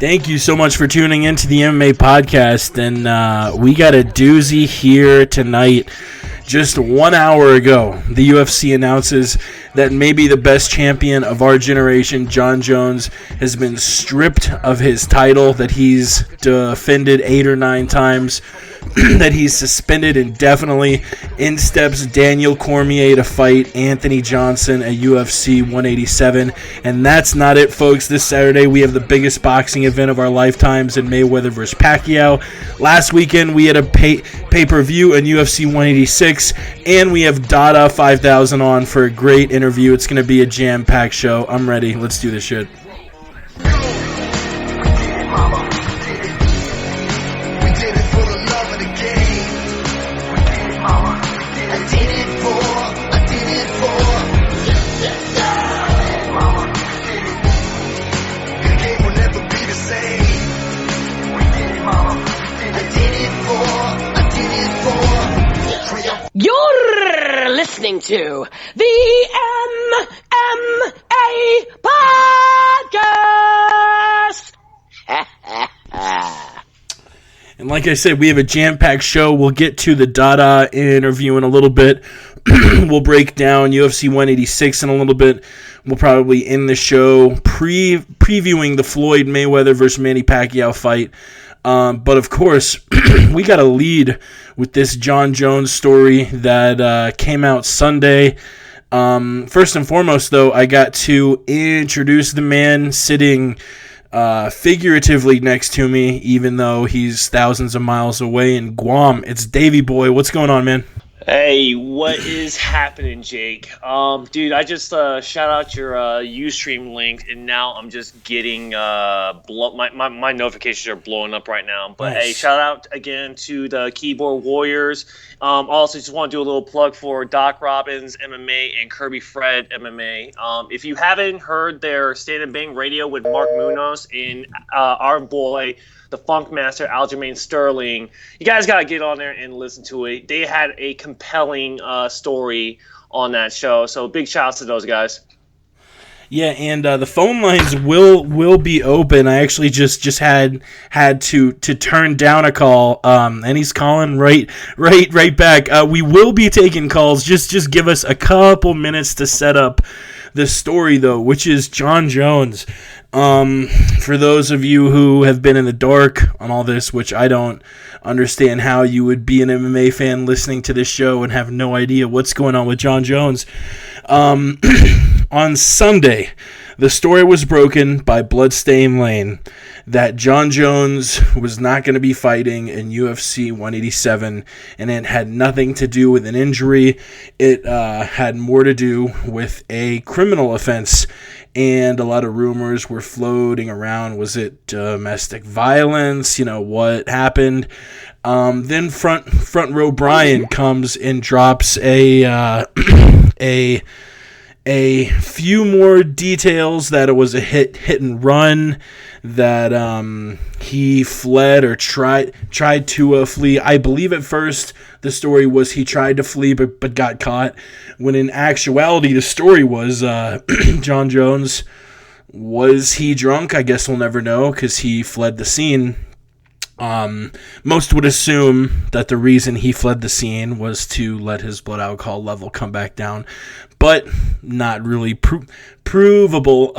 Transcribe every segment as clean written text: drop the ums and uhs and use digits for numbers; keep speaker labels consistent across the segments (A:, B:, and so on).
A: Thank you so much for tuning into the MMA Podcast, and we got a doozy here tonight. Just 1 hour ago, the UFC announces that maybe the best champion of our generation, Jon Jones, has been stripped of his title that he's defended 8 or 9 times, that he's suspended indefinitely. In steps Daniel Cormier to fight Anthony Johnson at UFC 187. And that's not it, folks. This Saturday, we have the biggest boxing event of our lifetimes in Mayweather vs. Pacquiao. Last weekend, we had a pay-per-view in UFC 186, and we have DaDa 5000 on for a great interview. It's going to be a jam-packed show. I'm ready. Let's do this shit.
B: You're listening to the MMA Podcast.
A: And like I said, we have a jam-packed show. We'll get to the DaDa interview in a little bit. We'll break down UFC 186 in a little bit. We'll probably end the show previewing the Floyd Mayweather versus Manny Pacquiao fight. But of course, we got a lead with this Jon Jones story that came out Sunday. First and foremost, though, I got to introduce the man sitting figuratively next to me, even though he's thousands of miles away in Guam. It's Davey Boy. What's going on, man?
C: Hey, what is happening, Jake? Dude, I just shout out your Ustream link, and now I'm just getting my notifications are blowing up right now. But
A: Nice.
C: Hey, shout out again to the Keyboard Warriors. Also, just want to do a little plug for Doc Robbins MMA and Kirby Fred MMA. If you haven't heard their Stand and Bang Radio with Mark Munoz and our boy, the Funk Master Aljamain Sterling, you guys got to get on there and listen to it. They had a compelling story on that show, so big shouts to those guys.
A: Yeah, and the phone lines will be open. I actually just had to turn down a call, and he's calling right back. We will be taking calls. Just give us a couple minutes to set up the story, though, which is Jon Jones. For those of you who have been in the dark on all this, which I don't understand how you would be an MMA fan listening to this show and have no idea what's going on with Jon Jones. On Sunday, the story was broken by Bloodstain Lane that Jon Jones was not going to be fighting in UFC 187, and it had nothing to do with an injury. It had more to do with a criminal offense, and a lot of rumors were floating around. Was it domestic violence? You know, what happened? Then front row Brian comes and drops a few more details that it was a hit and run, that he fled or tried to flee. I believe at first the story was he tried to flee but got caught, when in actuality the story was Jon Jones, was he drunk? I guess we'll never know because he fled the scene. Most would assume that the reason he fled the scene was to let his blood alcohol level come back down, but not really provable.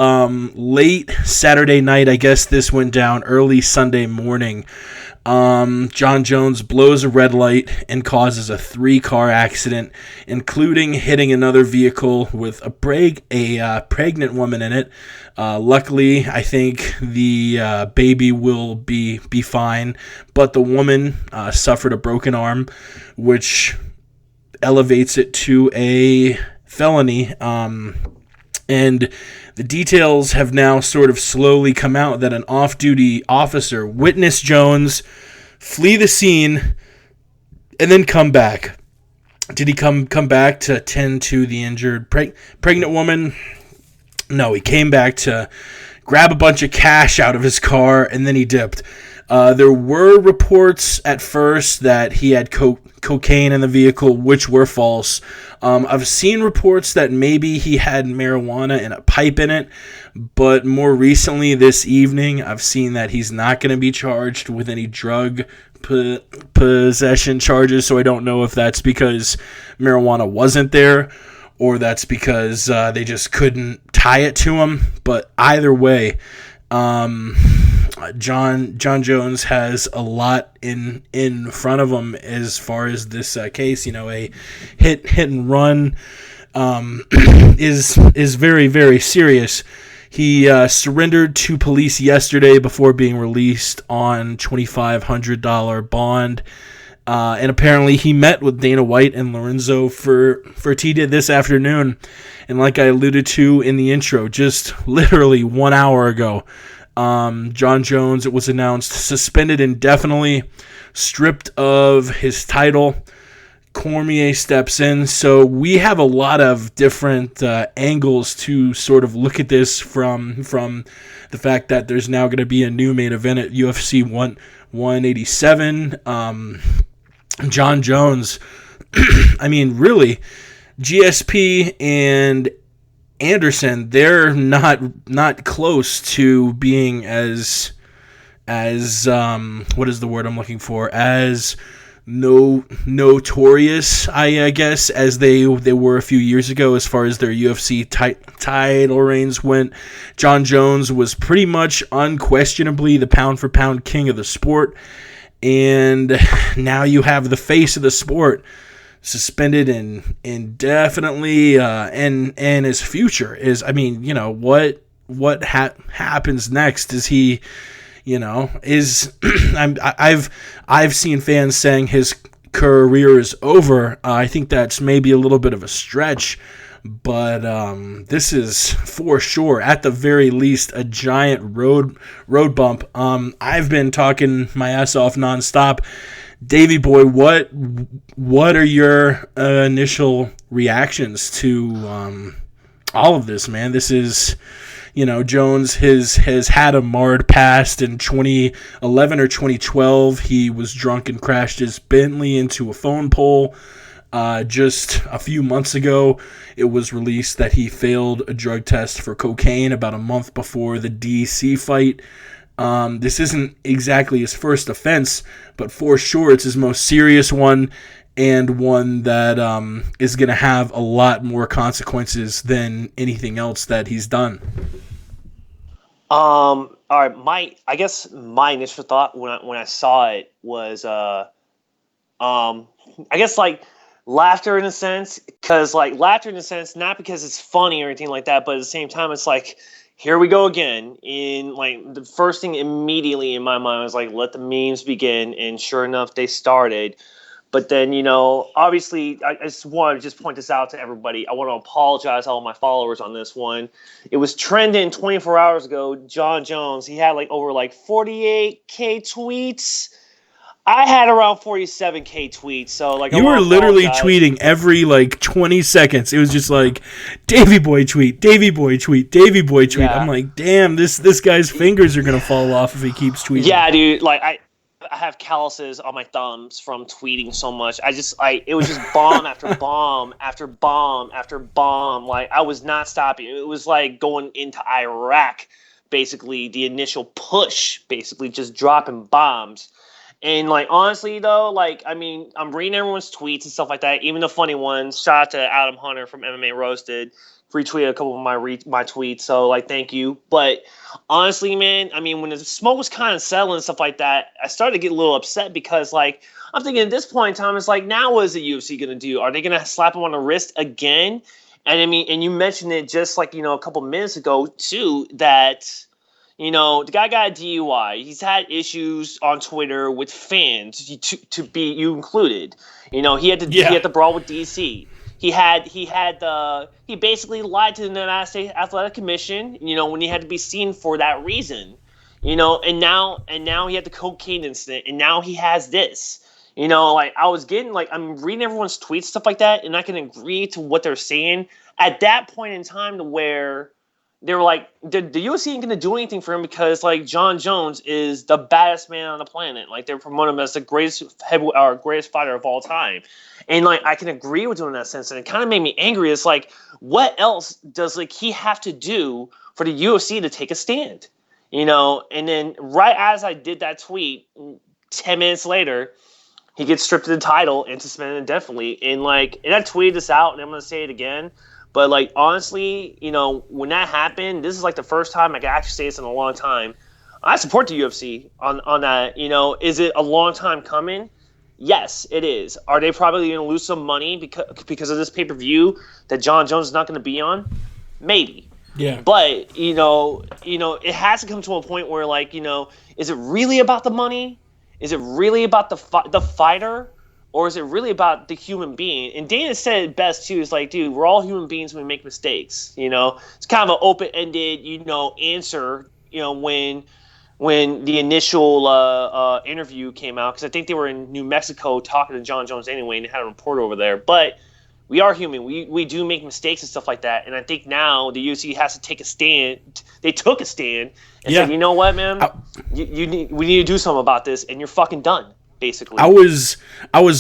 A: Late Saturday night, I guess this went down early Sunday morning. Jon Jones blows a red light and causes a 3-car accident, including hitting another vehicle with a pregnant woman in it. Luckily, I think the baby will be fine, but the woman suffered a broken arm, which elevates it to a felony. And the details have now sort of slowly come out that an off-duty officer witnessed Jones flee the scene and then come back. Did he come back to tend to the injured pregnant woman? No, he came back to grab a bunch of cash out of his car, and then he dipped. There were reports at first that he had cocaine in the vehicle, which were false. I've seen reports that maybe he had marijuana and a pipe in it, but more recently this evening, I've seen that he's not going to be charged with any drug possession charges, so I don't know if that's because marijuana wasn't there or that's because they just couldn't tie it to him. But either way, Jon Jones has a lot in front of him as far as this case. A hit and run is very, very serious. He surrendered to police yesterday before being released on $2,500 bond. And apparently he met with Dana White and Lorenzo Fertitta this afternoon. And like I alluded to in the intro, just literally 1 hour ago, Jon Jones, it was announced, suspended indefinitely, stripped of his title. Cormier steps in. So we have a lot of different angles to sort of look at this from the fact that there's now going to be a new main event at UFC 187. Jon Jones, I mean, really, GSP and Anderson, they're not close to being as what is the word I'm looking for, as notorious, I guess, as they were a few years ago as far as their UFC title reigns went. Jon Jones was pretty much unquestionably the pound-for-pound king of the sport, and now you have the face of the sport suspended indefinitely, and his future is, I mean, what happens next? Is he... I've seen fans saying his career is over. I think that's maybe a little bit of a stretch, but this is for sure, at the very least, a giant road bump. I've been talking my ass off nonstop. Davey boy, what are your initial reactions to all of this, man? This is... Jones has had a marred past. In 2011 or 2012, he was drunk and crashed his Bentley into a phone pole. Just a few months ago, it was released that he failed a drug test for cocaine about a month before the DC fight. This isn't exactly his first offense, but for sure it's his most serious one, and one that is going to have a lot more consequences than anything else that he's done.
C: All right. I guess my initial thought when I saw it was, I guess like laughter in a sense, not because it's funny or anything like that, but at the same time, it's like, here we go again. In like the first thing immediately in my mind was like, let the memes begin, and sure enough, they started. But then, obviously, I just want to point this out to everybody. I want to apologize to all my followers on this one. It was trending 24 hours ago. Jon Jones, he had like over like 48K tweets. I had around 47K tweets. So like,
A: you were literally tweeting every like 20 seconds. It was just like, Davey boy tweet, Davey boy tweet, Davey boy tweet. Yeah. I'm like, damn, this guy's fingers are gonna fall off if he keeps tweeting.
C: Yeah, dude. Like I have calluses on my thumbs from tweeting so much. It was just bomb after bomb after bomb after bomb. Like, I was not stopping. It was like going into Iraq, basically, the initial push, basically just dropping bombs. And like, honestly though, like, I mean, I'm reading everyone's tweets and stuff like that, even the funny ones. Shout out to Adam Hunter from MMA Roasted. Retweeted a couple of my tweets, so like, thank you. But honestly, man, I mean, when the smoke was kind of settling and stuff like that, I started to get a little upset because, like, I'm thinking at this point in time, it's like, now what is the UFC gonna do? Are they gonna slap him on the wrist again? And I mean, and you mentioned it just like, a couple minutes ago too, that the guy got a DUI. He's had issues on Twitter with fans, to be you included. He had the brawl with DC. He basically lied to the Nevada State Athletic Commission, when he had to be seen for that reason, and now he had the cocaine incident, and now he has this, like, I was getting, like, I'm reading everyone's tweets, stuff like that, and I can agree to what they're saying at that point in time, to where, they were like, the UFC ain't gonna do anything for him because like Jon Jones is the baddest man on the planet. Like they're promoting him as the greatest greatest fighter of all time. And like I can agree with him in that sense. And it kind of made me angry. It's like, what else does like he have to do for the UFC to take a stand? You know, and then right as I did that tweet, 10 minutes later, he gets stripped of the title and suspended indefinitely. And like, and I tweeted this out, and I'm gonna say it again. But like, honestly, you know, when that happened, this is like the first time I can actually say this in a long time. I support the UFC on that. You know, is it a long time coming? Yes, it is. Are they probably going to lose some money because of this pay-per-view that Jon Jones is not going to be on? Maybe.
A: Yeah.
C: But you know, it has to come to a point where like, you know, is it really about the money? Is it really about the fighter, or is it really about the human being? And Dana said it best too. Is like, dude, we're all human beings when we make mistakes. You know, it's kind of an open-ended, you know, answer. You know, when the initial interview came out, because I think they were in New Mexico talking to Jon Jones anyway, and they had a reporter over there. But we are human. We do make mistakes and stuff like that. And I think now the UFC has to take a stand. They took a stand and said, you know what, man, we need to do something about this, and you're fucking done. Basically,
A: I was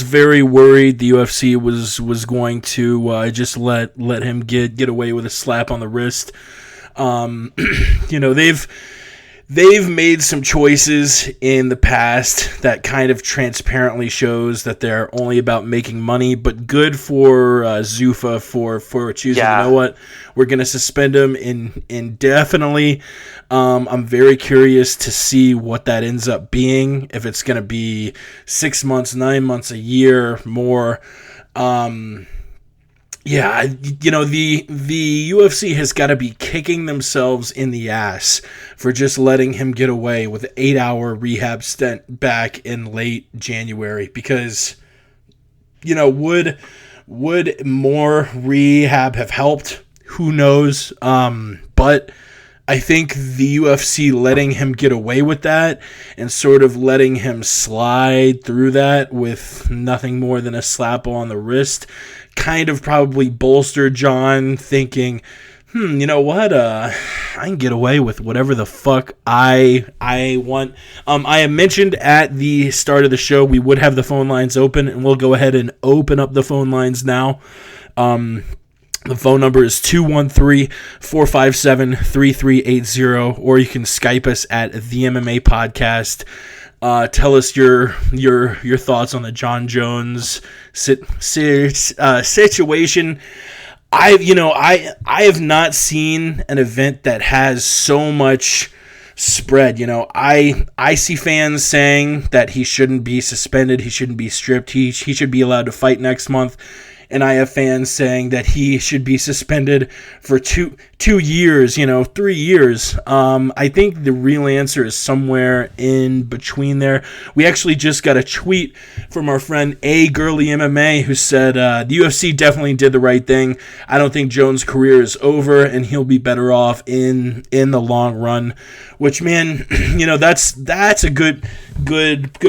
A: very worried the UFC was going to just let him get away with a slap on the wrist. You know, they've made some choices in the past that kind of transparently shows that they're only about making money, but good for Zuffa for choosing, you know what, we're going to suspend him indefinitely. I'm very curious to see what that ends up being, if it's going to be 6 months, 9 months, a year, more. Yeah, you know, the UFC has got to be kicking themselves in the ass for just letting him get away with an 8-hour rehab stint back in late January, because, you know, would more rehab have helped? Who knows? But I think the UFC letting him get away with that and sort of letting him slide through that with nothing more than a slap on the wrist kind of probably bolstered Jon, thinking, you know what, I can get away with whatever the fuck I want. I have mentioned at the start of the show we would have the phone lines open, and we'll go ahead and open up the phone lines now. The phone number is 213-457-3380, or you can Skype us at the MMA Podcast. Tell us your thoughts on the Jon Jones situation. I have not seen an event that has so much spread. You know, I see fans saying that he shouldn't be suspended, he shouldn't be stripped, he should be allowed to fight next month. And I have fans saying that he should be suspended for two years, 3 years. I think the real answer is somewhere in between there. We actually just got a tweet from our friend A Girly MMA who said the UFC definitely did the right thing. I don't think Jones' career is over, and he'll be better off in the long run. Which, man, that's a good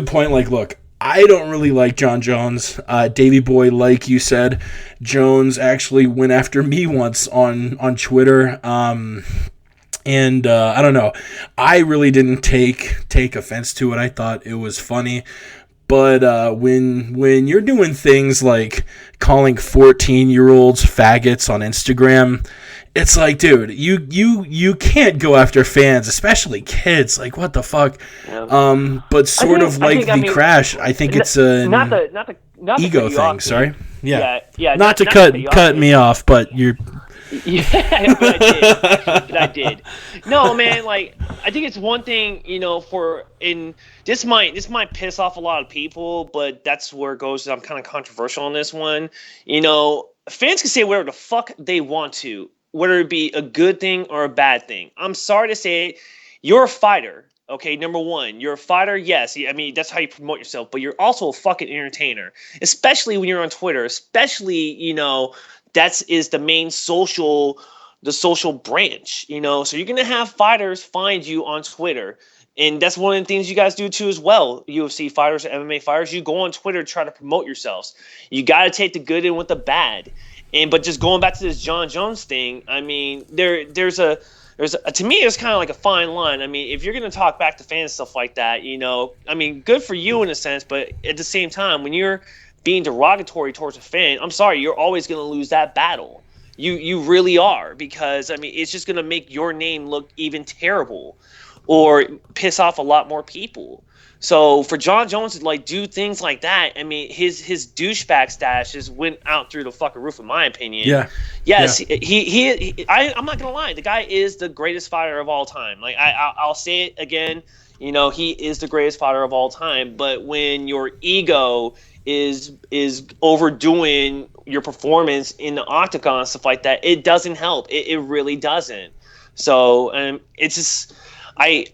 A: point. Like, look, I don't really like Jon Jones. Davey Boy, like you said, Jones actually went after me once on Twitter. And I don't know. I really didn't take offense to it. I thought it was funny. But when you're doing things like calling 14-year-olds faggots on Instagram, it's like, dude, you can't go after fans, especially kids. Like, what the fuck? Yeah. But sort of like the crash, I think it's an ego thing. Sorry. Yeah. Not to cut me off, but you're.
C: Yeah, but I did. No, man, like, I think it's one thing, this might piss off a lot of people, but that's where it goes. I'm kind of controversial on this one. Fans can say whatever the fuck they want to, whether it be a good thing or a bad thing. I'm sorry to say it. You're a fighter. Okay, number one, you're a fighter. Yes, I mean, that's how you promote yourself, but you're also a fucking entertainer, especially when you're on Twitter, especially, that is the main social branch, so you're going to have fighters find you on Twitter. And that's one of the things you guys do too as well. UFC fighters, MMA fighters, you go on Twitter to try to promote yourselves. You got to take the good in with the bad. But just going back to this Jon Jones thing, I mean, there's a to me, it's kind of like a fine line. I mean, if you're going to talk back to fans and stuff like that, I mean, good for you in a sense, but at the same time, when you're being derogatory towards a fan, I'm sorry, you're always going to lose that battle. You really are, because, I mean, it's just going to make your name look even terrible or piss off a lot more people. So for Jon Jones to do things like that, I mean, his douchebag stash just went out through the fucking roof, in my opinion.
A: Yeah.
C: Yes, yeah. I'm not gonna lie, the guy is the greatest fighter of all time. I'll say it again, he is the greatest fighter of all time. But when your ego is overdoing your performance in the octagon and stuff like that, it doesn't help. It really doesn't. So it's just. I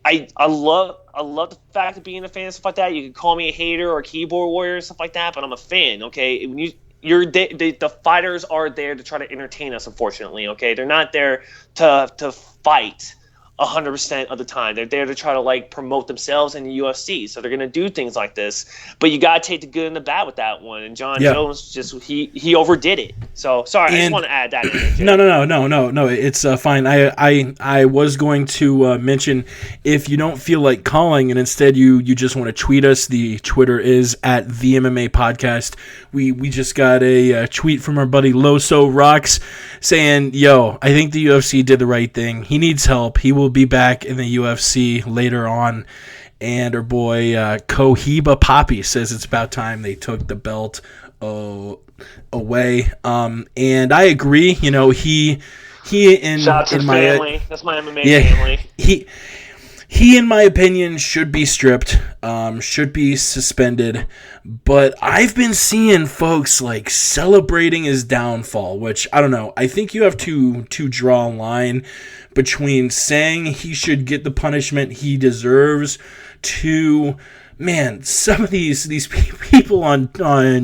C: love the fact of being a fan and stuff like that. You can call me a hater or a keyboard warrior and stuff like that, but I'm a fan. Okay, the fighters are there to try to entertain us. Unfortunately, okay, they're not there to fight 100% of the time. They're there to try to promote themselves in the UFC. So they're gonna do things like this, but you gotta take the good and the bad with that one. And Jon Jones he overdid it. So sorry, I just want to add that in.
A: No. It's fine. I was going to mention, if you don't feel like calling and instead you just want to tweet us, the Twitter is at the MMA Podcast. We just got a tweet from our buddy Loso Rocks saying, "Yo, I think the UFC did the right thing. He needs help. He will be back in the UFC later on." And our boy Cohiba Poppy says it's about time they took the belt away. And I agree. He in
C: shout out to
A: in
C: his
A: my
C: family. That's my MMA family.
A: He, in my opinion, should be stripped, should be suspended. But I've been seeing folks celebrating his downfall, which I don't know. I think you have to draw a line between saying he should get the punishment he deserves to, man, some of these people on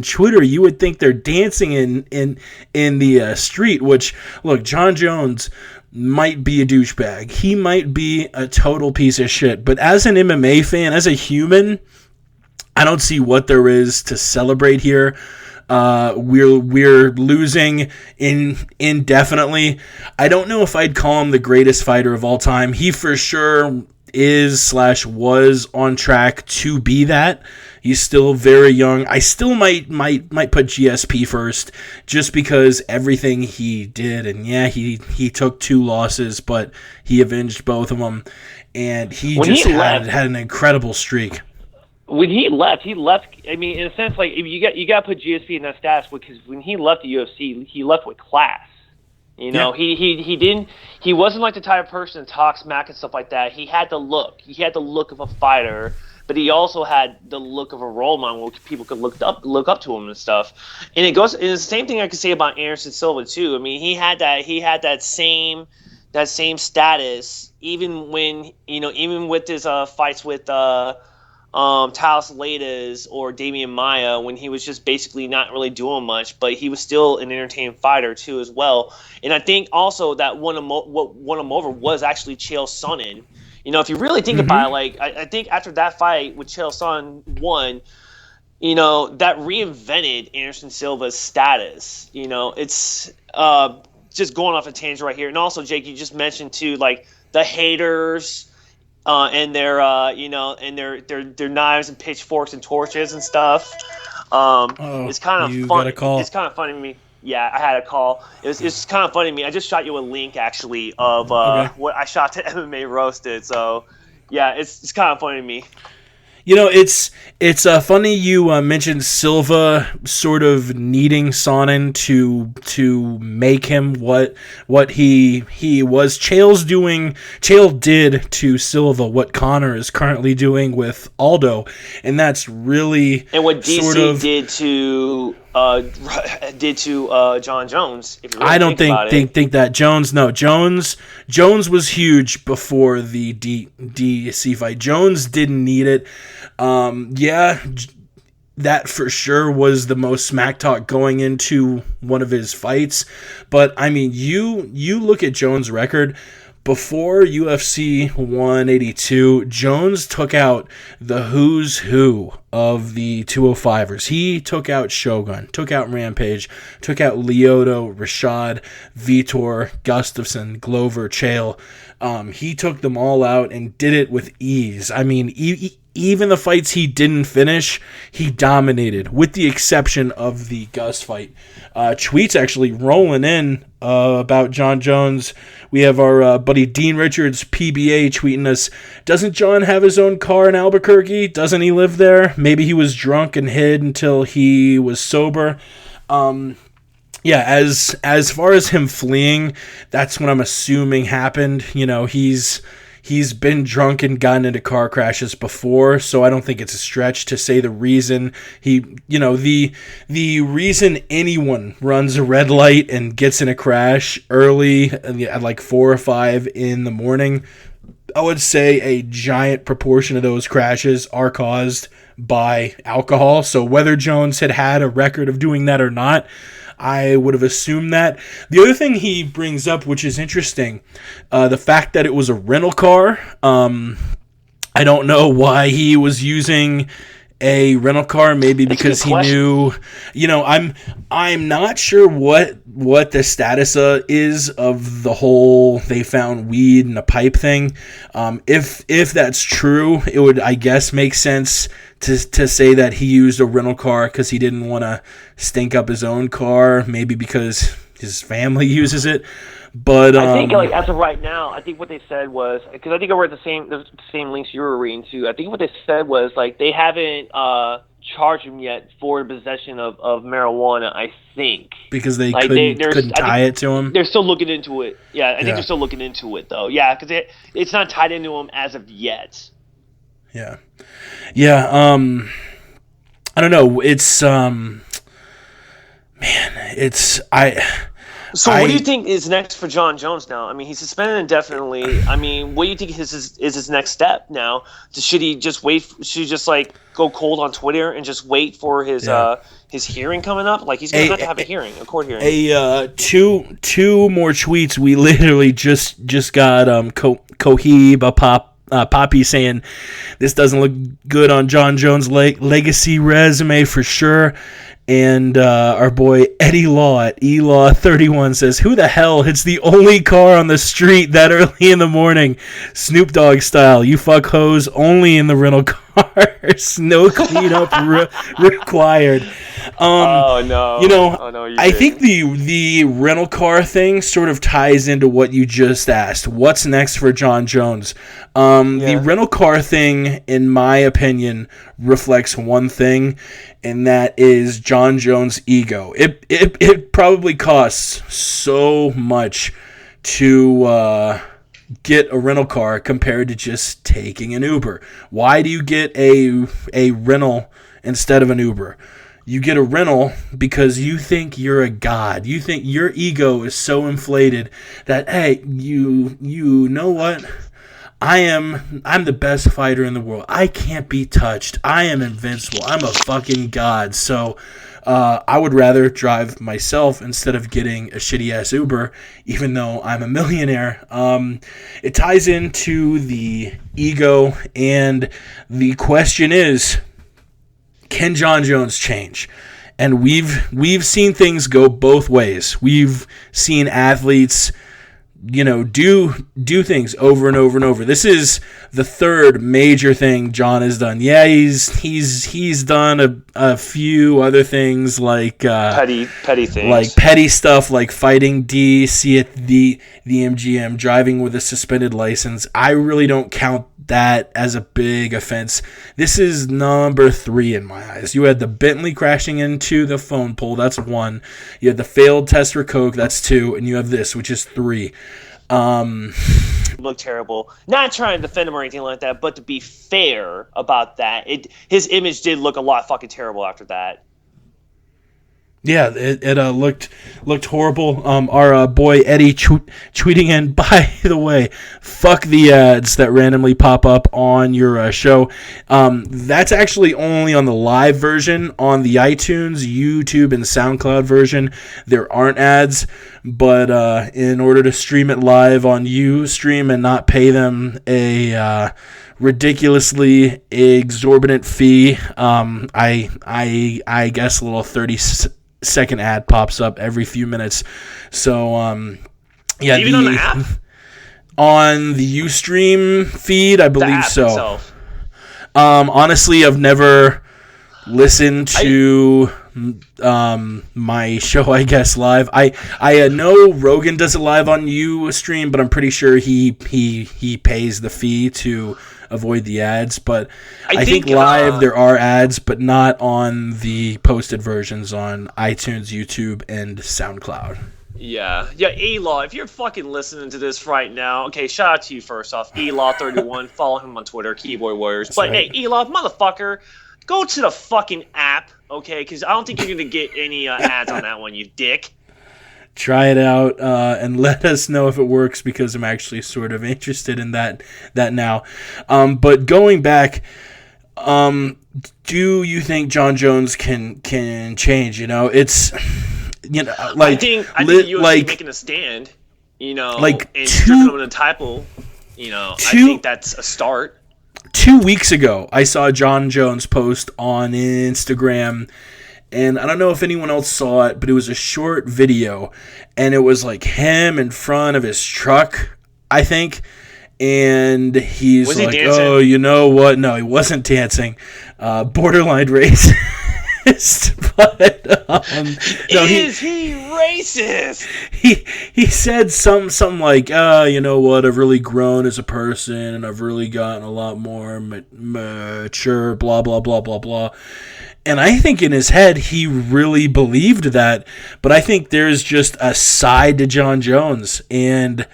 A: Twitter, you would think they're dancing in the street. Which, look, Jon Jones might be a douchebag. He might be a total piece of shit. But as an MMA fan, as a human, I don't see what there is to celebrate here. We're losing indefinitely. I don't know if I'd call him the greatest fighter of all time. He for sure is/was on track to be that. He's still very young. I still might put GSP first, just because everything he did. And yeah, he took 2 losses, but he avenged both of them, and he had an incredible streak.
C: When he left. I mean, in a sense, you got to put GSP in that status, because when he left the UFC, he left with class. He wasn't like the type of person to talk smack and stuff like that. He had the look. He had the look of a fighter, but he also had the look of a role model where people could look up to him and stuff. And it's the same thing I could say about Anderson Silva too. I mean, he had that same status, even when even with his fights with Talos Leidas or Damian Maia, when he was just basically not really doing much, but he was still an entertaining fighter too as well. And I think also that what won him over was actually Chael Sonnen. If you really think about it, I think after that fight with Chael Sonnen won, that reinvented Anderson Silva's status. It's just going off a tangent right here. And also, Jake, you just mentioned too, the haters and their and their knives and pitchforks and torches and stuff. It's kind of fun. It's kind of funny to me. Yeah, I had a call. It's kind of funny to me. I just shot you a link actually of what I shot to MMA Roasted. So yeah, it's kind of funny to me.
A: It's funny you mentioned Silva sort of needing Sonnen to make him what he was. Chael did to Silva what Conor is currently doing with Aldo, and that's really
C: what DC did to Jon Jones. If you really
A: I don't think that Jones was huge before the DC fight. Jones didn't need it. That for sure was the most smack talk going into one of his fights. But I mean, you look at Jones' record. before UFC 182, Jones took out the who's who of the 205ers. He took out Shogun, took out Rampage, took out Lyoto, Rashad, Vitor, Gustafsson, Glover, Chael. He took them all out and did it with ease. I mean, even the fights he didn't finish, he dominated, with the exception of the Gus fight. Tweets actually rolling in about Jon Jones. We have our buddy Dean Richards, PBA, tweeting us, doesn't Jon have his own car in Albuquerque? Doesn't he live there? Maybe he was drunk and hid until he was sober. Yeah, as far as him fleeing, that's what I'm assuming happened. You know, he's been drunk and gotten into car crashes before, so I don't think it's a stretch to say the reason the reason anyone runs a red light and gets in a crash early at like 4 or 5 in the morning, I would say a giant proportion of those crashes are caused by alcohol. So whether Jones had a record of doing that or not, I would have assumed that. The other thing he brings up, which is interesting, the fact that it was a rental car. I don't know why he was using a rental car. Maybe because he knew. You know, I'm not sure what the status is of the whole they found weed in a pipe thing. If that's true, it would, I guess, make sense to say that he used a rental car because he didn't want to stink up his own car, maybe because his family uses it. But
C: I think, like, as of right now, I think what they said was, because I think I read the same links you were reading too. I think what they said was, like, they haven't charged him yet for possession of marijuana. I think because they couldn't tie it to him. They're still looking into it. Yeah, I think they're still looking into it though. Yeah, because it's not tied into him as of yet.
A: Yeah. I don't know. It's So
C: what do you think is next for Jon Jones now? I mean, he's suspended indefinitely. I mean, what do you think is his next step now? Should he just wait? Should he just like go cold on Twitter and just wait for his hearing coming up? Like, he's gonna have a hearing, a court hearing.
A: Two more tweets. We literally just got Cohiba Poppy saying this doesn't look good on Jon Jones' legacy resume for sure. And our boy Eddie Law at eLaw31 says, who the hell hits the only car on the street that early in the morning? Snoop Dogg style. You fuck hoes only in the rental cars. No cleanup required.
C: Oh, no.
A: You know, I think the rental car thing sort of ties into what you just asked. What's next for Jon Jones? The rental car thing, in my opinion, reflects one thing, and that is Jon Jones' ego. It probably costs so much to get a rental car compared to just taking an Uber. Why do you get a rental instead of an Uber? You get a rental because you think you're a god. You think your ego is so inflated that, hey, you know what? I'm the best fighter in the world. I can't be touched. I am invincible. I'm a fucking god. So I would rather drive myself instead of getting a shitty-ass Uber, even though I'm a millionaire. It ties into the ego, and the question is, can Jon Jones change? And we've seen things go both ways. We've seen athletes, you know, do things over and over and over. This is the third major thing Jon has done. Yeah, he's done a few other things like
C: petty things,
A: like petty stuff, like fighting DC at the MGM, driving with a suspended license. I really don't count that as a big offense. This is number 3 in my eyes. You had the Bentley crashing into the phone pole, that's 1. You had the failed test for coke, that's 2, and you have this, which is 3.
C: Looked terrible. Not trying to defend him or anything like that, but to be fair about that, his image did look a lot fucking terrible after that.
A: Yeah, it looked horrible. Our boy Eddie tweeting in, by the way, fuck the ads that randomly pop up on your show. That's actually only on the live version. On the iTunes, YouTube, and SoundCloud version, there aren't ads. But in order to stream it live on Ustream and not pay them a ridiculously exorbitant fee, I guess a little 30-second ad pops up every few minutes. So yeah,
C: even on the app,
A: on the Ustream feed, I believe so.
C: Itself.
A: Honestly, I've never listened to my show, I guess, live. I know Rogan does it live on Ustream, but I'm pretty sure he pays the fee to avoid the ads. But I think live there are ads, but not on the posted versions on iTunes, YouTube, and SoundCloud.
C: Yeah, E-Law, if you're fucking listening to this right now, okay, shout out to you first off, E-Law31, follow him on Twitter, Keyboard Warriors. But right. Hey, E-Law, motherfucker, go to the fucking app, okay, because I don't think you're going to get any ads on that one, you dick.
A: Try it out and let us know if it works, because I'm actually sort of interested in that now. But going back, do you think Jon Jones can change? You know, it's... You know, like,
C: I think UFC making a stand, you know, and stripping him a title, you know, I think that's a start.
A: 2 weeks ago, I saw Jon Jones post on Instagram, and I don't know if anyone else saw it, but it was a short video, and it was like him in front of his truck, I think, and he's like, oh, you know what? No, he wasn't dancing. Borderline racist. But no,
C: is he racist?
A: He said something like, you know what, I've really grown as a person and I've really gotten a lot more mature, blah blah blah blah blah. And I think in his head he really believed that, but I think there's just a side to Jon Jones, and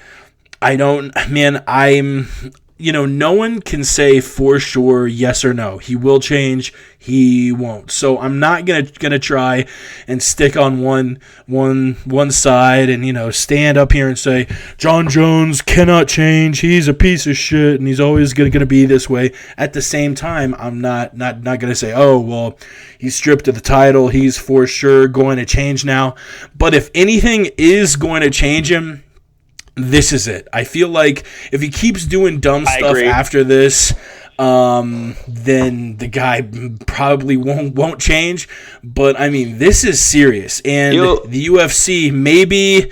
A: you know, no one can say for sure yes or no. He will change, he won't. So I'm not gonna try and stick on one side and, you know, stand up here and say Jon Jones cannot change. He's a piece of shit and he's always gonna be this way. At the same time, I'm not gonna say, oh well, he's stripped of the title, he's for sure going to change now. But if anything is going to change him, this is it. I feel like if he keeps doing dumb stuff after this, then the guy probably won't change. But I mean, this is serious, and the UFC maybe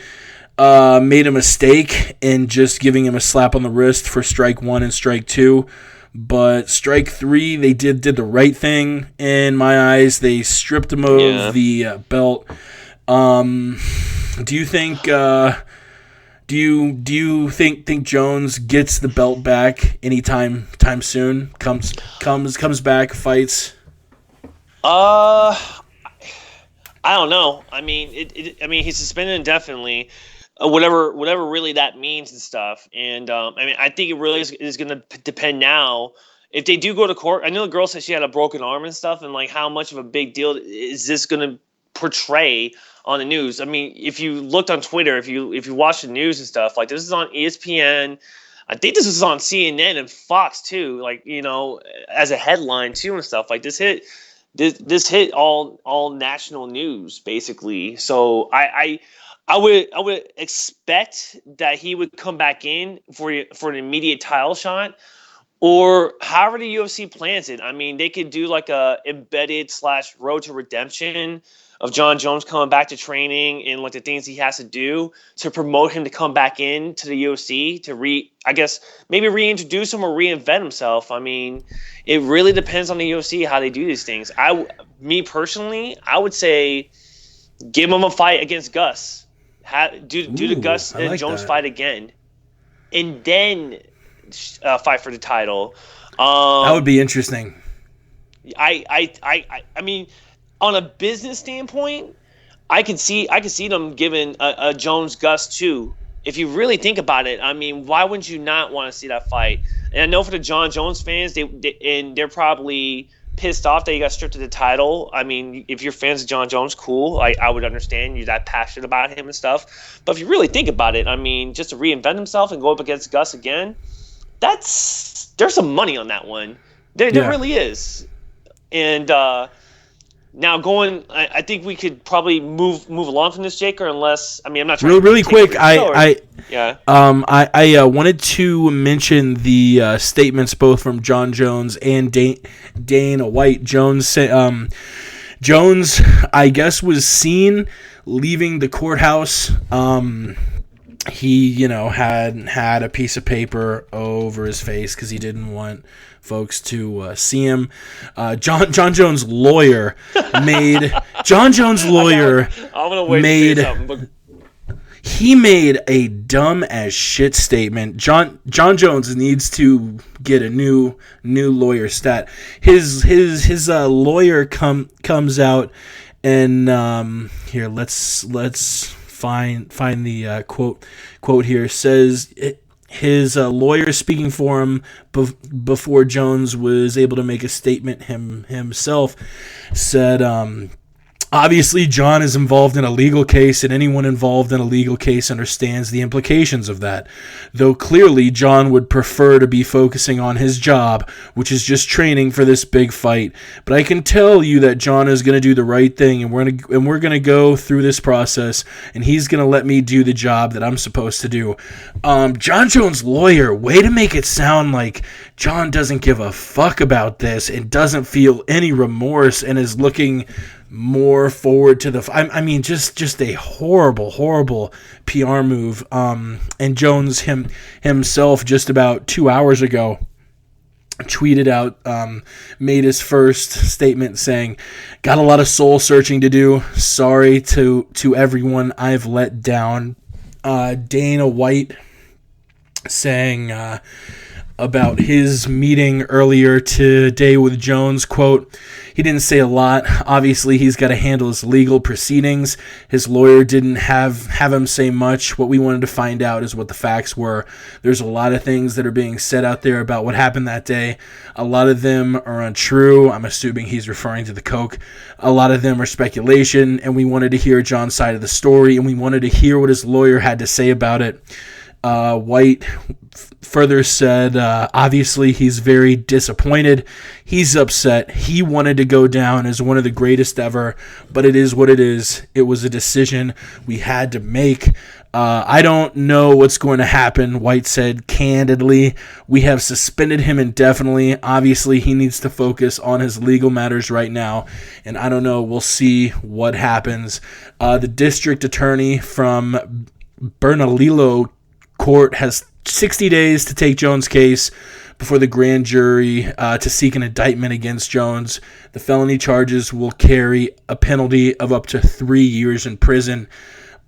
A: made a mistake in just giving him a slap on the wrist for strike 1 and strike 2. But strike 3, they did the right thing in my eyes. They stripped him of the belt. Do you think? Do you think Jones gets the belt back anytime soon? Comes back, fights?
C: I don't know. I mean, he's suspended indefinitely. Whatever really that means and stuff. And I mean, I think it really is going to depend now. If they do go to court, I know the girl said she had a broken arm and stuff, and like how much of a big deal is this going to portray on the news? I mean, if you looked on Twitter, if you watch the news and stuff, like this is on ESPN. I think this is on CNN and Fox too. Like, you know, as a headline too and stuff. Like this hit all national news basically. So I would expect that he would come back in for an immediate title shot, or however the UFC plans it. I mean, they could do like a embedded / road to redemption of Jon Jones coming back to training and like the things he has to do to promote him to come back in to the UFC to maybe reintroduce him or reinvent himself. I mean, it really depends on the UFC how they do these things. Me personally, I would say give him a fight against Gus. Do the Gus and Jones fight again, and then fight for the title.
A: That would be interesting.
C: I mean, on a business standpoint, I could see them giving a Jones Gus too. If you really think about it, I mean, why wouldn't you not want to see that fight? And I know for the Jon Jones fans, they're probably pissed off that he got stripped of the title. I mean, if you're fans of Jon Jones, cool. I would understand you're that passionate about him and stuff. But if you really think about it, I mean, just to reinvent himself and go up against Gus again, there's some money on that one. There really is. And now I think we could probably move along from this, Jake, or unless, I mean, I'm not trying
A: really
C: to
A: quick. I wanted to mention the statements both from Jon Jones and Dana White. Jones, I guess, was seen leaving the courthouse. He, had a piece of paper over his face because he didn't want folks to see him. Jon Jones' lawyer made he made a dumb as shit statement. Jon Jones needs to get a new lawyer stat. His lawyer comes out and here let's find the quote here. Says his lawyer speaking for him before Jones was able to make a statement himself said, obviously, Jon is involved in a legal case, and anyone involved in a legal case understands the implications of that. Though clearly, Jon would prefer to be focusing on his job, which is just training for this big fight. But I can tell you that Jon is going to do the right thing, and we're going to go through this process, and he's going to let me do the job that I'm supposed to do. Jon Jones' lawyer, way to make it sound like Jon doesn't give a fuck about this and doesn't feel any remorse and is looking more forward to the I mean, just a horrible PR move. And Jones himself just about 2 hours ago tweeted out, made his first statement saying, got a lot of soul searching to do. Sorry to everyone I've let down. Dana White saying about his meeting earlier today with Jones, quote, he didn't say a lot. Obviously, he's got to handle his legal proceedings. His lawyer didn't have him say much. What we wanted to find out is what the facts were. There's a lot of things that are being said out there about what happened that day. A lot of them are untrue. I'm assuming he's referring to the coke. A lot of them are speculation, and we wanted to hear Jon's side of the story, and we wanted to hear what his lawyer had to say about it. White further said, obviously he's very disappointed. He's upset. He wanted to go down as one of the greatest ever, but it is what it is. It was a decision we had to make. I don't know what's going to happen, White said candidly. We have suspended him indefinitely. Obviously, he needs to focus on his legal matters right now, and I don't know. We'll see what happens. The district attorney from Bernalillo Court has 60 days to take Jones' case before the grand jury to seek an indictment against Jones. The felony charges will carry a penalty of up to 3 years in prison.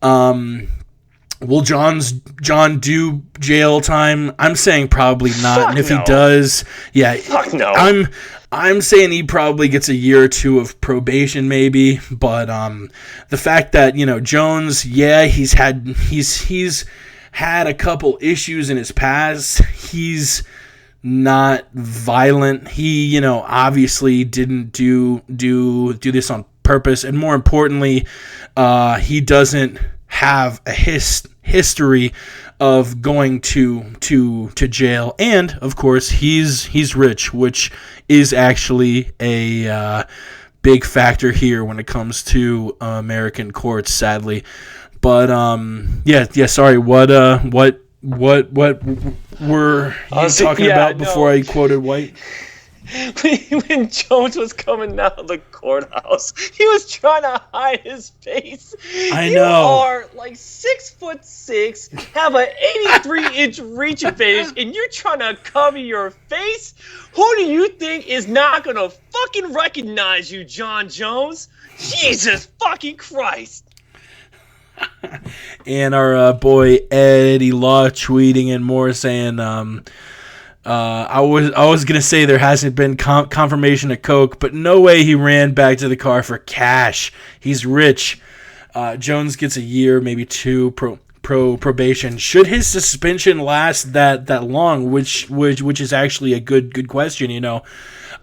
A: Will Jon do jail time? I'm saying probably not.
C: Fuck
A: and if
C: no.
A: he does, yeah,
C: Fuck no.
A: I'm saying he probably gets a year or two of probation, maybe. But the fact that Jones, yeah, he's had a couple issues in his past. He's not violent. He, obviously didn't do this on purpose, and more importantly, he doesn't have a history of going to jail. And of course, he's rich, which is actually a big factor here when it comes to American courts, sadly. But yeah. Sorry. What were you talking about before I quoted White?
C: When Jones was coming out of the courthouse, he was trying to hide his face.
A: I know.
C: You are like 6'6", have an 83-inch reach advantage, and you're trying to cover your face? Who do you think is not gonna fucking recognize you, Jon Jones? Jesus fucking Christ!
A: And our boy Eddie Law tweeting and more saying, I was gonna say there hasn't been confirmation of coke, but no way he ran back to the car for cash. He's rich. Jones gets a year, maybe two probation. Should his suspension last that long? Which is actually a good question.
C: No,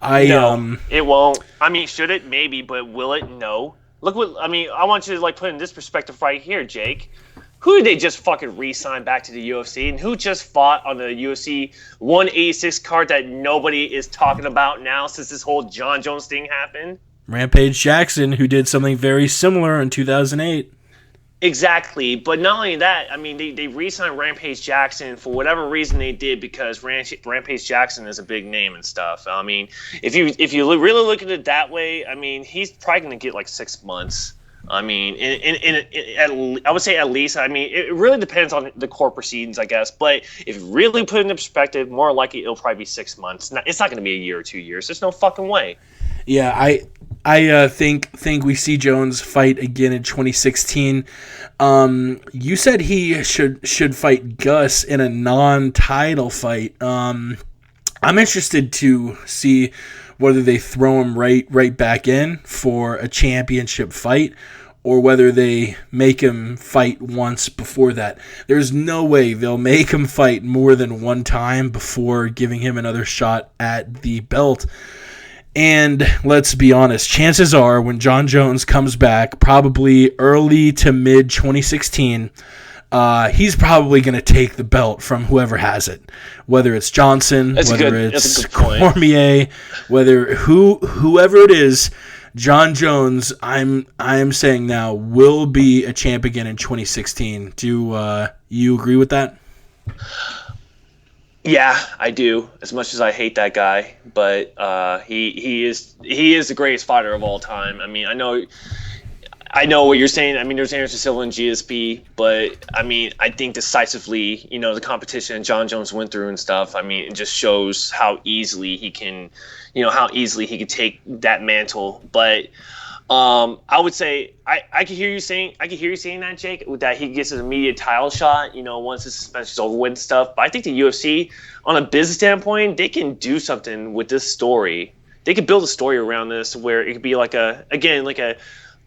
C: it won't. I mean, should it? Maybe, but will it? No. Look what I mean. I want you to put in this perspective right here, Jake. Who did they just fucking re-sign back to the UFC, and who just fought on the UFC 186 card that nobody is talking about now since this whole Jon Jones thing happened?
A: Rampage Jackson, who did something very similar in 2008.
C: Exactly, but not only that, I mean, they re-signed Rampage Jackson for whatever reason they did because Rampage Jackson is a big name and stuff. I mean, if you really look at it that way, I mean, he's probably going to get 6 months. I mean, I would say at least. I mean, it really depends on the court proceedings, I guess. But if you really put it into perspective, more likely it'll probably be 6 months. It's not going to be a year or 2 years. There's no fucking way.
A: Yeah, I think we see Jones fight again in 2016. You said he should fight Gus in a non-title fight. I'm interested to see whether they throw him right back in for a championship fight or whether they make him fight once before that. There's no way they'll make him fight more than one time before giving him another shot at the belt. And let's be honest, chances are when Jon Jones comes back, probably early to mid 2016, he's probably going to take the belt from whoever has it, whether it's Johnson, whether it's Cormier, whoever it is. Jon Jones, I'm saying now, will be a champ again in 2016. Do you agree with that?
C: Yeah, I do. As much as I hate that guy, but he is the greatest fighter of all time. I mean, I know what you're saying. I mean, there's Anderson Silva and GSP, but I mean, I think decisively, the competition Jon Jones went through and stuff. I mean, it just shows how easily he can take that mantle. But I would say I could hear you saying that, Jake, that he gets an immediate title shot, once his suspension's over with and stuff. But I think the UFC, on a business standpoint, they can do something with this story. They could build a story around this where it could be like a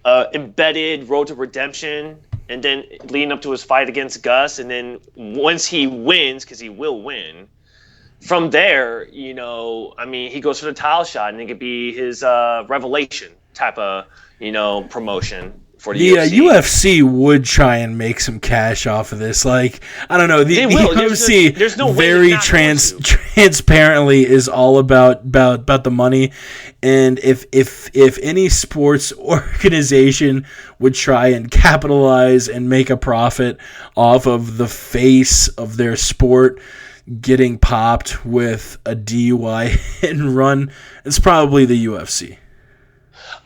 C: embedded road to redemption, and then leading up to his fight against Gus, and then once he wins, because he will win, from there, I mean, he goes for the title shot, and it could be his revelation type of, promotion for the UFC.
A: UFC would try and make some cash off of this. I don't know. The UFC
C: there's no
A: very transparently is all about the money. And if any sports organization would try and capitalize and make a profit off of the face of their sport getting popped with a DUI hit and run, it's probably the UFC.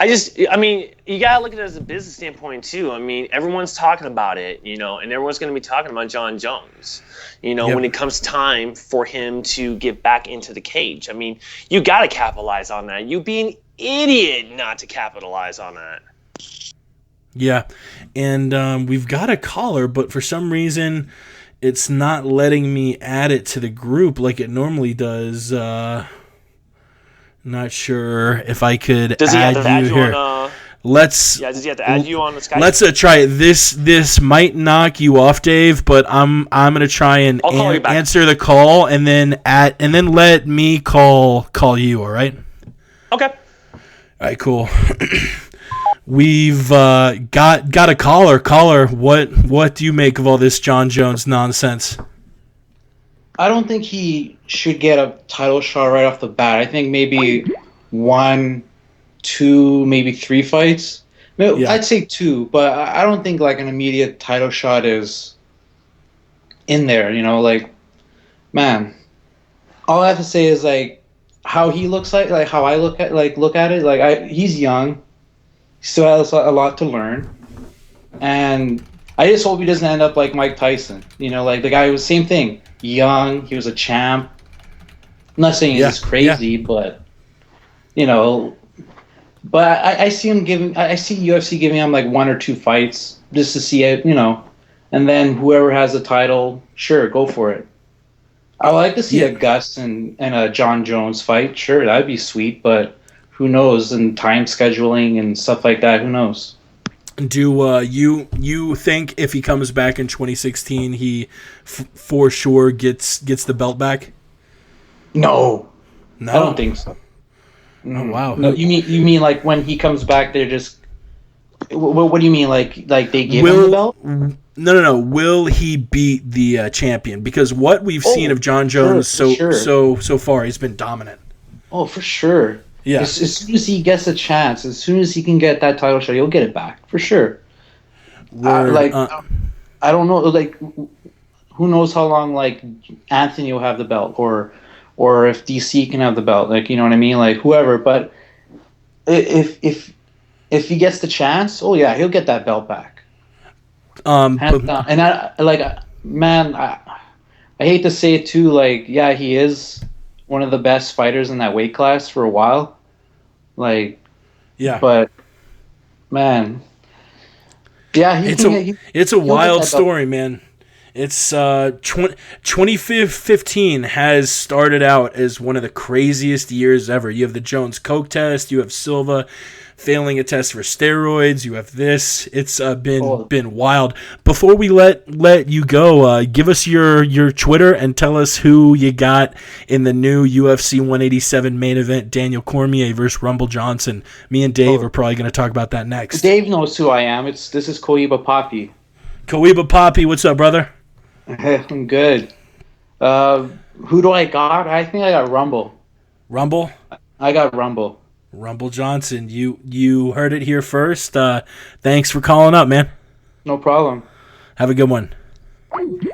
C: I mean, you gotta look at it as a business standpoint too. I mean, everyone's talking about it, and everyone's gonna be talking about Jon Jones. When it comes time for him to get back into the cage. I mean, you gotta capitalize on that. You'd be an idiot not to capitalize on that.
A: Yeah, and we've got a caller, but for some reason, it's not letting me add it to the group like it normally does. Not sure if I could
C: does he
A: add
C: have to add you
A: here.
C: Does he have to add you on the Skype?
A: Let's try it. This might knock you off, Dave, but I'm gonna try and answer the call and then let me call you. All right?
C: Okay.
A: All right, cool. We've got a caller. Caller, what do you make of all this Jon Jones nonsense?
D: I don't think he should get a title shot right off the bat. I think maybe 1, 2, maybe 3 fights. I'd say 2, but I don't think an immediate title shot is in there. Man, all I have to say is how he looks like how I look at it. He's young, still has a lot to learn, and I just hope he doesn't end up like Mike Tyson. The guy was same thing. Young, he was a champ. I'm not saying he's crazy, but but I see him I see UFC giving him 1 or 2 fights just to see it, and then whoever has the title, sure, go for it. I would like to see a Gus and a Jon Jones fight. Sure, that'd be sweet, but who knows? And time scheduling and stuff like that, who knows?
A: Do you think if he comes back in 2016, he for sure gets the belt back?
D: No,
A: No,
D: I don't think so.
A: Oh wow.
D: No, you mean like when he comes back, they're just. What do you mean? Like they give him the belt?
A: No. Will he beat the champion? Because what we've seen of Jon Jones so far, he's been dominant.
D: Oh, for sure.
A: Yeah.
D: As soon as he gets a chance, as soon as he can get that title shot, he'll get it back for sure. I don't know. Like, who knows how long like Anthony will have the belt, or if DC can have the belt. Like, you know what I mean? Like whoever. But if he gets the chance, oh yeah, he'll get that belt back. And I hate to say it too. Like, yeah, he is one of the best fighters in that weight class for a while. Like, yeah, but man, yeah,
A: it's a wild story, man. It's 2015 has started out as one of the craziest years ever. You have the Jones Coke test, you have Silva failing a test for steroids, you have this. It's been wild. Before we let you go, give us your Twitter and tell us who you got in the new UFC 187 main event, Daniel Cormier versus Rumble Johnson. Me and Dave are probably going to talk about that next.
D: Dave knows who I am. This is Cohiba Papi.
A: Cohiba Papi, what's up, brother?
D: I'm good. Who do I got? I think I got Rumble.
A: Rumble?
D: I got Rumble.
A: Rumble Johnson, you heard it here first. Thanks for calling up, man.
D: No problem.
A: Have a good one. And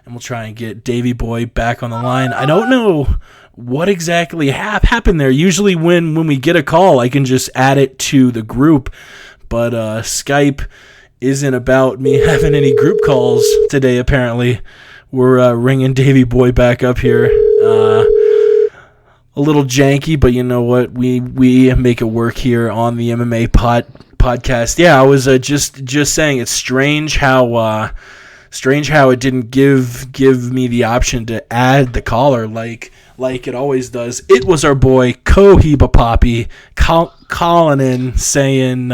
A: we'll try and get Davey Boy back on the line. I don't know what exactly happened there. Usually when we get a call, I can just add it to the group. But Skype isn't about me having any group calls today, apparently. We're ringing Davey Boy back up here. A little janky, but you know what? We make it work here on the MMA podcast. Yeah, I was just saying it's strange how it didn't give me the option to add the caller like it always does. It was our boy Cohiba Papi calling in saying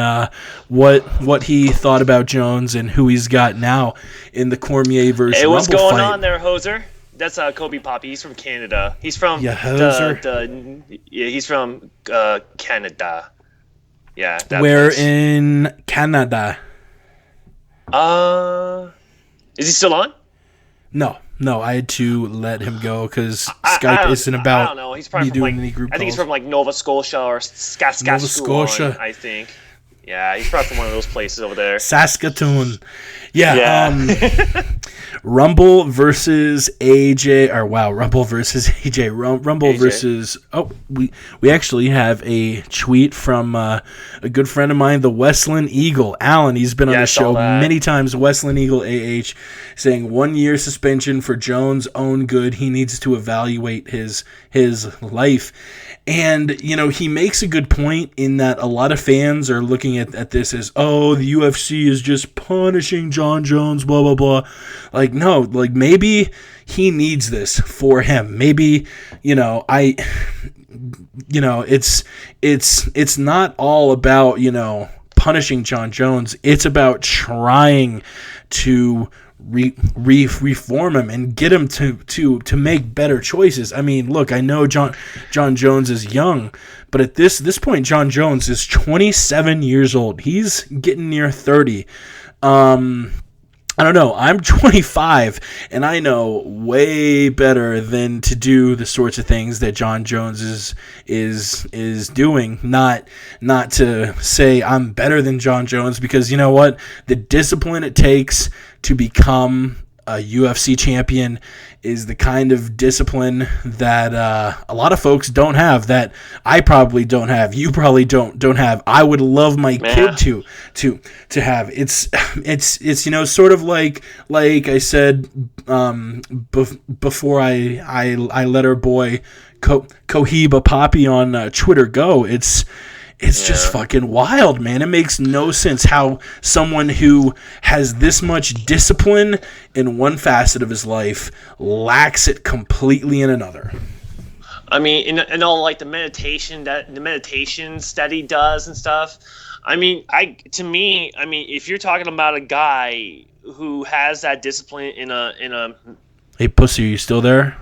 A: what he thought about Jones and who he's got now in the Cormier versus Rumble fight.
C: Hey, what's going on there, Hoser? That's Kobe Poppy. He's from Canada. He's from he's from Canada. Yeah.
A: Where place. In Canada?
C: Is he still on?
A: No. I had to let him go because Skype isn't about.
C: I don't know. He's probably
A: me doing
C: from
A: any group
C: I think
A: calls.
C: he's from like Nova Scotia or Saskatchewan.
A: Nova Scotia,
C: I think. Yeah, he's probably from one of those places over there.
A: Saskatoon. Yeah. Rumble versus AJ. Rumble versus AJ. Rumble AJ. Versus. Oh, we actually have a tweet from a good friend of mine, the Westland Eagle, Alan. He's been on the show many times. Westland Eagle AH, saying 1 year suspension for Jones' own good. He needs to evaluate his life. And, you know, he makes a good point in that a lot of fans are looking at this as, oh, the UFC is just punishing Jon Jones, blah, blah, blah. Like, no, like, maybe he needs this for him. Maybe, it's not all about, punishing Jon Jones. It's about trying to reform him and get him to make better choices. I mean, look, I know Jon Jones is young, but at this point, Jon Jones is 27 years old. He's getting near 30. I don't know. I'm 25, and I know way better than to do the sorts of things that Jon Jones is doing. Not to say I'm better than Jon Jones, because you know what? The discipline it takes to become a UFC champion is the kind of discipline that a lot of folks don't have, that I probably don't have, you probably don't have. I would love my kid to have. It's sort of like I said before I let our boy Cohiba Papi on Twitter go. It's just fucking wild, man. It makes no sense how someone who has this much discipline in one facet of his life lacks it completely in another.
C: I mean, in all like the meditations that he does and stuff. I mean, if you're talking about a guy who has that discipline in a
A: Hey, pussy, are you still there?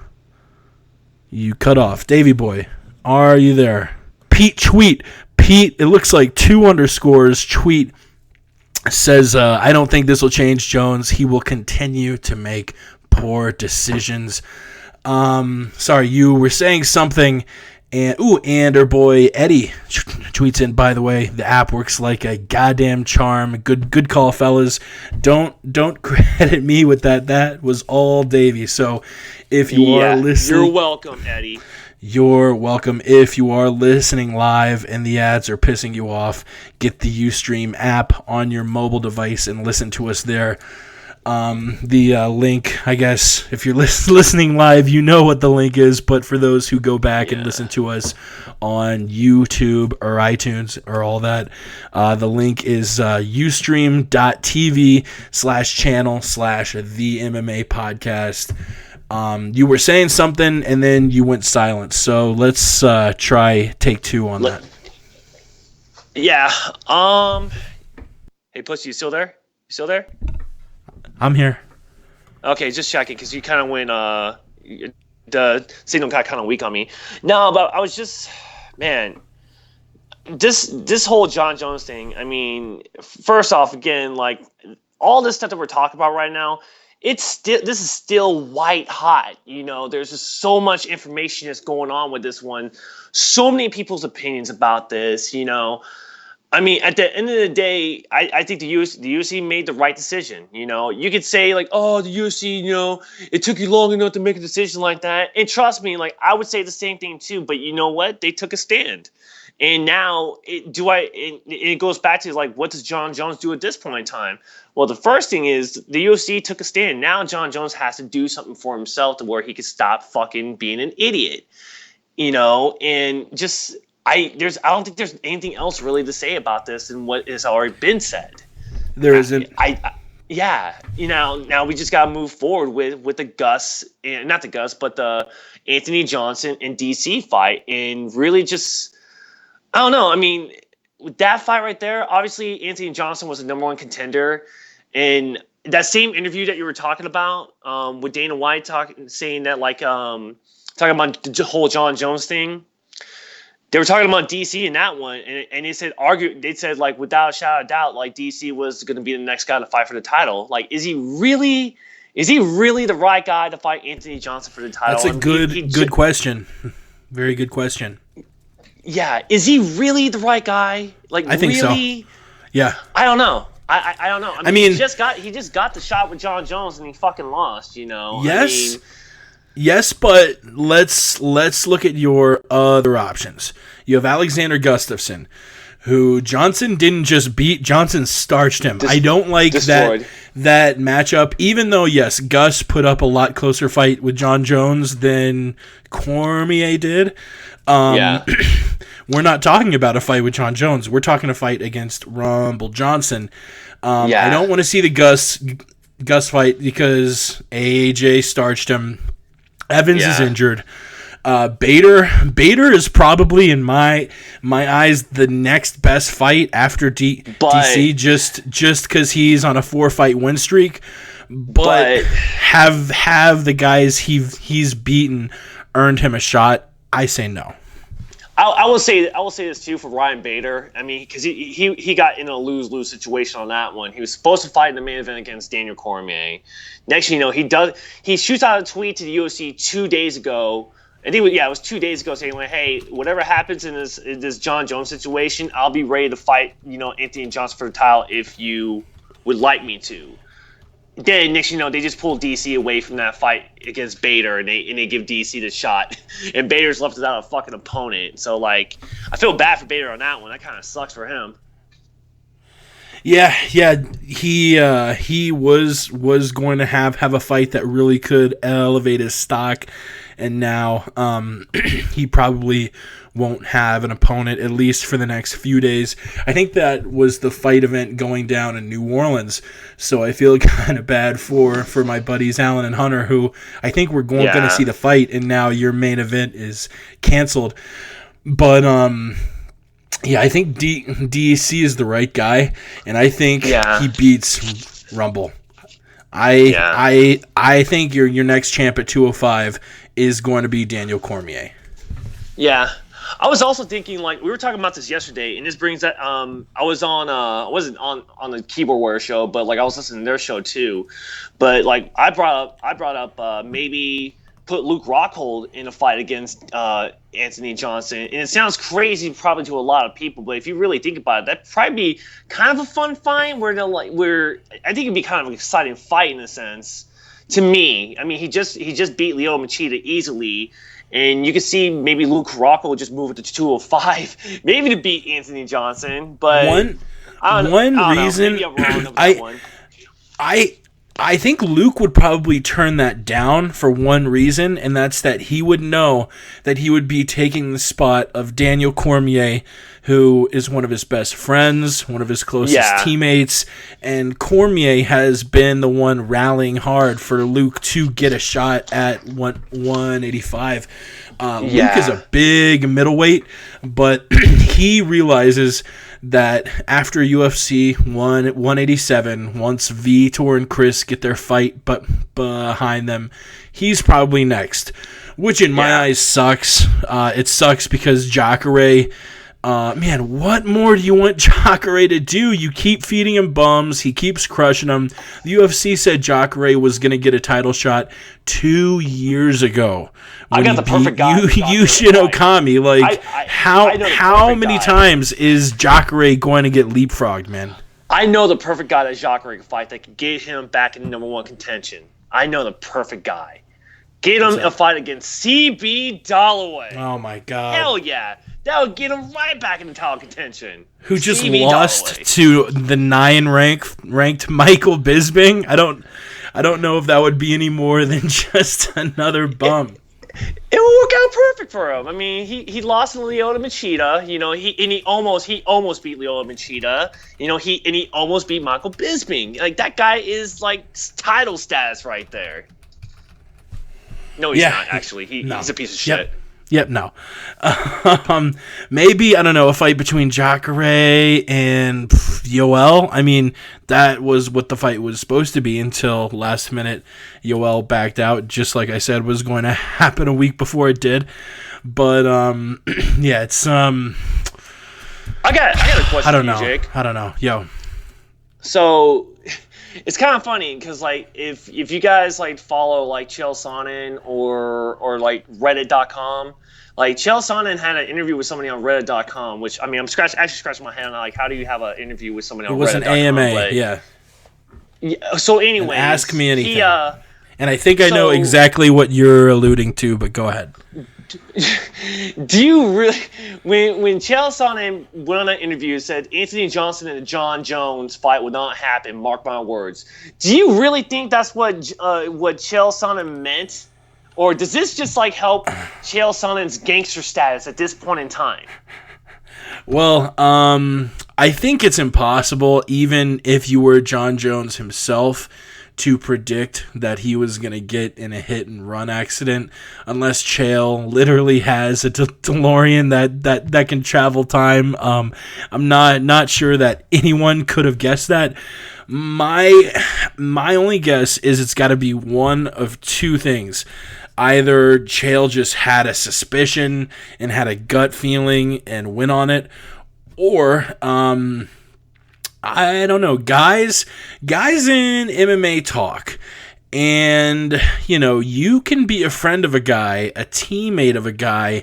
A: You cut off. Davey boy, are you there? Pete tweet. Pete, it looks like 2 underscores tweet says, I don't think this will change Jones. He will continue to make poor decisions. Sorry, you were saying something. And our boy Eddie tweets in, by the way, the app works like a goddamn charm. Good call, fellas. Don't credit me with that. That was all Davey. So if you are listening,
C: you're welcome, Eddie.
A: You're welcome. If you are listening live and the ads are pissing you off, get the Ustream app on your mobile device and listen to us there. The link, I guess, if you're listening live, you know what the link is, but for those who go back and listen to us on YouTube or iTunes or all that, the link is ustream.tv/channel/the MMA podcast. You were saying something and then you went silent, so let's try take 2 on that.
C: Yeah. Hey, Pussy, you still there?
A: I'm here.
C: Okay, just checking because you kind of went. The signal got kind of weak on me. No, but I was just, man. This whole Jon Jones thing. I mean, first off, again, like all this stuff that we're talking about right now, this is still white hot. You know, there's just so much information that's going on with this one. So many people's opinions about this. You know. I mean, at the end of the day, I think the UFC made the right decision. You know, you could say like, oh, the UFC, you know, it took you long enough to make a decision like that. And trust me, like I would say the same thing too. But you know what? They took a stand. And now it goes back to like, what does Jon Jones do at this point in time? Well, the first thing is the UFC took a stand. Now Jon Jones has to do something for himself to where he can stop fucking being an idiot. You know, and just. I don't think there's anything else really to say about this than what has already been said.
A: There isn't.
C: You know, now we just gotta move forward with the Gus, and not the Gus, but the Anthony Johnson and DC fight, and really just I don't know. I mean, with that fight right there, obviously Anthony Johnson was the number 1 contender, and that same interview that you were talking about with Dana White saying that like talking about the whole Jon Jones thing. They were talking about DC in that one, and they said like without a shadow of doubt, like DC was going to be the next guy to fight for the title. Like, is he really the right guy to fight Anthony Johnson for the title?
A: That's a good question. Very good question.
C: Yeah, is he really the right guy? Like,
A: I think
C: really?
A: So. Yeah.
C: I don't know. I don't know.
A: I mean,
C: he just got the shot with Jon Jones and he fucking lost. You know.
A: Yes. Yes, but let's look at your other options. You have Alexander Gustafsson, who Johnson didn't just beat, Johnson starched him. I don't like that matchup, even though, yes, Gus put up a lot closer fight with Jon Jones than Cormier did. We're not talking about a fight with Jon Jones. We're talking a fight against Rumble Johnson. I don't want to see the Gus fight because AJ starched him. Evans is injured. Bader is probably in my eyes the next best fight after DC just because he's on a 4-fight win streak. But have the guys he's beaten earned him a shot? I say no.
C: I will say this too for Ryan Bader. I mean, because he got in a lose-lose situation on that one. He was supposed to fight in the main event against Daniel Cormier. Next thing you know, he shoots out a tweet to the UFC 2 days ago. I think it was 2 days ago saying like, hey, whatever happens in this Jon Jones situation, I'll be ready to fight, you know, Anthony Johnson for the title if you would like me to. Then next, you know, they just pull DC away from that fight against Bader, and they give DC the shot, and Bader's left without a fucking opponent. So like, I feel bad for Bader on that one. That kind of sucks for him.
A: Yeah, he was going to have a fight that really could elevate his stock, and now he probably won't have an opponent, at least for the next few days. I think that was the fight event going down in New Orleans, so I feel kind of bad for my buddies Alan and Hunter, who I think we're going to see the fight, and now your main event is canceled. But Yeah, I think DC is the right guy, and I think he beats Rumble. I think your next champ at 205 is going to be Daniel Cormier.
C: Yeah. I was also thinking, like, we were talking about this yesterday, and this brings that I was on I wasn't on the Keyboard Warrior show, but like I was listening to their show too. But like I brought up maybe put Luke Rockhold in a fight against Anthony Johnson. And it sounds crazy probably to a lot of people, but if you really think about it, that'd probably be kind of a fun fight where I think it'd be kind of an exciting fight in a sense. To me, I mean, he just beat Lyoto Machida easily. And you can see maybe Luke Rockhold just move it to 205, maybe to beat Anthony Johnson. But
A: one reason
C: maybe I'm wrong on that one.
A: I think Luke would probably turn that down for one reason, and that's that he would know that he would be taking the spot of Daniel Cormier, who is one of his best friends, one of his closest teammates, and Cormier has been the one rallying hard for Luke to get a shot at 185. Luke is a big middleweight, but he realizes that after UFC 187, once Vitor and Chris get their fight but behind them, he's probably next, which in my eyes sucks. It sucks because Jacare, man, what more do you want Jacare to do? You keep feeding him bums. He keeps crushing them. The UFC said Jacare was going to get a title shot 2 years ago.
C: I got the perfect guy.
A: Yushin Okami. Like, how many times is Jacare going to get leapfrogged, man?
C: I know the perfect guy that Jacare can fight that can get him back in number one contention. I know the perfect guy. Get him a fight against CB Dollaway.
A: Oh, my God.
C: Hell yeah. That would get him right back in the title contention.
A: Who just lost to the 9 ranked Michael Bisping? I don't know if that would be any more than just another bum.
C: It will work out perfect for him. I mean, he lost to Lyoto Machida. You know, he almost beat Lyoto Machida. You know, he almost beat Michael Bisping. Like, that guy is like title status right there. No, he's not actually. He's a piece of shit.
A: Yep, no. Maybe, I don't know, a fight between Jacare and Yoel. I mean, that was what the fight was supposed to be until last minute Yoel backed out, just like I said was going to happen a week before it did. But, yeah, it's...
C: I got a question for you, Jake.
A: I don't know. Yo.
C: So... It's kind of funny because, like, if you guys, like, follow, like, Chael Sonnen or like, Reddit.com, like, Chael Sonnen had an interview with somebody on Reddit.com, which, I mean, I'm actually scratching my head on, like, how do you have an interview with somebody on Reddit.com?
A: It was an AMA, yeah.
C: So, anyway.
A: Ask me anything. And I think I know exactly what you're alluding to, but go ahead.
C: Do you really, when Chael Sonnen went on that interview and said Anthony Johnson and the Jon Jones fight would not happen, mark my words, do you really think that's what Chael Sonnen meant? Or does this just like help Chael Sonnen's gangster status at this point in time?
A: Well, I think it's impossible, even if you were Jon Jones himself, to predict that he was going to get in a hit and run accident unless Chael literally has a DeLorean that can travel time. I'm not sure that anyone could have guessed that. My only guess is it's got to be one of two things. Either Chael just had a suspicion and had a gut feeling and went on it, or I don't know, guys in MMA talk, and, you know, you can be a friend of a guy, a teammate of a guy,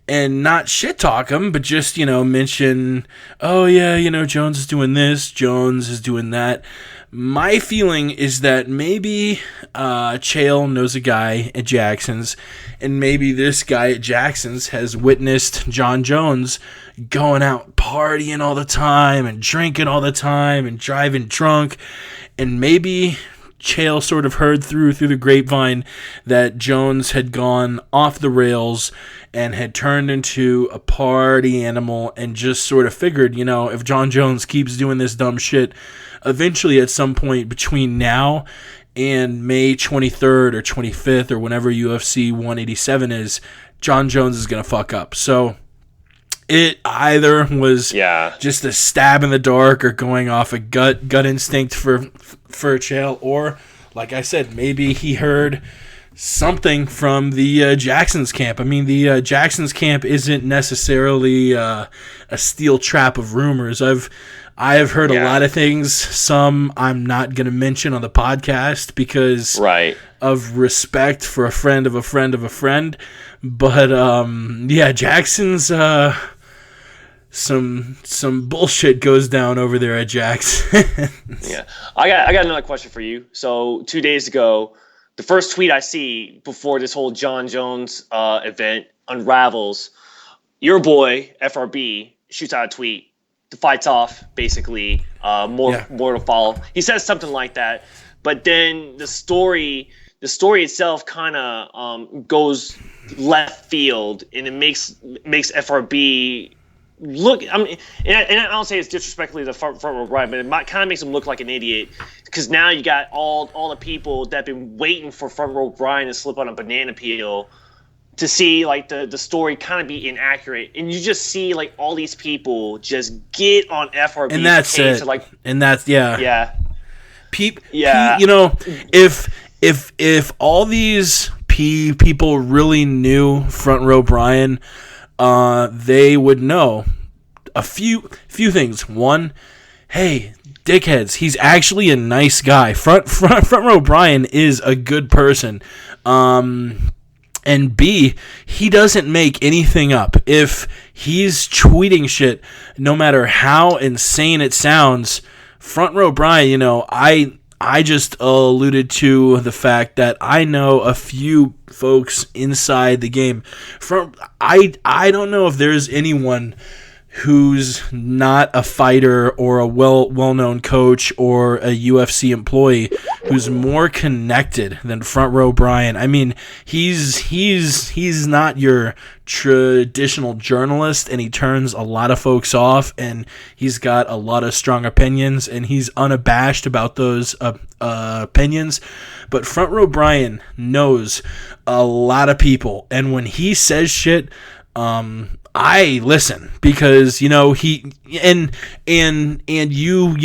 A: and not shit talk him, but just, you know, mention, oh yeah, you know, Jones is doing this, Jones is doing that. My feeling is that maybe Chael knows a guy at Jackson's, and maybe this guy at Jackson's has witnessed Jon Jones going out partying all the time and drinking all the time and driving drunk, and maybe Chael sort of heard through the grapevine that Jones had gone off the rails and had turned into a party animal, and just sort of figured, you know, if Jon Jones keeps doing this dumb shit, eventually at some point between now and May 23rd or 25th or whenever UFC 187 is, Jon Jones is going to fuck up. So It either was
C: Yeah.
A: just a stab in the dark or going off a gut instinct for Chael, or like I said, maybe he heard something from the Jackson's camp. I mean, the Jackson's camp isn't necessarily a steel trap of rumors. I have heard a lot of things. Some I'm not going to mention on the podcast because of respect for a friend of a friend of a friend. But Jackson's some bullshit goes down over there at Jackson.
C: Yeah, I got another question for you. So 2 days ago, the first tweet I see before this whole Jon Jones event unravels, your boy FRB shoots out a tweet. The fight's off, basically. More to follow. He says something like that, but then the story itself kind of goes left field, and it makes FRB look. I mean, and I don't say it's disrespectfully the front row Brian, but it kind of makes him look like an idiot because now you got all the people that have been waiting for front row Brian to slip on a banana peel to see like the story kind of be inaccurate, and you just see like all these people just get on FRB's
A: and that's
C: case.
A: it.
C: Like,
A: and that's
C: you
A: know, if all these people really knew front row Brian, they would know a few things. One, hey, dickheads, he's actually a nice guy. Front row Brian is a good person. And B, he doesn't make anything up. If he's tweeting shit, no matter how insane it sounds, front row Brian, you know, I just alluded to the fact that I know a few folks inside the game. I don't know if there's anyone who's not a fighter or a well-known coach or a UFC employee who's more connected than front row Brian. I mean, he's not your traditional journalist, and he turns a lot of folks off, and he's got a lot of strong opinions, and he's unabashed about those opinions. But front row Brian knows a lot of people, and when he says shit, I listen because, you know, he and you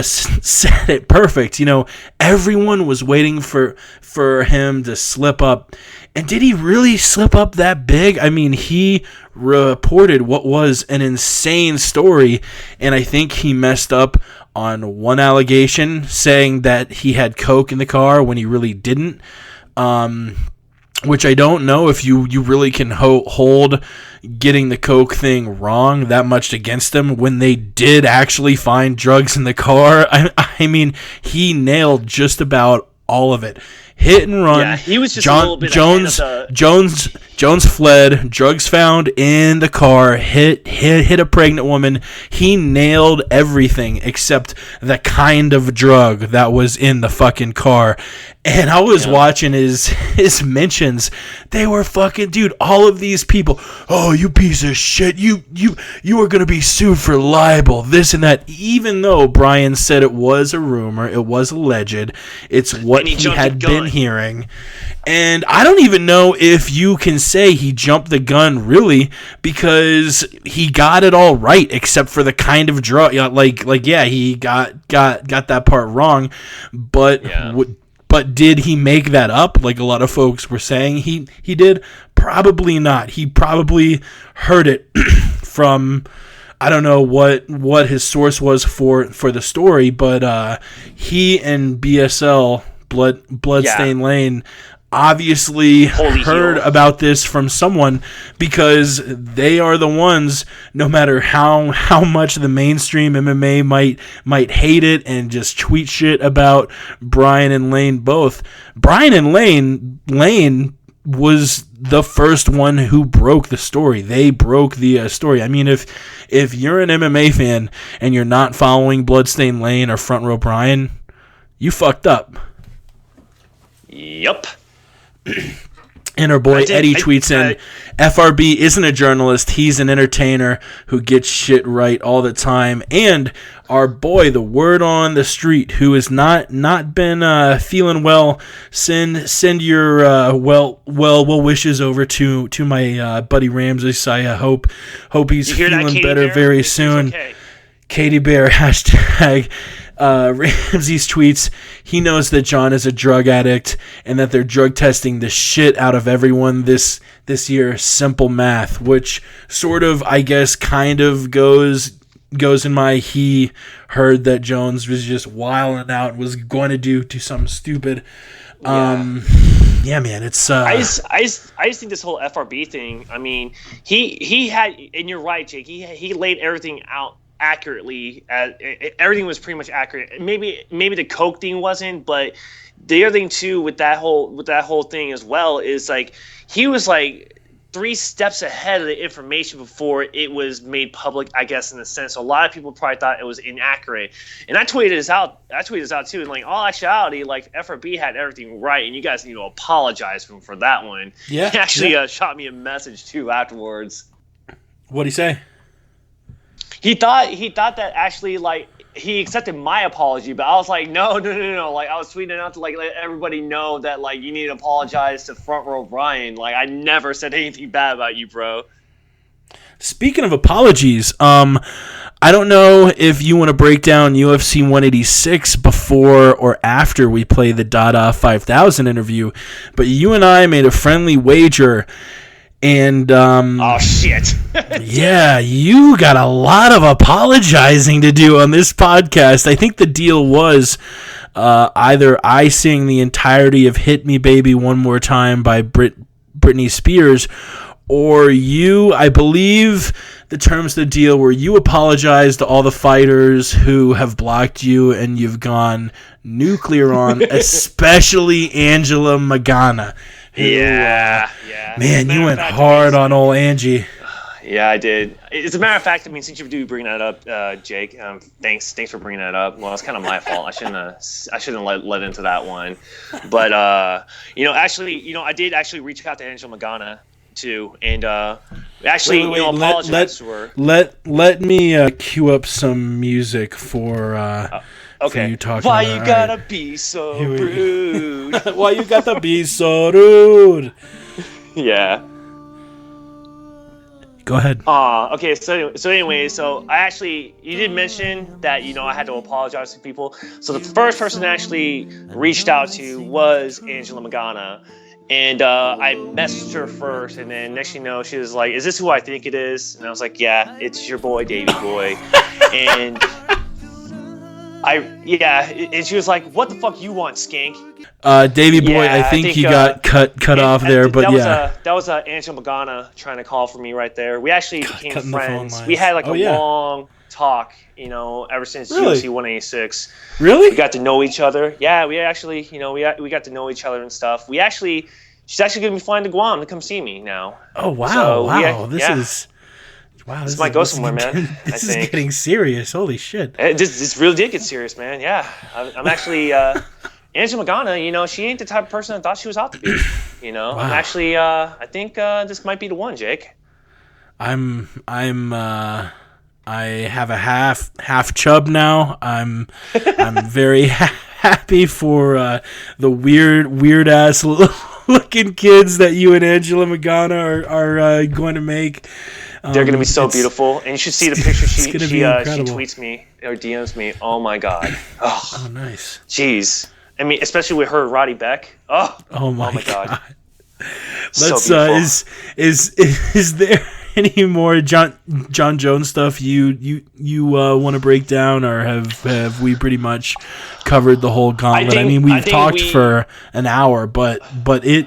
A: said it perfect. You know, everyone was waiting for him to slip up. And did he really slip up that big? I mean, he reported what was an insane story, and I think he messed up on one allegation saying that he had coke in the car when he really didn't. Which I don't know if you really can hold getting the coke thing wrong that much against them when they did actually find drugs in the car. I mean, he nailed just about all of it. Hit and run.
C: Yeah, he was just a little bit
A: Jones fled. Drugs found in the car. Hit a pregnant woman. He nailed everything except the kind of drug that was in the fucking car. And I was watching his mentions. They were fucking, dude, all of these people. Oh, you piece of shit. You are going to be sued for libel, this and that. Even though Brian said it was a rumor, it was alleged. It's what he had been hearing. And I don't even know if you can say he jumped the gun, really, because he got it all right, except for the kind of drug. He got that part wrong, but.
C: Yeah.
A: But did he make that up like a lot of folks were saying he did? Probably not. He probably heard it from, I don't know what his source was for the story, but he and BSL, Bloodstained Lane, obviously heard about this from someone because they are the ones, no matter how much the mainstream MMA might hate it and just tweet shit about Brian and Lane both. Brian and Lane was the first one who broke the story. They broke the story. I mean, if you're an MMA fan and you're not following Bloodstained Lane or Front Row Brian, you fucked up.
C: Yup.
A: And our boy Eddie tweets in, FRB isn't a journalist, he's an entertainer who gets shit right all the time. And our boy, the word on the street, who has not been feeling well, send your well wishes over to my buddy Ramses. I hope he's feeling better very soon. Okay. Katie Bear, hashtag Ramses tweets, he knows that Jon is a drug addict and that they're drug testing the shit out of everyone this year. Simple math, which sort of, I guess, kind of goes in my, he heard that Jones was just wilding out and was going to do something stupid. Yeah, man, it's
C: I just think this whole FRB thing, I mean, he had, and you're right, Jake, he laid everything out accurately. Everything was pretty much accurate. Maybe the coke thing wasn't, but the other thing too with that whole thing as well is like he was like 3 steps ahead of the information before it was made public, I guess, in a sense. So a lot of people probably thought it was inaccurate. And I tweeted this out too. And like, all actuality, like FRB had everything right, and you guys need to apologize to him for that one.
A: Yeah.
C: He actually shot me a message too afterwards.
A: What'd he say?
C: He thought that actually, like, he accepted my apology, but I was like, no. Like, I was tweeting out to, like, let everybody know that, like, you need to apologize to Front Row Brian. Like, I never said anything bad about you, bro.
A: Speaking of apologies, I don't know if you want to break down UFC 186 before or after we play the DaDa 5000 interview, but you and I made a friendly wager. And
C: oh shit.
A: Yeah, you got a lot of apologizing to do on this podcast. I think the deal was either I sing the entirety of Hit Me Baby One More Time by Britney Spears, or you, I believe the terms of the deal were you apologize to all the fighters who have blocked you and you've gone nuclear on, especially Angela Magana.
C: Yeah.
A: Man, you went hard on old Angie.
C: Yeah, I did. As a matter of fact, I mean, since you do bring that up, Jake, thanks for bringing that up. Well, it's kind of my fault. I shouldn't let into that one. But I did actually reach out to Angela Magana too, and actually, apologize to her.
A: Let me cue up some music for.
C: Okay.
A: You talking
C: Why
A: about,
C: you gotta be so rude?
A: Why you gotta be so rude?
C: Yeah.
A: Go ahead.
C: Okay. So you did mention that I had to apologize to people. So the first person I actually reached out to was Angela Magana, and I messaged her first, and then next thing you know, she was like, "Is this who I think it is?" And I was like, "Yeah, it's your boy, Davey Boy," and. And she was like, "What the fuck you want, skank?"
A: Davey Boy, I think he got cut off there, but
C: that was Angela Magana trying to call for me right there. We actually became friends. We had like long talk, ever since UFC 186.
A: Really?
C: We got to know each other. Yeah, we actually, we got to know each other and stuff. She's actually going to be flying to Guam to come see me now.
A: Oh wow!
C: So,
A: wow, this
C: might go somewhere, man.
A: This is getting serious. Holy shit!
C: This really did get serious, man. Yeah, I'm actually Angela Magana. She ain't the type of person I thought she was out to be. Wow. I'm actually. I think this might be the one, Jake.
A: I have a half chub now. I'm very happy for the weird ass looking kids that you and Angela Magana are going to make.
C: They're going to be so beautiful, and you should see the picture she tweets me or DMs me. Oh my god!
A: Oh nice.
C: Jeez, I mean, especially with her, Roddy Beck.
A: Oh my god.
C: Let's
A: is there any more Jon Jones stuff you want to break down, or have we pretty much covered the whole gauntlet? We've talked for an hour, but it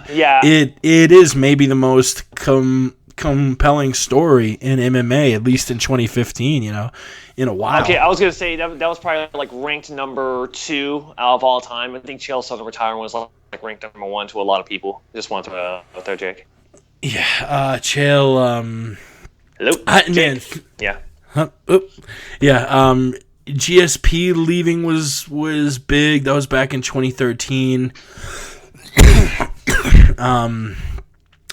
A: is maybe the most compelling story in MMA, at least in 2015, in a while.
C: Okay, I was going to say that was probably like ranked number 2 out of all time. I think Chael Sonnen retiring was like ranked number 1 to a lot of people. Just want to throw that out there, Jake.
A: Yeah, Chael.
C: Hello,
A: man.
C: Yeah.
A: Yeah. GSP leaving was big. That was back in 2013.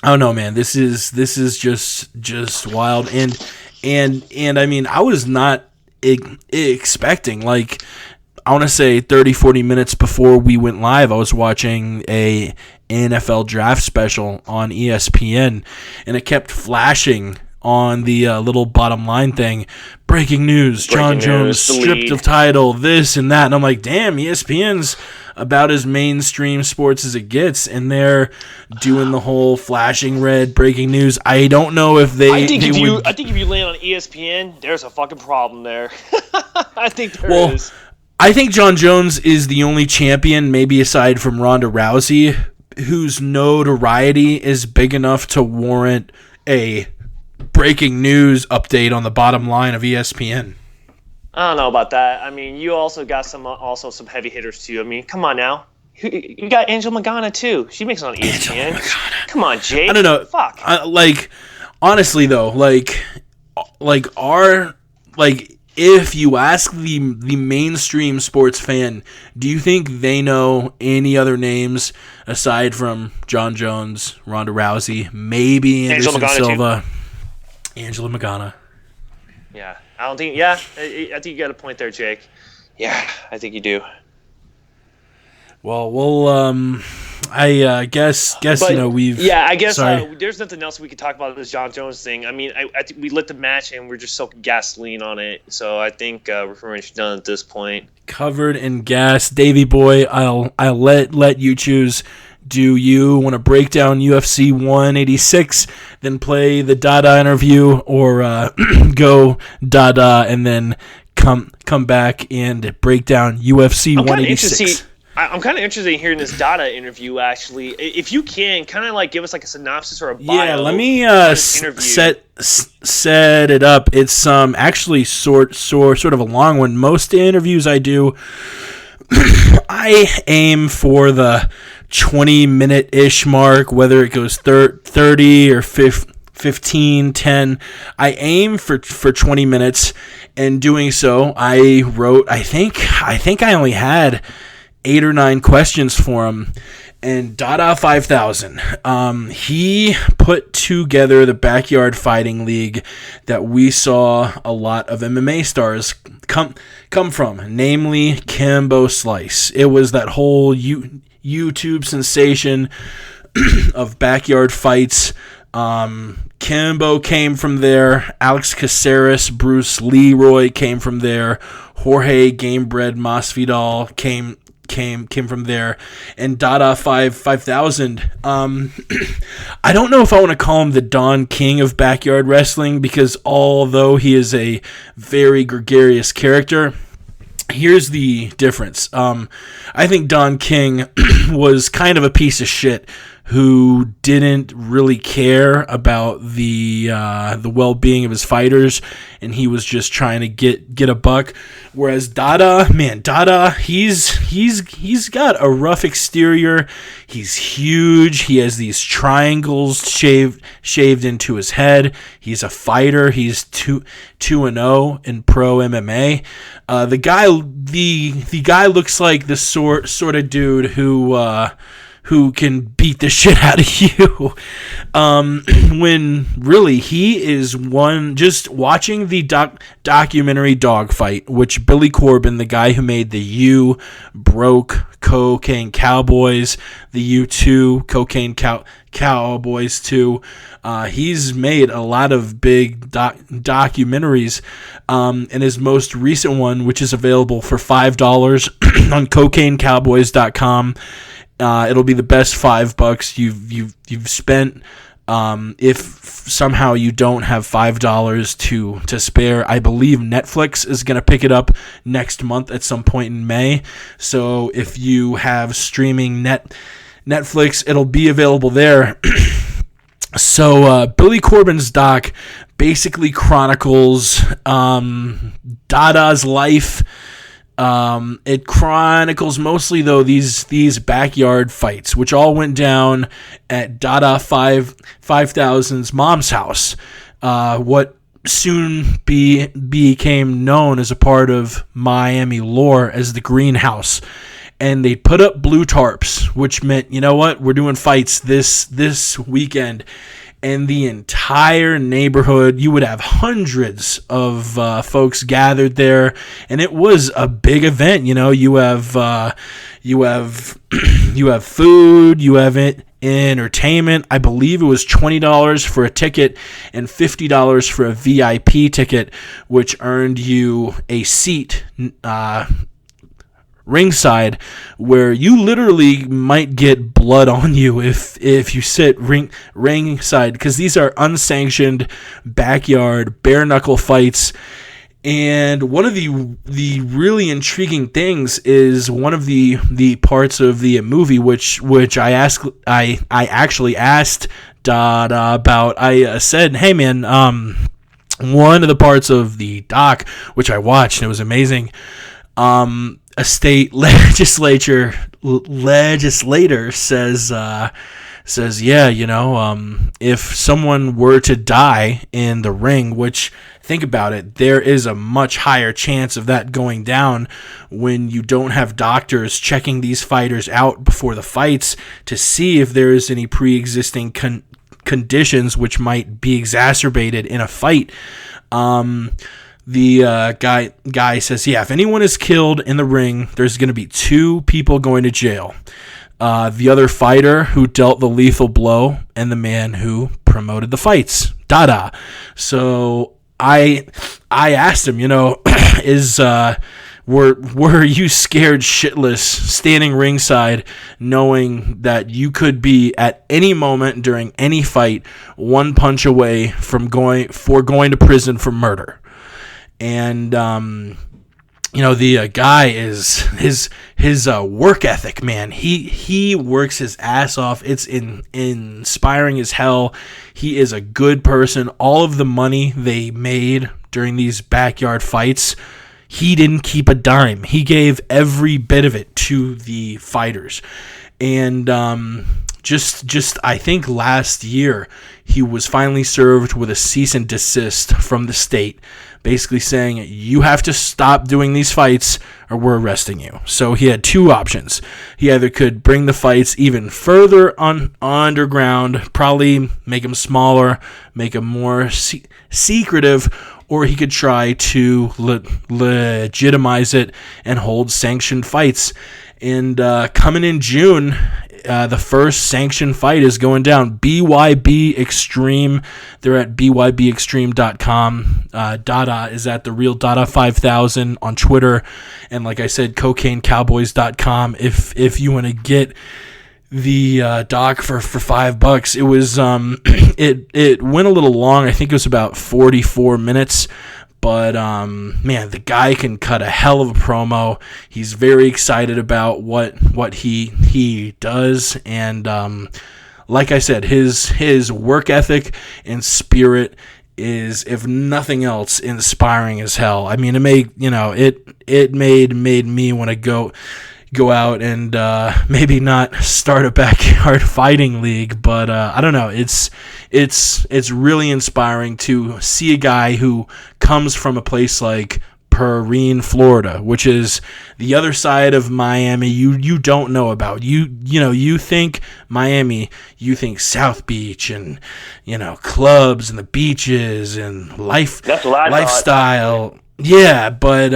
A: I don't know, man. This is just wild, and I mean, I was not expecting, like, I want to say 30, 40 minutes before we went live, I was watching a NFL draft special on ESPN, and it kept flashing on the little bottom line thing. Breaking news, Jon Jones stripped of title, this and that. And I'm like, damn, ESPN's about as mainstream sports as it gets, and they're doing the whole flashing red breaking news. I don't know if they...
C: I think if you land on ESPN, there's a fucking problem there. I think there is.
A: I think Jon Jones is the only champion, maybe aside from Ronda Rousey, whose notoriety is big enough to warrant a breaking news update on the bottom line of ESPN.
C: I don't know about that. I mean, you also got some heavy hitters too. I mean, come on now. You got Angel Magana too. She makes it on ESPN. Come on, Jake.
A: I don't know.
C: Fuck.
A: Honestly though, if you ask the mainstream sports fan, do you think they know any other names aside from Jon Jones, Ronda Rousey, maybe Anderson Silva, Angela Magana?
C: Yeah, I don't think. Yeah, I think you got a point there, Jake. Yeah, I think you do.
A: Well, I guess we've.
C: Yeah, I guess there's nothing else we could talk about this Jon Jones thing. I mean, I think we lit the match and we're just soaking gasoline on it. So I think we're pretty much done at this point. Covered in
A: gas, Davey boy. I'll let you choose. Do you want to break down UFC 186, then play the DaDa interview, or go DaDa and then come back and break down UFC 186?
C: I'm kind of interested in hearing this DaDa interview, actually. If you can, kind of give us a synopsis or a bio.
A: Yeah, let me set it up. It's actually sort of a long one. Most interviews I do, I aim for the 20-minute-ish mark, whether it goes 30 or 15, 10. I aim for 20 minutes, and doing so, I wrote, I think I only had 8 or 9 questions for him. And DaDa 5000, he put together the backyard fighting league that we saw a lot of MMA stars come from, namely Kimbo Slice. It was that whole YouTube sensation of backyard fights. Kimbo came from there. Alex Caceres, Bruce Leroy came from there. Jorge Gamebred Masvidal came from there, and DaDa 5000. I don't know if I want to call him the Don King of backyard wrestling, because although he is a very gregarious character, here's the difference. I think Don King was kind of a piece of shit who didn't really care about the well-being of his fighters, and he was just trying to get a buck. Whereas DaDa, he's got a rough exterior. He's huge. He has these triangles shaved into his head. He's a fighter. He's 2-0 in pro MMA. The guy looks like the sort of dude who can beat the shit out of you, when really he is one. Just watching the documentary Dogfight, which Billy Corben, the guy who made the U, broke Cocaine Cowboys, the U2, Cocaine Cowboys 2, he's made a lot of big documentaries, and his most recent one, which is available for $5 on CocaineCowboys.com, it'll be the best $5 you've spent. If somehow you don't have $5 to spare, I believe Netflix is going to pick it up next month at some point in May. So if you have streaming Netflix, it'll be available there. So Billy Corben's doc basically chronicles DaDa's life. It chronicles mostly, though, these backyard fights, which all went down at DaDa 5000's mom's house, what soon became known as a part of Miami lore as the Greenhouse. and they put up blue tarps, which meant, you know what, we're doing fights this weekend. And the entire neighborhood, you would have hundreds of folks gathered there, and it was a big event. You know, you have food, you have entertainment. I believe it was $20 for a ticket and $50 for a VIP ticket, which earned you a seat ringside, where you literally might get blood on you if you sit ringside, because these are unsanctioned backyard bare knuckle fights. And one of the really intriguing things is one of the parts of the movie which I actually asked DaDa about. I said, hey man, one of the parts of the doc which I watched, and it was amazing, a state legislator says, yeah, you know, if someone were to die in the ring, which, think about it, there is a much higher chance of that going down when you don't have doctors checking these fighters out before the fights to see if there is any pre-existing conditions which might be exacerbated in a fight. The guy says, yeah, if anyone is killed in the ring, there's going to be 2 people going to jail. The other fighter who dealt the lethal blow and the man who promoted the fights, DaDa. So I asked him, you know, were you scared shitless standing ringside knowing that you could be at any moment during any fight 1 punch away from going to prison for murder? And you know, the guy is his work ethic, man. He works his ass off. It's inspiring as hell. He is a good person. All of the money they made during these backyard fights, he didn't keep a dime. He gave every bit of it to the fighters. And just I think last year he was finally served with a cease and desist from the state, basically saying, you have to stop doing these fights or we're arresting you. So he had 2 options. He either could bring the fights even further underground, probably make them smaller, make them more secretive, or he could try to legitimize it and hold sanctioned fights. And coming in June, the first sanctioned fight is going down. BYB Extreme. They're at bybextreme.com. DaDa is at the Real DaDa 5000 on Twitter. And like I said, cocainecowboys.com. If you want to get the doc for $5, it was it went a little long. I think it was about 44 minutes. But, man, the guy can cut a hell of a promo. He's very excited about what he does. And, like I said, his work ethic and spirit is, if nothing else, inspiring as hell. I mean, it made me want to go out and maybe not start a backyard fighting league, but I don't know. It's really inspiring to see a guy who comes from a place like Perrine, Florida, which is the other side of Miami. You don't know about. You think Miami, you think South Beach and clubs and the beaches and lifestyle. Yeah, but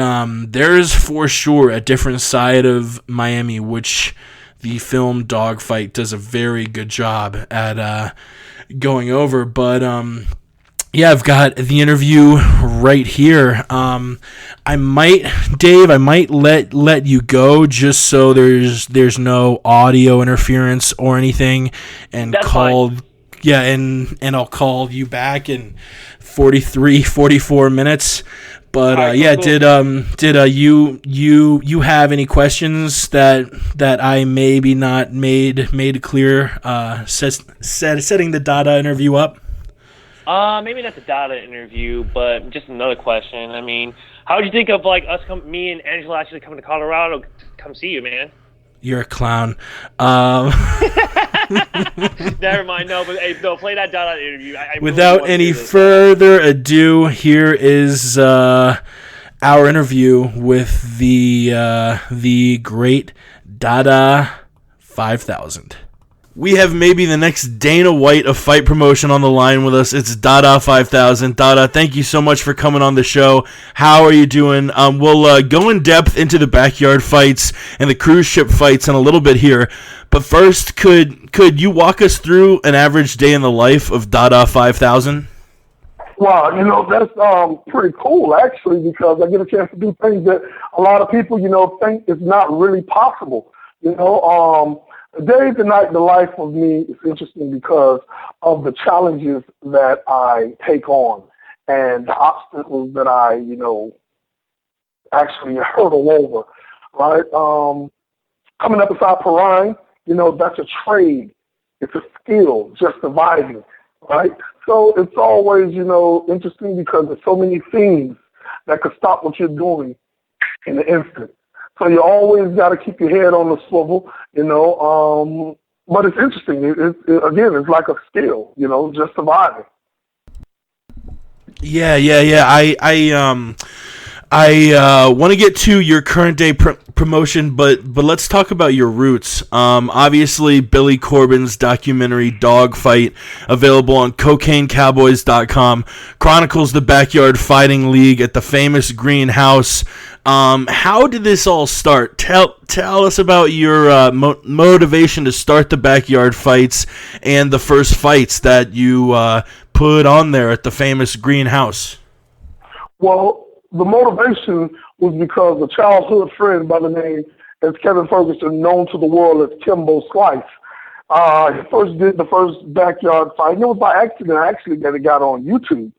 A: there's for sure a different side of Miami, which the film Dogfight does a very good job at going over. But yeah, I've got the interview right here. I might let you go just so there's no audio interference or anything, and
C: that's fine.
A: Yeah, and I'll call you back in 44 minutes. But
C: right,
A: yeah,
C: cool.
A: did you have any questions that I maybe not made clear setting the DaDa interview up?
C: Maybe not the DaDa interview, but just another question. I mean, how would you think of me and Angela actually coming to Colorado to come see you, man?
A: You're a clown.
C: Never mind. No, but hey, no, play that DaDa interview.
A: Without
C: really
A: any further ado, here is our interview with the great DaDa 5000. We have maybe the next Dana White of fight promotion on the line with us. It's DaDa 5000. DaDa, thank you so much for coming on the show. How are you doing? We'll go in depth into the backyard fights and the cruise ship fights in a little bit here. But first, could you walk us through an average day in the life of DaDa 5000?
E: Wow, that's pretty cool, actually, because I get a chance to do things that a lot of people, think is not really possible. The day to night, the life of me is interesting because of the challenges that I take on and the obstacles that I, actually hurdle over, right? Coming up inside Perrine, that's a trade. It's a skill, just surviving, right? So it's always, interesting because there's so many things that could stop what you're doing in an instant. So you always got to keep your head on the swivel, but it's interesting. It's like a skill, just surviving.
A: Yeah. I want to get to your current day promotion, but let's talk about your roots. Obviously, Billy Corben's documentary Dogfight, available on CocaineCowboys.com, chronicles the backyard fighting league at the famous greenhouse. How did this all start? Tell us about your motivation to start the backyard fights and the first fights that you put on there at the famous greenhouse.
E: Well, the motivation was because a childhood friend by the name as Kevin Ferguson, known to the world as Kimbo Slice, he first did the first backyard fight. And it was by accident, actually, that it got on YouTube.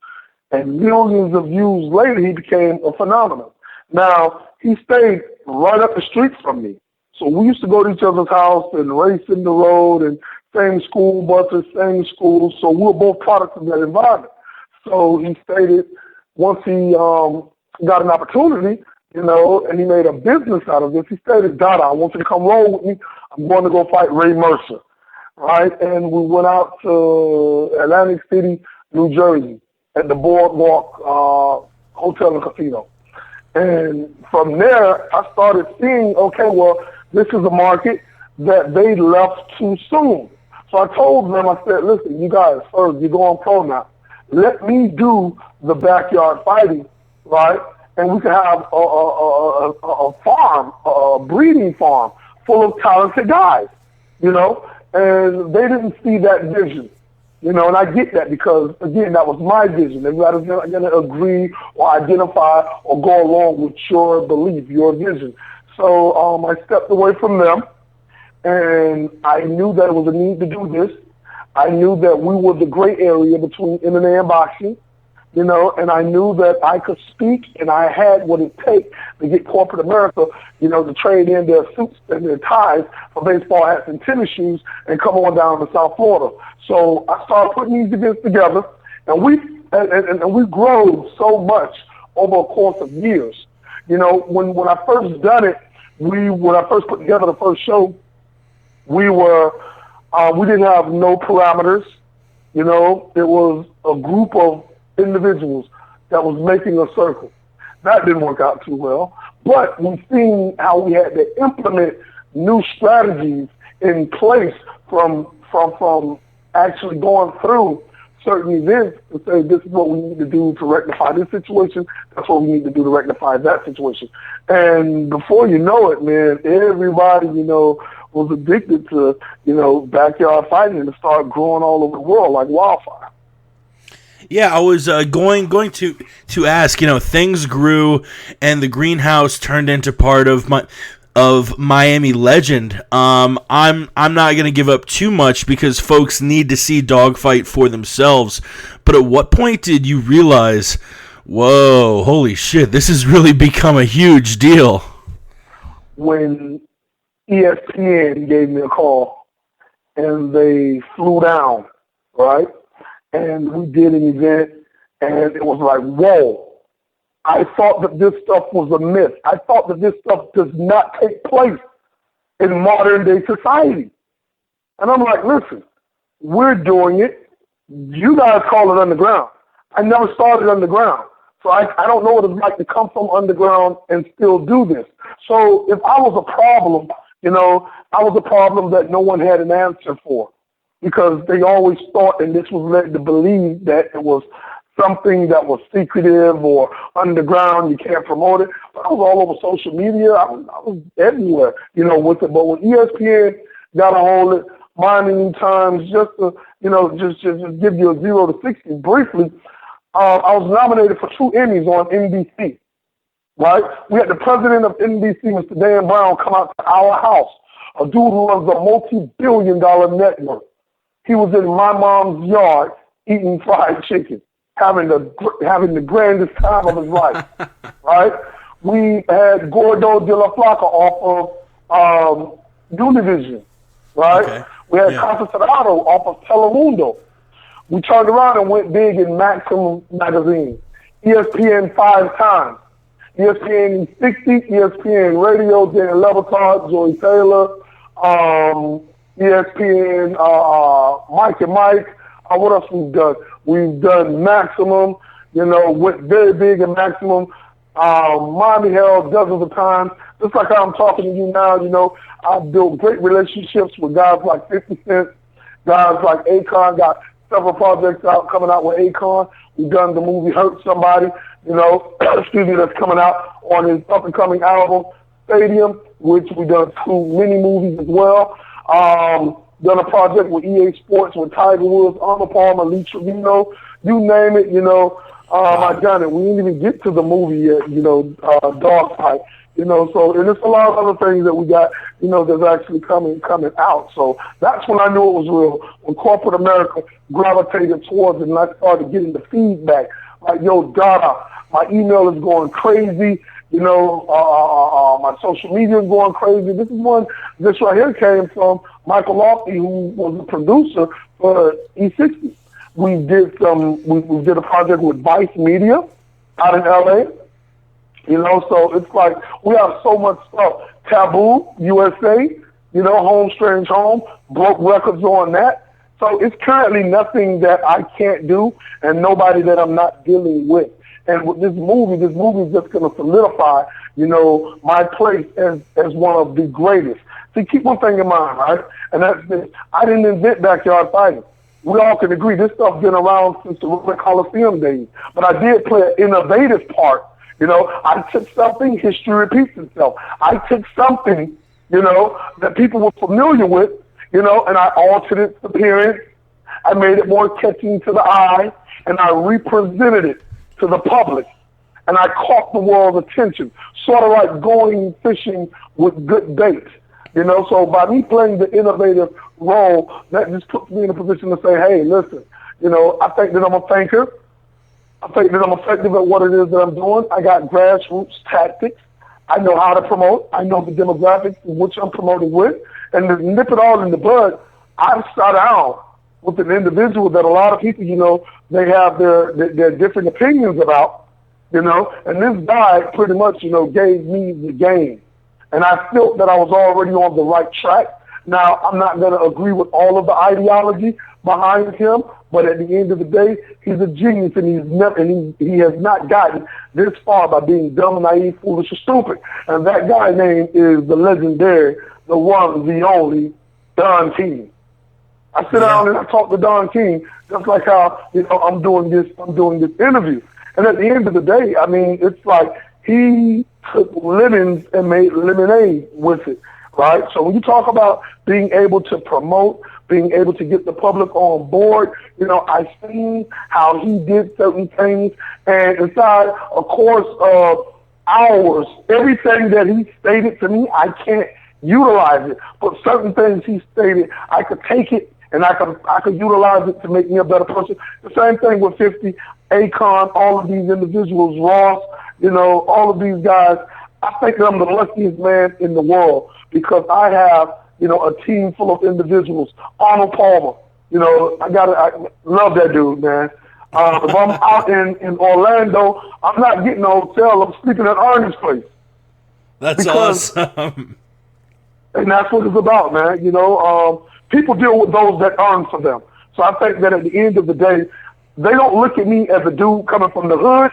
E: And millions of views later, he became a phenomenon. Now, he stayed right up the street from me. So we used to go to each other's house and race in the road and same school buses, same schools. So we were both products of that environment. So he stated once he got an opportunity, and he made a business out of this, he stated, DaDa, I want you to come roll with me. I'm going to go fight Ray Mercer, right? And we went out to Atlantic City, New Jersey, at the Boardwalk Hotel and Casino. And from there, I started seeing, okay, well, this is a market that they left too soon. So I told them, I said, listen, you guys, first, you're going pro now. Let me do the backyard fighting, right? And we can have a farm, a breeding farm full of talented guys, and they didn't see that vision, and I get that because, again, that was my vision. Everybody's not going to agree or identify or go along with your belief, your vision. So I stepped away from them, and I knew that it was a need to do this. I knew that we were the gray area between MMA and boxing, and I knew that I could speak and I had what it takes to get corporate America, to trade in their suits and their ties for baseball hats and tennis shoes and come on down to South Florida. So I started putting these events together, and we've grown so much over a course of years. When I first done it, when I first put together the first show, we didn't have no parameters. It was a group of individuals that was making a circle. That didn't work out too well. But we've seen how we had to implement new strategies in place from actually going through certain events to say this is what we need to do to rectify this situation. That's what we need to do to rectify that situation. And before you know it, man, everybody, was addicted to, backyard fighting and start growing all over the world like wildfire.
A: Yeah, I was going to ask. Things grew, and the greenhouse turned into part of Miami legend. I'm not going to give up too much because folks need to see Dogfight for themselves. But at what point did you realize, whoa, holy shit, this has really become a huge deal?
E: When ESPN gave me a call, and they flew down, right? And we did an event, and it was like, whoa. I thought that this stuff was a myth. I thought that this stuff does not take place in modern-day society. And I'm like, listen, we're doing it. You guys call it underground. I never started underground. So I don't know what it's like to come from underground and still do this. So if I was a problem You know, I was a problem that no one had an answer for because they always thought, and this was led to believe, that it was something that was secretive or underground, you can't promote it. But I was all over social media. I was everywhere, you know, with it. But when ESPN got a hold of it, Miami Times, just to, you know, just give you a 0 to 60 briefly, I was nominated for 2 Emmys on NBC, right? We had the president of NBC, Mr. Dan Brown, come out to our house, a dude who runs a multi-billion-dollar network. He was in my mom's yard eating fried chicken, having the grandest time of his life, right? We had Gordo de la Flaca off of Univision, right? Okay. We had Casa Cerrado off of Telemundo. We turned around and went big in Maxim magazine, ESPN 5 times, ESPN 60, ESPN Radio, Dan Levitard, Joey Taylor, ESPN, Mike and Mike. What else we've done? We've done Maximum, you know, went very big in Maximum. Miami Herald dozens of times. Just like how I'm talking to you now, you know, I've built great relationships with guys like 50 Cent, guys like Akon, got several projects coming out with Akon. We've done the movie Hurt Somebody, you know, excuse me, that's coming out on his up-and-coming album, Stadium, which we've done 2 mini movies as well. Done a project with EA Sports with Tiger Woods, Arnold Palmer, Lee Trevino, you name it, you know, I done it. We didn't even get to the movie yet, you know, Dogfight, you know, so, and there's a lot of other things that we got, you know, that's actually coming out. So that's when I knew it was real, when corporate America gravitated towards it and I started getting the feedback, like, yo, DaDa, my email is going crazy, you know, my social media is going crazy. This is one, this right here came from Michael Lofty, who was a producer for E60. We did we did a project with Vice Media out in LA, you know, so it's like we have so much stuff. Taboo, USA, you know, Home Strange Home, broke records on that. So it's currently nothing that I can't do and nobody that I'm not dealing with. And with this movie is just going to solidify, you know, my place as one of the greatest. See, keep one thing in mind, right? And that's this. I didn't invent backyard fighting. We all can agree this stuff's been around since the Roman Coliseum days. But I did play an innovative part. You know, I took something, history repeats itself. I took something, you know, that people were familiar with, you know, and I altered its appearance. I made it more catching to the eye, and I represented it to the public. And I caught the world's attention, sort of like going fishing with good bait. You know, so by me playing the innovative role, that just puts me in a position to say, hey, listen, you know, I think that I'm a thinker. I think that I'm effective at what it is that I'm doing. I got grassroots tactics. I know how to promote. I know the demographics in which I'm promoting with. And to nip it all in the bud, I've started out with an individual that a lot of people, you know, they have their different opinions about, you know, and this guy pretty much, you know, gave me the game. And I felt that I was already on the right track. Now, I'm not going to agree with all of the ideology behind him, but at the end of the day, he's a genius, and he has not gotten this far by being dumb, naive, foolish, or stupid. And that guy's name is the legendary, the one, the only, Don King. I sit down and I talk to Don King, just like how, you know, I'm doing this interview. And at the end of the day, I mean, it's like he took lemons and made lemonade with it, right? So when you talk about being able to promote, being able to get the public on board, you know, I've seen how he did certain things, and inside a course of hours, everything that he stated to me, I can't utilize it, but certain things he stated, I could take it and I could utilize it to make me a better person. The same thing with 50, Akon, all of these individuals, Ross, you know, all of these guys. I think that I'm the luckiest man in the world because I have, you know, a team full of individuals. Arnold Palmer, you know, I love that dude, man. If I'm out in Orlando, I'm not getting a hotel. I'm sleeping at Ernie's place.
A: That's awesome.
E: And that's what it's about, man. You know, people deal with those that earn for them. So I think that at the end of the day, they don't look at me as a dude coming from the hood.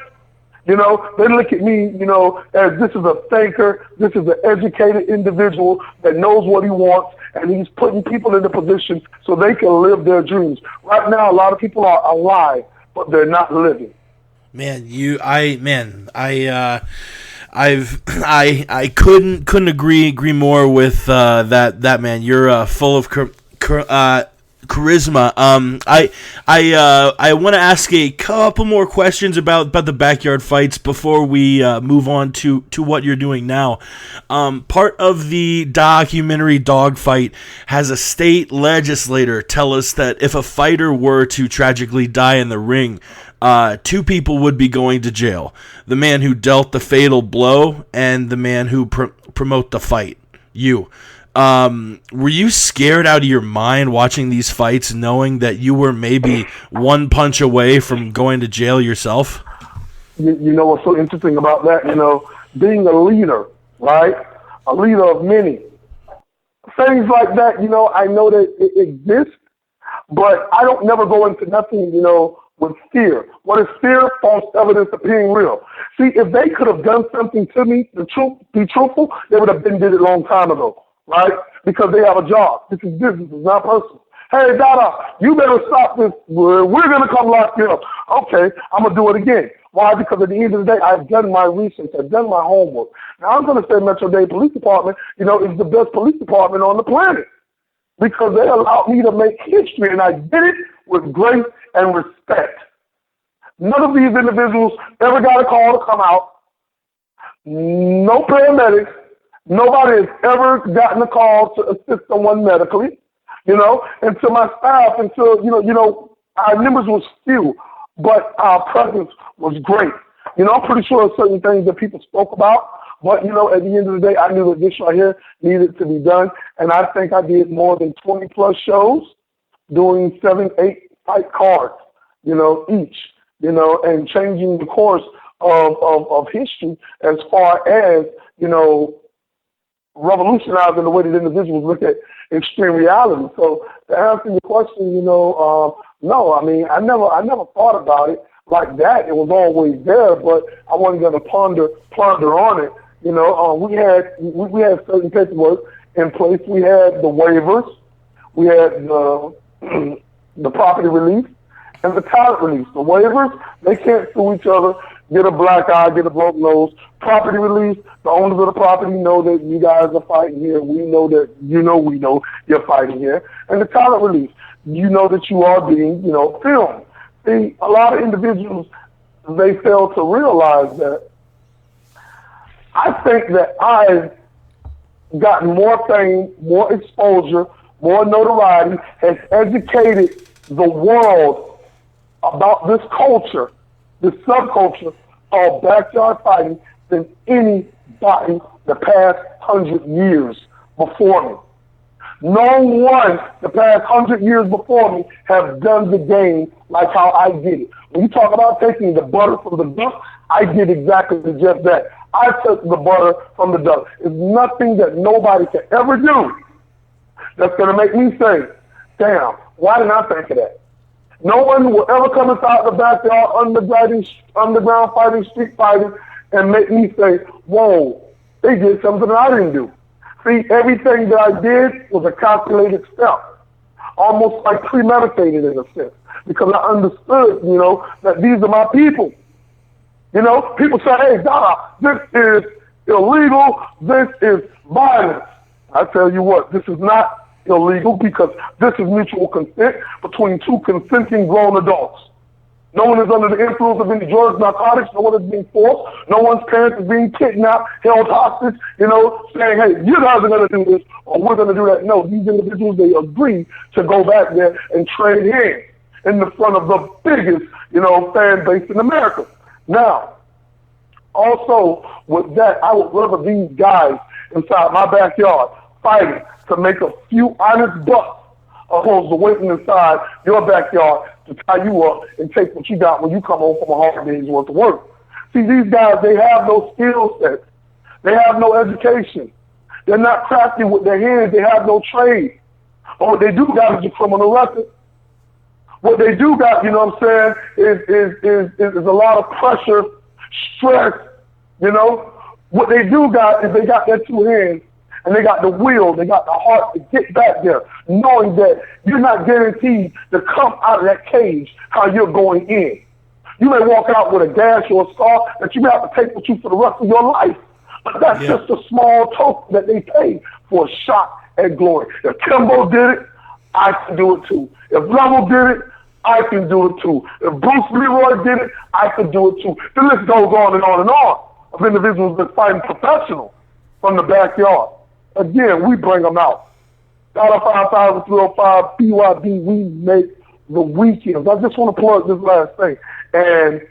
E: You know, they look at me, you know, as this is a thinker, this is an educated individual that knows what he wants, and he's putting people in the position so they can live their dreams. Right now, a lot of people are alive, but they're not living.
A: Man, I couldn't agree more with that man. You're full of charisma. I want to ask a couple more questions about the backyard fights before we move on to what you're doing now. Part of the documentary Dogfight has a state legislator tell us that if a fighter were to tragically die in the ring, two people would be going to jail: the man who dealt the fatal blow and the man who promote the fight. You. Were you scared out of your mind watching these fights, knowing that you were maybe one punch away from going to jail yourself?
E: You know what's so interesting about that? You know, being a leader, right? A leader of many. Things like that, you know, I know that it exists, but I don't never go into nothing, you know, with fear. What is fear? False evidence appearing real. See, if they could have done something to me, be truthful, they would have been did it a long time ago. Right? Because they have a job. This is business. It's not personal. Hey, DaDa, you better stop this. We're going to come lock you up. Okay, I'm going to do it again. Why? Because at the end of the day, I've done my research. I've done my homework. Now, I'm going to say Metro-Dade Police Department, you know, is the best police department on the planet because they allowed me to make history, and I did it with grace and respect. None of these individuals ever got a call to come out. No paramedics. Nobody has ever gotten a call to assist someone medically, you know, and to my staff, and to, you know, our numbers was few, but our presence was great. You know, I'm pretty sure there's certain things that people spoke about, but, you know, at the end of the day, I knew that this right here needed to be done, and I think I did more than 20-plus shows doing 7, 8 fight cards, you know, each, you know, and changing the course of history as far as, you know, revolutionizing the way that individuals look at extreme reality. So to answer your question, you know, no, I mean, I never thought about it like that. It was always there, but I wasn't going to ponder on it. You know, we had certain paperwork in place. We had the waivers, we had the property release, and the talent release. The waivers, they can't sue each other, get a black eye, get a broken nose. Property release, the owners of the property know that you guys are fighting here. We know that, we know you're fighting here. And the talent release, you know that you are being, you know, filmed. See, a lot of individuals, they fail to realize that. I think that I've gotten more fame, more exposure, more notoriety, has educated the world about this culture, this subculture called backyard fighting, than anybody the past 100 years before me. No one the past 100 years before me have done the game like how I did it. When you talk about taking the butter from the duck, I did exactly just that. I took the butter from the duck. It's nothing that nobody can ever do that's going to make me say, damn, why didn't I think of that? No one will ever come inside the backyard underground fighting, street fighting, and make me say, whoa, they did something that I didn't do. See, everything that I did was a calculated step, almost like premeditated in a sense, because I understood, you know, that these are my people. You know, people say, hey, DaDa, this is illegal, this is violence. I tell you what, this is not illegal because this is mutual consent between two consenting grown adults. No one is under the influence of any drugs, narcotics. No one is being forced. No one's parents is being kidnapped, held hostage, you know, saying, hey, you guys are going to do this or we're going to do that. No, these individuals, they agree to go back there and trade hands in the front of the biggest, you know, fan base in America. Now, also with that, I would rather these guys inside my backyard fighting to make a few honest bucks opposed to waiting inside your backyard to tie you up and take what you got when you come home from a hard day's worth of work. See, these guys, they have no skill sets. They have no education. They're not crafty with their hands. They have no trade. But what they do got is a criminal record. What they do got, you know what I'm saying, is a lot of pressure stress, you know. What they do got is they got their two hands and they got the will, they got the heart to get back there, knowing that you're not guaranteed to come out of that cage how you're going in. You may walk out with a gash or a scar that you may have to take with you for the rest of your life. But that's just a small token that they pay for a shot at glory. If Kimbo did it, I can do it too. If Rumble did it, I can do it too. If Bruce Leroy did it, I can do it too. The list goes on and on and on of individuals that fighting professional from the backyard. Again, we bring them out. $5,305 BYB, we make the weekends. I just want to plug this last thing. And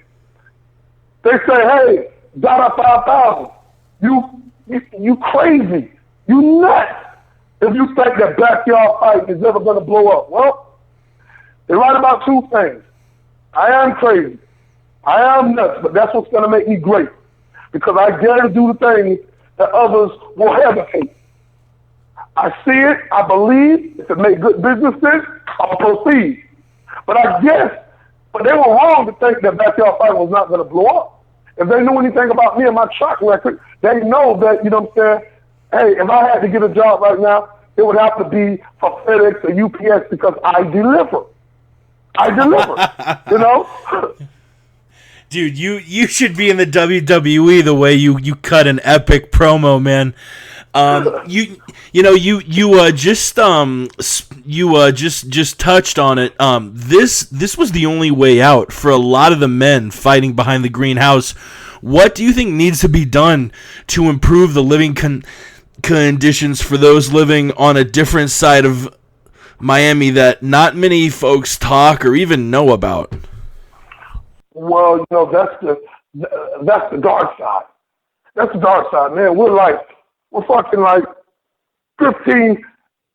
E: they say, hey, DaDa 5,000, you crazy. You nuts if you think that backyard fight is ever going to blow up. Well, they're right about two things. I am crazy. I am nuts, but that's what's going to make me great. Because I dare to do the things that others will hesitate. I see it, I believe, if it makes good business sense, I'll proceed. But they were wrong to think that backyard fight was not going to blow up. If they knew anything about me and my track record, they know that, you know what I'm saying, hey, if I had to get a job right now, it would have to be for FedEx or UPS because I deliver. You know?
A: Dude, you should be in the WWE the way you cut an epic promo, man. Just touched on it. This was the only way out for a lot of the men fighting behind the greenhouse. What do you think needs to be done to improve the living conditions for those living on a different side of Miami that not many folks talk or even know about?
E: Well, you know, that's the dark side. That's the dark side, man. We're fucking like 15.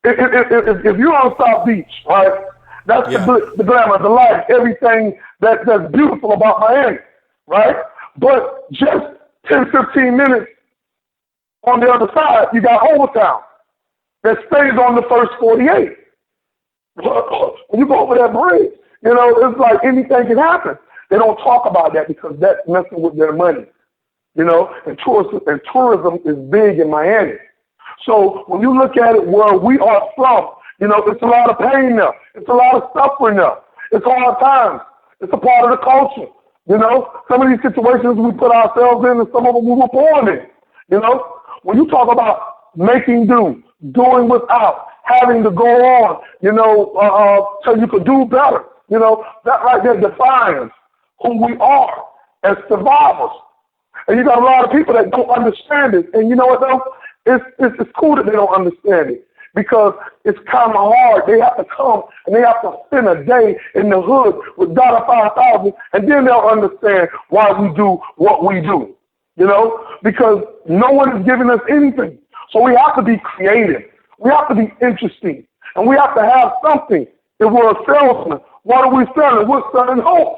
E: If you're on South Beach, right? That's the glamour, the life, everything that's beautiful about Miami, right? But just 10, 15 minutes on the other side, you got Overtown that stays on the first 48. When you go over that bridge, you know, it's like anything can happen. They don't talk about that because that's messing with their money, you know, and tourism is big in Miami. So when you look at it where we are from, you know, it's a lot of pain there. It's a lot of suffering there. It's hard times. It's a part of the culture. You know, some of these situations we put ourselves in and some of them we were born in. You know, when you talk about making do, doing without, having to go on, you know, so you could do better, you know, that right there defines who we are as survivors. And you got a lot of people that don't understand it. And you know what, though? It's cool that they don't understand it because it's kind of hard. They have to come and they have to spend a day in the hood with DaDa 5,000 and then they'll understand why we do what we do, you know, because no one is giving us anything. So we have to be creative. We have to be interesting. And we have to have something. If we're a salesman, what are we selling? We're selling hope.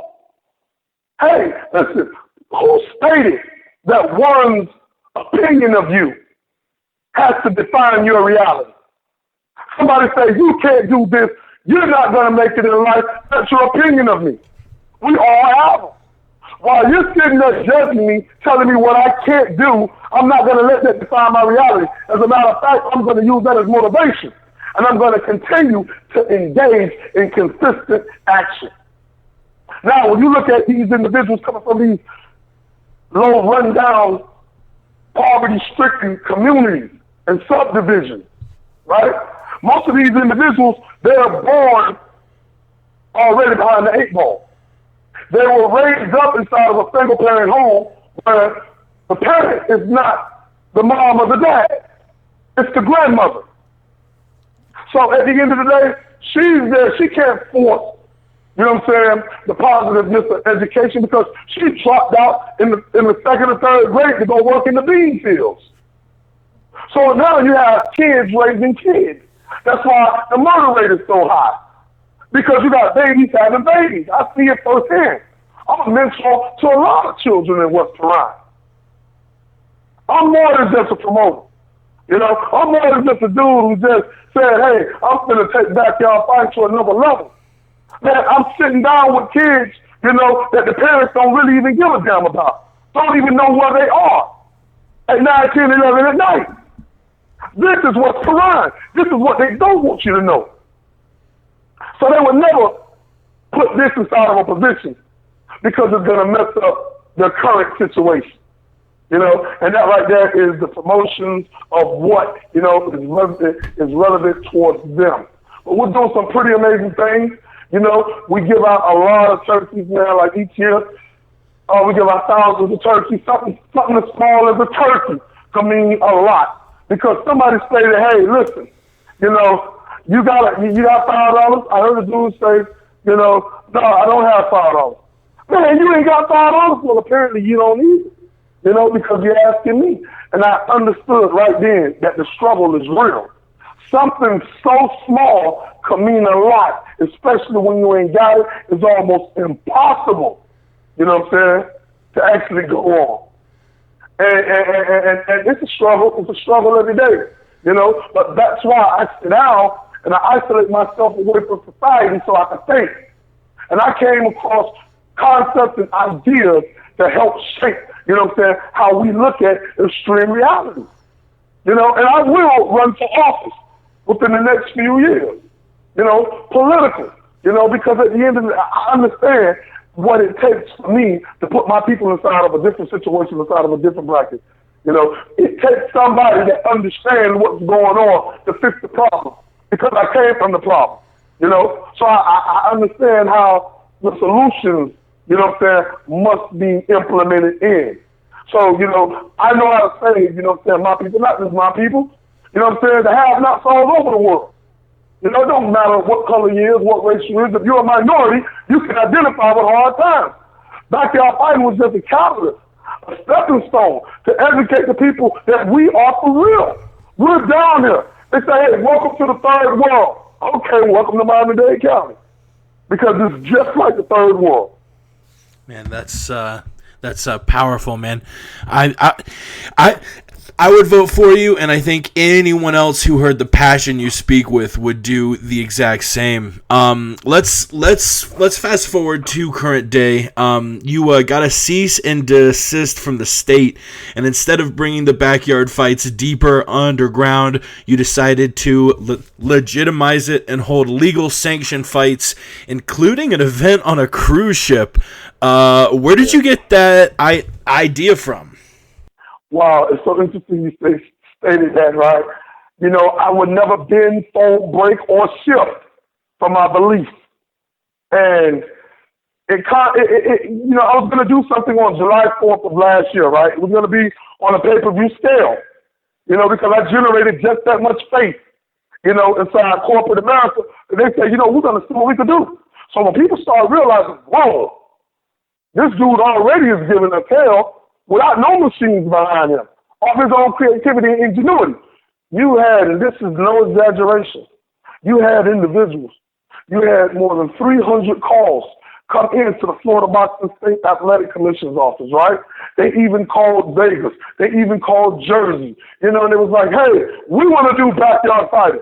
E: Hey, listen, who stated that one's opinion of you has to define your reality? Somebody say, you can't do this, you're not going to make it in life, that's your opinion of me. We all have them. While you're sitting there judging me, telling me what I can't do, I'm not going to let that define my reality. As a matter of fact, I'm going to use that as motivation. And I'm going to continue to engage in consistent action. Now, when you look at these individuals coming from these low, run-down, poverty-stricken communities and subdivisions, right? Most of these individuals, they are born already behind the 8 ball. They were raised up inside of a single-parent home where the parent is not the mom or the dad. It's the grandmother. So at the end of the day, she's there. She can't force, you know what I'm saying, the positiveness of education because she dropped out in the 2nd or 3rd grade to go work in the bean fields. So now you have kids raising kids. That's why the murder rate is so high. Because you got babies having babies. I see it firsthand. I'm a mentor to a lot of children in West Carolina. I'm more than just a promoter. You know, I'm more than just a dude who just said, hey, I'm going to take backyard fighting to another level. Man, I'm sitting down with kids, you know, that the parents don't really even give a damn about. don't even know where they are at 9, 10, 11 at night. This is what's Quran. This is what they don't want you to know. So they would never put this inside of a position because it's going to mess up their current situation. You know, and that right there is the promotions of what, you know, is relevant towards them. But we're doing some pretty amazing things. You know, we give out a lot of turkeys, man, like each year. We give out thousands of turkeys. Something as small as a turkey can mean a lot. Because somebody stated, hey, listen, you know, you got $5? I heard a dude say, you know, no, I don't have $5. Man, you ain't got $5? Well, apparently you don't need it. You know, because you're asking me. And I understood right then that the struggle is real. Something so small can mean a lot, especially when you ain't got it. It's almost impossible, you know what I'm saying, to actually go on. And it's a struggle. It's a struggle every day, you know. But that's why I sit down and I isolate myself away from society so I can think. And I came across concepts and ideas to help shape, you know what I'm saying, how we look at extreme reality. You know, and I will run for office within the next few years, you know, political, you know, because at the end of it, I understand what it takes for me to put my people inside of a different situation, inside of a different bracket. You know, it takes somebody that understands what's going on to fix the problem because I came from the problem, you know. So I understand how the solutions, you know what I'm saying, must be implemented in. So, you know, I know how to say, you know what I'm saying, my people, not just my people, you know what I'm saying, the have-nots all over the world. You know, it don't matter what color you is, what race you is. If you're a minority, you can identify with hard times. Backyard fighting was just a catalyst, a stepping stone to educate the people that we are for real. We're down here. They say, hey, welcome to the third world. Okay, welcome to Miami-Dade County. Because it's just like the third world.
A: Man, that's powerful, man. I would vote for you, and I think anyone else who heard the passion you speak with would do the exact same. Let's fast forward to current day. You got a cease and desist from the state, and instead of bringing the backyard fights deeper underground, you decided to legitimize it and hold legal sanctioned fights, including an event on a cruise ship. Where did you get that idea from?
E: Wow, it's so interesting you stated that, right? You know, I would never bend, fold, break, or shift from my beliefs. And you know, I was going to do something on July 4th of last year, right? It was going to be on a pay-per-view scale, you know, because I generated just that much faith, you know, inside corporate America. And they said, you know, we're going to see what we can do. So when people start realizing, whoa, this dude already is giving a tail without no machines behind him, off his own creativity and ingenuity. You had, and this is no exaggeration, you had individuals, you had more than 300 calls come into the Florida Boxing State Athletic Commission's office, right? They even called Vegas. They even called Jersey. You know, and it was like, hey, we want to do backyard fighting.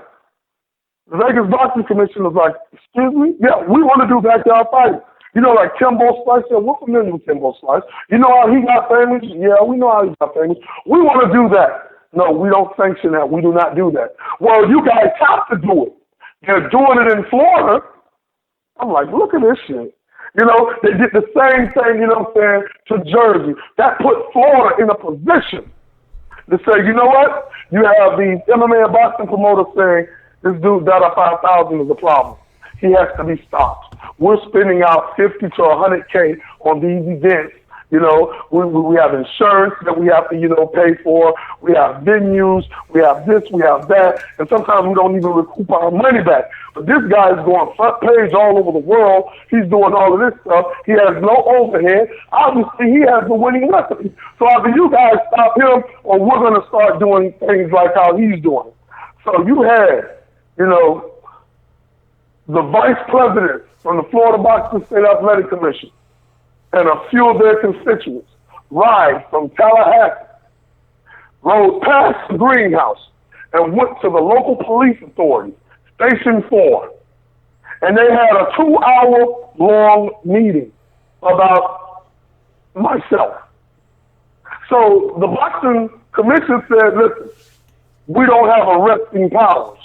E: The Vegas Boxing Commission was like, excuse me? Yeah, we want to do backyard fighting. You know, like Kimbo Slice, yeah, we're familiar with Kimbo Slice. You know how he got famous? Yeah, we know how he got famous. We want to do that. No, we don't sanction that. We do not do that. Well, you guys have to do it. They're doing it in Florida. I'm like, look at this shit. You know, they did the same thing, you know what I'm saying, to Jersey. That put Florida in a position to say, you know what? You have these MMA and boxing promoters saying, this dude, DaDa 5000 is a problem. He has to be stopped. We're spending out 50 to 100K on these events. You know, we have insurance that we have to, you know, pay for. We have venues. We have this. We have that. And sometimes we don't even recoup our money back. But this guy is going front page all over the world. He's doing all of this stuff. He has no overhead. Obviously, he has the winning recipe. So either you guys stop him or we're going to start doing things like how he's doing it. So you had, you know, the vice president from the Florida Boxing State Athletic Commission and a few of their constituents ride from Tallahassee, rode past the greenhouse, and went to the local police authority, Station 4. And they had a 2-hour long meeting about myself. So the boxing commission said, listen, we don't have arresting powers.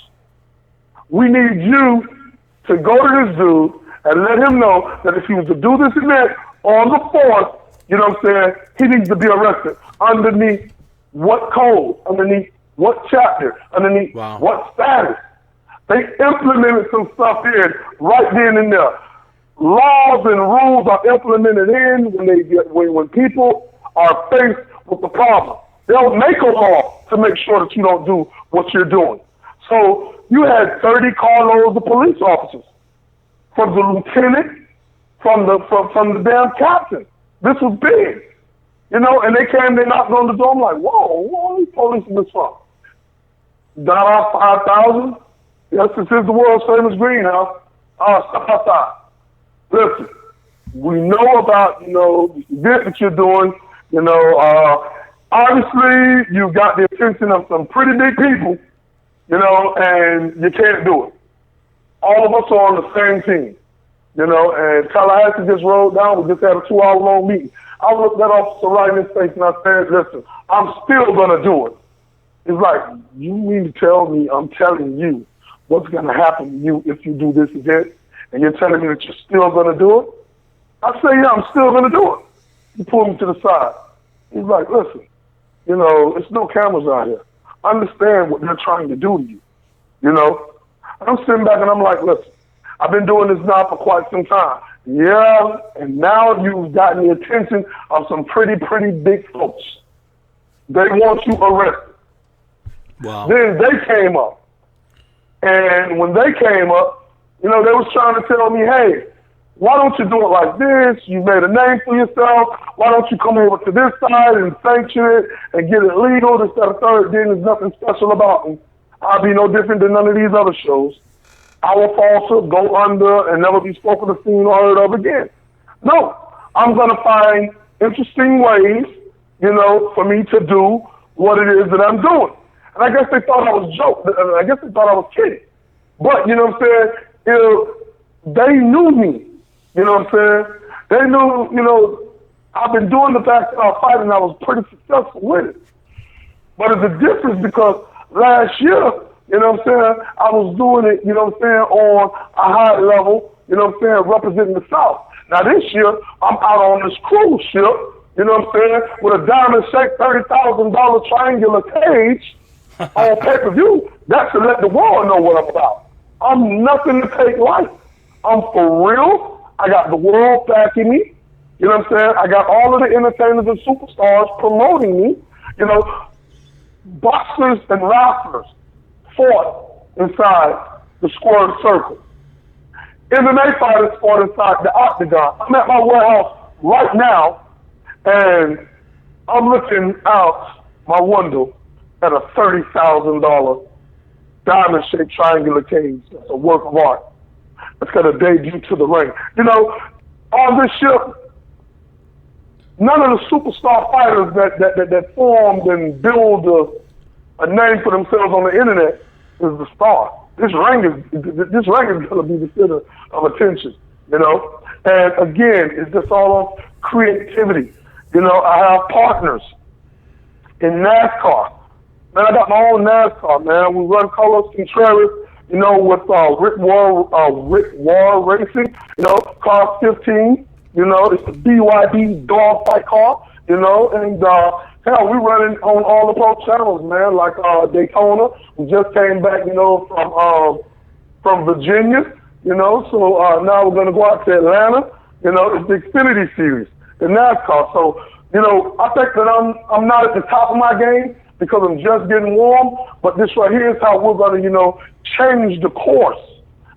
E: We need you to go to this dude and let him know that if he was to do this event on the 4th, you know what I'm saying, he needs to be arrested. Underneath what code? Underneath what chapter? Underneath what status? They implemented some stuff in right then and there. Laws and rules are implemented in when people are faced with the problem. They'll make a law to make sure that you don't do what you're doing. So you had 30 carloads of police officers, from the lieutenant, from the damn captain. This was big, you know. And they knocked on the door. I'm like, whoa, these police in this from? DaDa 5,000. Yes, this is the world's famous greenhouse. Stop outside. Listen, we know about, you know, the event that you're doing. You know, obviously you got the attention of some pretty big people, you know, and you can't do it. All of us are on the same team, you know, and Tallahassee just rolled down. We just had a 2-hour-long meeting. I looked that officer right in his face and I said, listen, I'm still going to do it. He's like, you mean to tell me I'm telling you what's going to happen to you if you do this event, and you're telling me that you're still going to do it? I say, yeah, I'm still going to do it. He pulled me to the side. He's like, listen, you know, there's no cameras out here. I understand what they're trying to do to you, you know? I'm sitting back and I'm like, listen, I've been doing this now for quite some time. Yeah, and now you've gotten the attention of some pretty big folks. They want you arrested.
A: Wow.
E: Then they came up. And when they came up, you know, they was trying to tell me, hey, why don't you do it like this? You made a name for yourself. Why don't you come over to this side and sanction it and get it legal? This, that, third. Then there's nothing special about me. I'll be no different than none of these other shows. I will falter, go under, and never be spoken of, seen, or heard of again. No, I'm going to find interesting ways, you know, for me to do what it is that I'm doing. And I guess they thought I was joking. I guess they thought I was kidding. But, you know what I'm saying, you know, they knew me. You know what I'm saying? They knew, you know, I've been doing the backyard fighting and I was pretty successful with it. But it's a difference because last year, you know what I'm saying, I was doing it, you know what I'm saying, on a high level, you know what I'm saying, representing the South. Now this year, I'm out on this cruise ship, you know what I'm saying, with a diamond-shaped $30,000 triangular cage on pay-per-view. That's to let the world know what I'm about. I'm nothing to take light. I'm for real. I got the world backing me. You know what I'm saying? I got all of the entertainers and superstars promoting me. You know, boxers and rappers fought inside the squared circle. MMA fighters fought inside the octagon. I'm at my warehouse right now, and I'm looking out my window at a $30,000 diamond-shaped triangular cage. That's a work of art. It's got a debut to the ring. You know, on this ship, none of the superstar fighters that formed and build a name for themselves on the internet is the star. This ring is going to be the center of attention. You know, and again, it's just all on creativity. You know, I have partners in NASCAR. Man, I got my own NASCAR. Man, we run Carlos Contreras. You know, with Rick War Racing, you know, car 15, you know, it's the BYD dogfight car, you know, and hell, we running on all the pro channels, man, like Daytona. We just came back, you know, from Virginia, you know, so now we're going to go out to Atlanta, you know, it's the Xfinity Series, the NASCAR. So, you know, I think that I'm not at the top of my game because I'm just getting warm, but this right here is how we're going to, you know, change the course,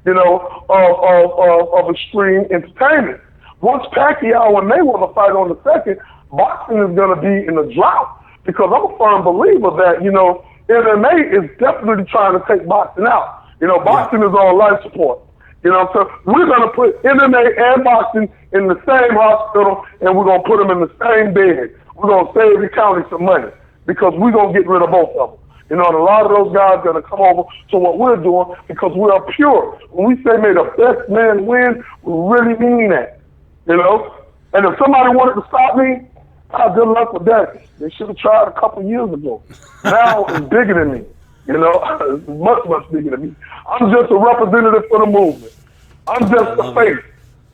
E: you know, of extreme entertainment. Once Pacquiao and Mayweather fight on the 2nd, boxing is going to be in a drought because I'm a firm believer that, you know, MMA is definitely trying to take boxing out. You know, boxing is on life support. You know, so we're going to put MMA and boxing in the same hospital and we're going to put them in the same bed. We're going to save the county some money because we're going to get rid of both of them. You know, and a lot of those guys are going to come over to what we're doing because we are pure. When we say may the best man win, we really mean that, you know. And if somebody wanted to stop me, Good luck with that. They should have tried a couple years ago. Now it's bigger than me. You know, it's much, much bigger than me. I'm just a representative for the movement. I'm just the face.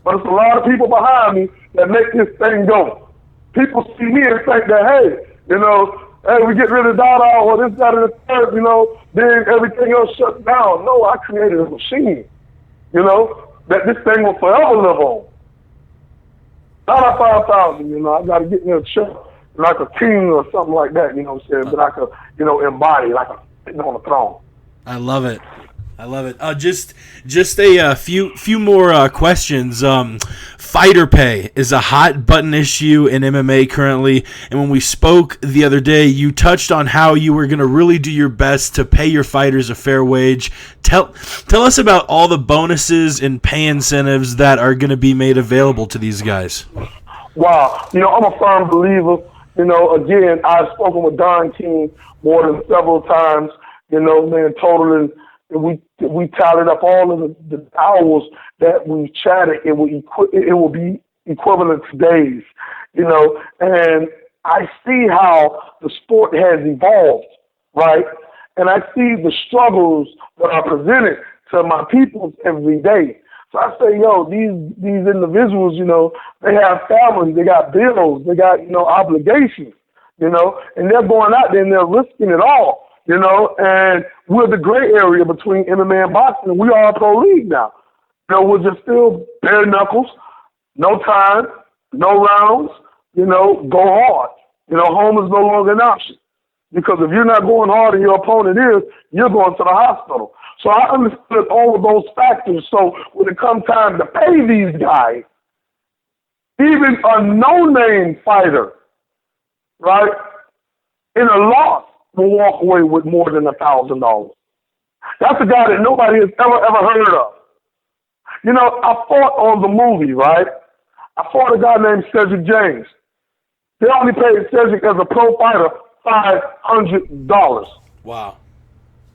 E: But it's a lot of people behind me that make this thing go. People see me and think that, hey, you know, hey, we get rid of DaDa or this, that, and the third, you know, then everything else shuts down. No, I created a machine, you know, that this thing will forever live on. DaDa 5,000, you know, I got to get in a chair like a king or something like that, you know what I'm saying, but I could, you know, embody like a sitting on a throne.
A: I love it. I love it. Just a few more questions. Fighter pay is a hot button issue in MMA currently, and when we spoke the other day, you touched on how you were going to really do your best to pay your fighters a fair wage. Tell us about all the bonuses and pay incentives that are going to be made available to these guys.
E: Wow. You know, I'm a firm believer. You know, again, I've spoken with Don King more than several times, you know, man, totaling. We tallied up all of the hours that we chatted. It will be equivalent to days, you know. And I see how the sport has evolved, right? And I see the struggles that are presented to my people every day. So I say, yo, these individuals, you know, they have families, they got bills, they got, you know, obligations, you know, and they're going out there and they're risking it all. You know, and we're the gray area between MMA and boxing. We are a pro league now. You know, we're just still bare knuckles, no time, no rounds, you know, go hard. You know, home is no longer an option. Because if you're not going hard and your opponent is, you're going to the hospital. So I understood all of those factors. So when it comes time to pay these guys, even a no-name fighter, right, in a loss, will walk away with more than $1,000. That's a guy that nobody has ever heard of. You know, I fought on the movie, right? I fought a guy named Cedric James. They only paid Cedric as a pro fighter $500.
A: Wow.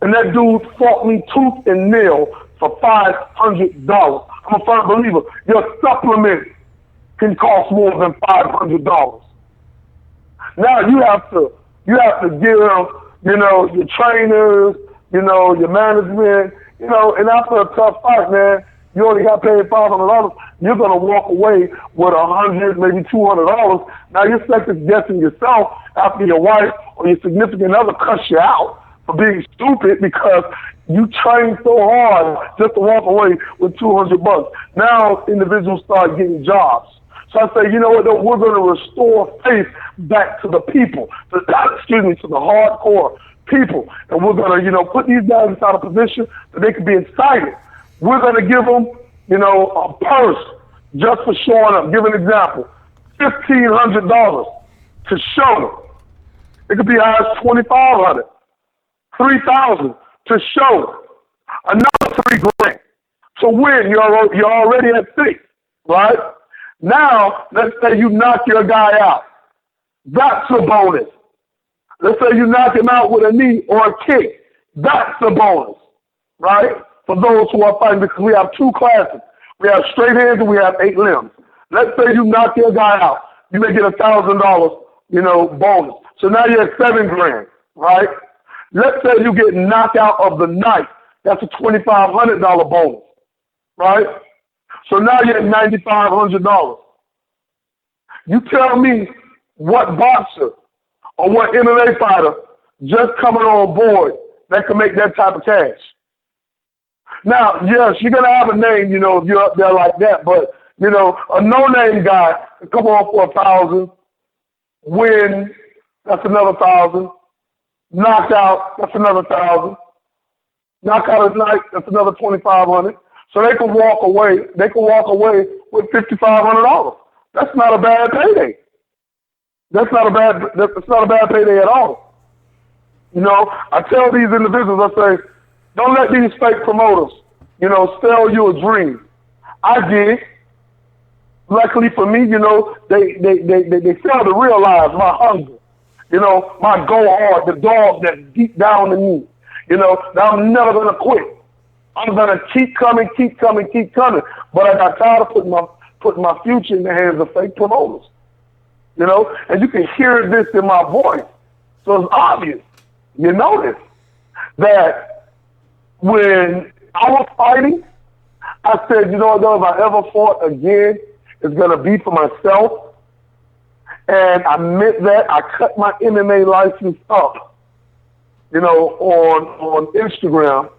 E: And that dude fought me tooth and nail for $500. I'm a firm believer. Your supplement can cost more than $500. Now you have to give, you know, your trainers, you know, your management, you know, and after a tough fight, man, you only got paid $500. You're going to walk away with $100, maybe $200. Now you're second guessing yourself after your wife or your significant other cuts you out for being stupid because you trained so hard just to walk away with $200. Now individuals start getting jobs. So I say, you know what, we're going to restore faith back to the people, to the hardcore people. And we're going to, you know, put these guys inside a position that they can be excited. We're going to give them, you know, a purse just for showing up. Give an example, $1,500 to show them. It could be as $2,500, $3,000 to show them. Another $3,000 to win. You're already at $6,000, right? Now, let's say you knock your guy out. That's a bonus. Let's say you knock him out with a knee or a kick. That's a bonus, right? For those who are fighting, because we have two classes. We have straight hands and we have 8 limbs. Let's say you knock your guy out. You may get $1,000, you know, bonus. So now you're at $7,000, right? Let's say you get knocked out of the night. That's a $2,500 bonus, right? So now you're at $9,500. You tell me what boxer or what MMA fighter just coming on board that can make that type of cash. Now, yes, you're going to have a name, you know, if you're up there like that, but, you know, a no-name guy can come on for $1,000, win, that's another $1,000, knocked out, that's another $1,000, knock out at night, that's another $2,500. So they can walk away. They can walk away with $5,500. That's not a bad payday. That's not a bad payday at all. You know, I tell these individuals, I say, don't let these fake promoters, you know, sell you a dream. I did. Luckily for me, you know, they fail to realize my hunger. You know, my go hard, the dog that's deep down in me. You know, that I'm never gonna quit. I'm gonna keep coming. But I got tired of putting my future in the hands of fake promoters. you know, and you can hear this in my voice. So it's obvious. You notice that when I was fighting, I said, you know what, if I ever fought again, it's going to be for myself. And I meant that. I cut my MMA license up, you know, on Instagram.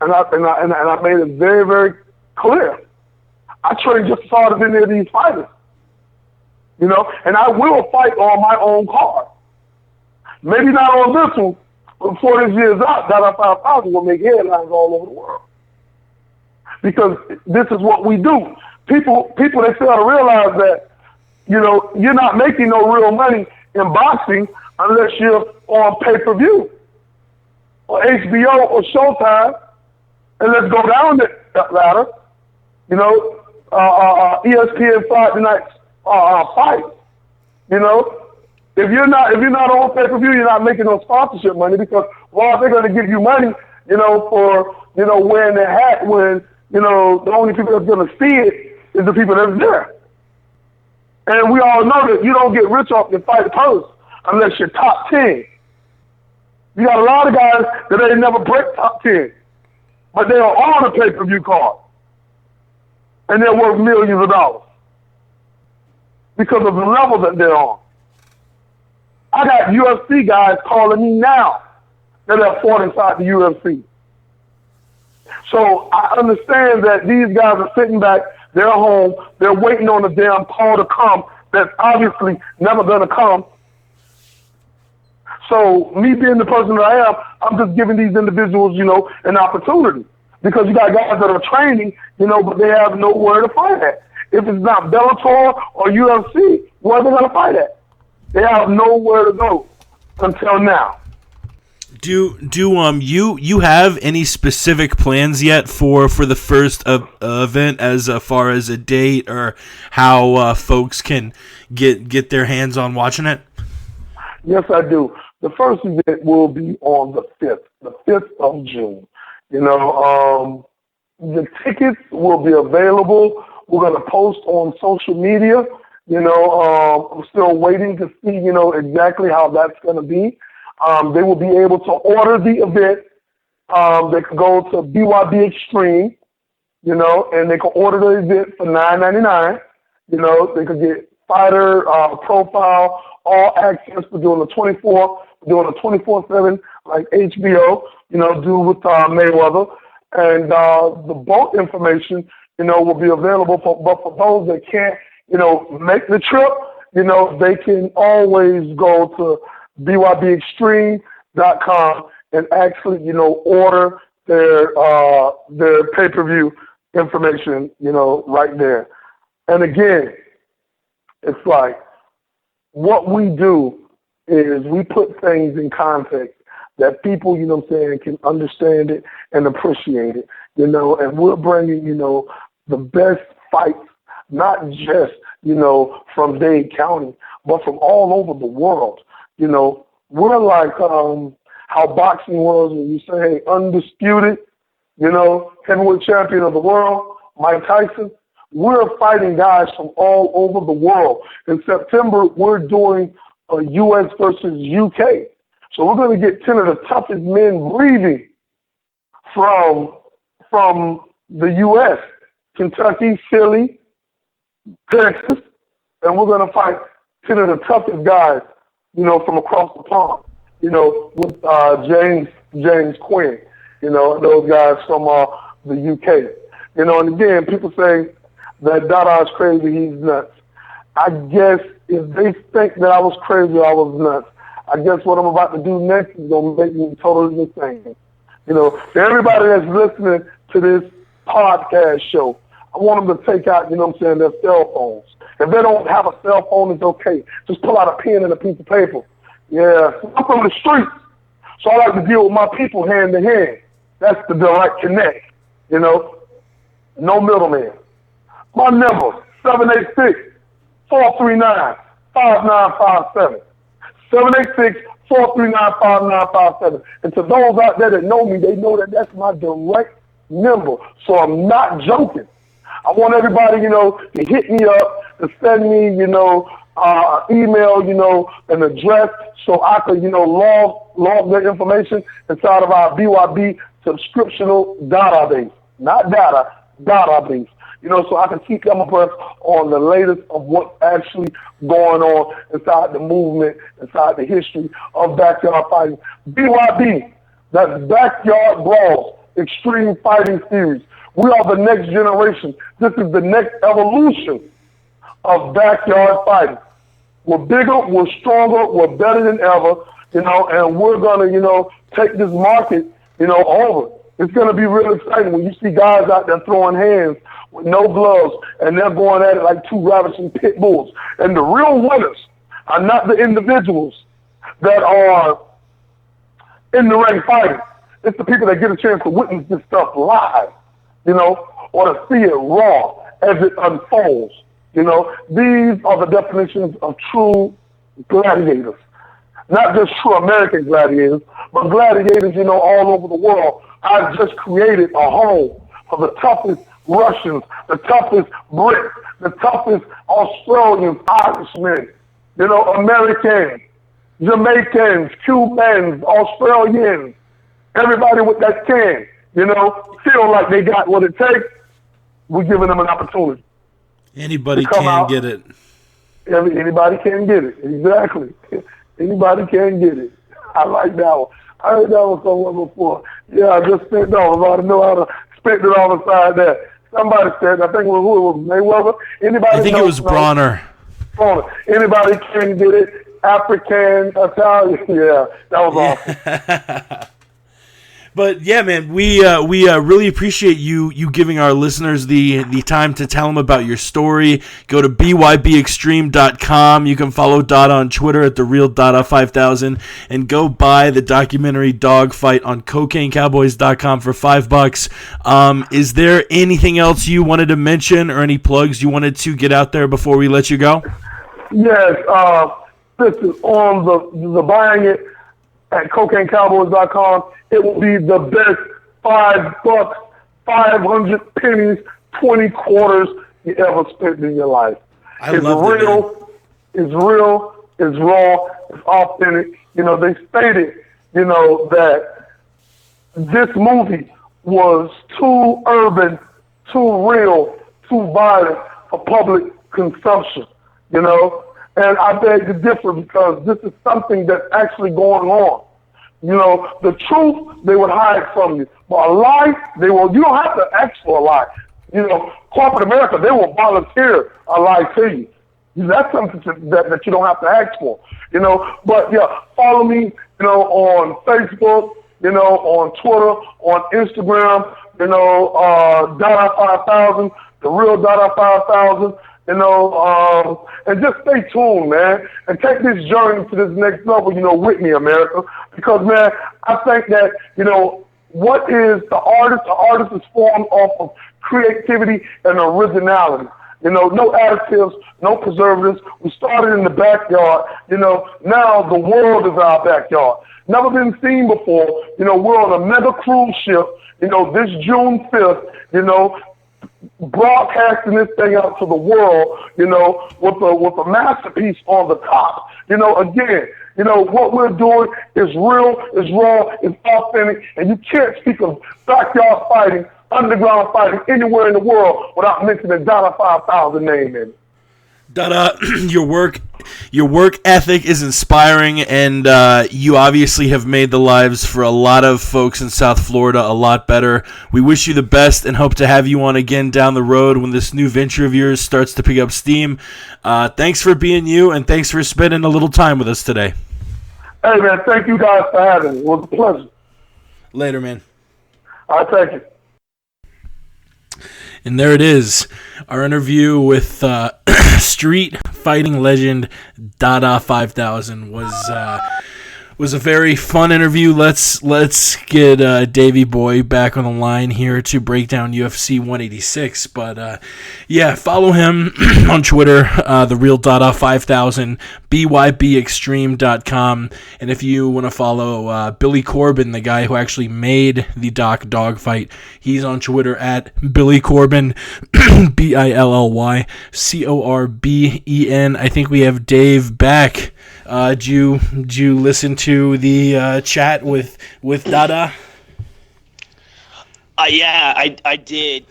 E: And I made it very, very clear. I train just as hard as any of these fighters. You know, and I will fight on my own card. Maybe not on this one, but before this year's out, DaDa 5000 will make headlines all over the world. Because this is what we do. People, they fail to realize that, you know, you're not making no real money in boxing unless you're on pay-per-view or HBO or Showtime. And let's go down that ladder. You know, ESPN Friday night fight. You know, if you're not on pay-per-view, you're not making no sponsorship money because they're going to give you money, you know, for, you know, wearing their hat when, you know, the only people that's going to see it is the people that's there. And we all know that you don't get rich off your fight purse unless you're top 10. You got a lot of guys that ain't never break top 10, but they are on a pay-per-view card. And they're worth millions of dollars because of the level that they're on. I got UFC guys calling me now that have fought inside the UFC. So I understand that these guys are sitting back, they're home, they're waiting on the damn call to come that's obviously never going to come. So me being the person that I am, I'm just giving these individuals, you know, an opportunity. Because you got guys that are training, you know, but they have nowhere to fight at. If it's not Bellator or UFC, where are they going to fight at? They have nowhere to go until now.
A: Do you have any specific plans yet for the first event as far as a date or how folks can get their hands on watching it?
E: Yes, I do. The first event will be on the 5th of June. You know, the tickets will be available. We're going to post on social media. You know, I'm still waiting to see, you know, exactly how that's going to be. They will be able to order the event. They can go to BYB Extreme, you know, and they can order the event for $9.99. You know, they could get fighter profile, all access. We're doing the 24, doing a 24/7 like HBO, you know, do with Mayweather. And the boat information, you know, will be available. But for those that can't, you know, make the trip, you know, they can always go to BYBExtreme.com and actually, you know, order their pay-per-view information, you know, right there. And again, it's like what we do is we put things in context that people, you know what I'm saying, can understand it and appreciate it, you know, and we're bringing, you know, the best fights, not just, you know, from Dade County, but from all over the world. You know, we're like how boxing was when you say, hey, undisputed, you know, heavyweight champion of the world, Mike Tyson. We're fighting guys from all over the world. In September, we're doing a U.S. versus U.K. So we're going to get 10 of the toughest men breathing from the U.S., Kentucky, Philly, Texas, and we're going to fight 10 of the toughest guys, you know, from across the pond, you know, with James Quinn, you know, those guys from the UK. You know, and again, people say that DaDa is crazy, he's nuts. I guess if they think that I was crazy, I was nuts. I guess what I'm about to do next is going to make me totally insane. You know, for everybody that's listening to this podcast show, I want them to take out, you know what I'm saying, their cell phones. If they don't have a cell phone, it's okay. Just pull out a pen and a piece of paper. Yeah, I'm from the streets, so I like to deal with my people hand to hand. That's the direct connect, you know. No middleman. My number, 786-439-5957. 786-439-5957. And to those out there that know me, they know that that's my direct number. So I'm not joking. I want everybody, you know, to hit me up, to send me, you know, email, an address so I could, log their information inside of our BYB subscriptional database. Not data, database. So I can keep them abreast on the latest of what's actually going on inside the movement, inside the history of backyard fighting. BYB, that's Backyard Brawls, Extreme Fighting Series. We are the next generation. This is the next evolution of backyard fighting. We're bigger, we're stronger, we're better than ever, and we're going to, take this market, over. It's going to be real exciting when you see guys out there throwing hands with no gloves, and they're going at it like two ravishing pit bulls. And the real winners are not the individuals that are in the ring fighting. It's the people that get a chance to witness this stuff live, or to see it raw as it unfolds. These are the definitions of true gladiators. Not just true American gladiators, but gladiators, all over the world. I've just created a home for the toughest Russians, the toughest Brits, the toughest Australians, Irishmen, Americans, Jamaicans, Cubans, Australians, everybody with that can, feel like they got what it takes. We're giving them an opportunity.
A: Anybody can get it.
E: Anybody can get it. Exactly. Anybody can get it. I like that one. I heard that one somewhere before. Yeah, I just spent off. I know how to spend it on the side there. Somebody said, I think it was Mayweather. Anybody?
A: I think it was Bronner.
E: Anybody can get it. African, Italian. Yeah, that was awesome.
A: But yeah, man, we really appreciate you giving our listeners the time to tell them about your story. Go to bybextreme.com. You can follow DaDa on Twitter at @therealDaDa5000 and go buy the documentary Dogfight on CocaineCowboys.com for $5. Is there anything else you wanted to mention or any plugs you wanted to get out there before we let you go?
E: Yes, this is on the buying it at CocaineCowboys.com. It will be the best $5, 500 pennies, 20 quarters you ever spent in your life. It's real, it's raw, it's authentic. They stated, that this movie was too urban, too real, too violent for public consumption, And I beg to differ because this is something that's actually going on. The truth, they would hide from you. But a lie, you don't have to ask for a lie. Corporate America, they will volunteer a lie to you. That's something that you don't have to ask for. But yeah, follow me, on Facebook, on Twitter, on Instagram, DaDa 5000, the real DaDa 5000. And just stay tuned, man, and take this journey to this next level, with me, America. Because, man, I think that, what is the artist? The artist is formed off of creativity and originality. No additives, no preservatives. We started in the backyard. Now the world is our backyard. Never been seen before. We're on a mega cruise ship, this June 5th, broadcasting this thing out to the world, with a masterpiece on the top. Again, what we're doing is real, is raw, is authentic, and you can't speak of backyard fighting, underground fighting anywhere in the world without mentioning DaDa 5000 name in it.
A: DaDa, your work ethic is inspiring, and you obviously have made the lives for a lot of folks in South Florida a lot better. We wish you the best and hope to have you on again down the road when this new venture of yours starts to pick up steam. Thanks for being you, and thanks for spending a little time with us today.
E: Hey, man, thank you guys for having me. It was a pleasure.
A: Later, man.
E: All right, thank you.
A: And there it is, our interview with street fighting legend DaDa 5000 was a very fun interview. Let's get Davey Boy back on the line here to break down UFC 186. But yeah, follow him on Twitter, the real DaDa 5000, bybextreme.com, and if you want to follow Billy Corbin, the guy who actually made the Doc Dogfight, he's on Twitter at Billy Corbin, BILLYCORBEN. I think we have Dave back. Did you listen to the chat with DaDa?
C: Yeah, I did.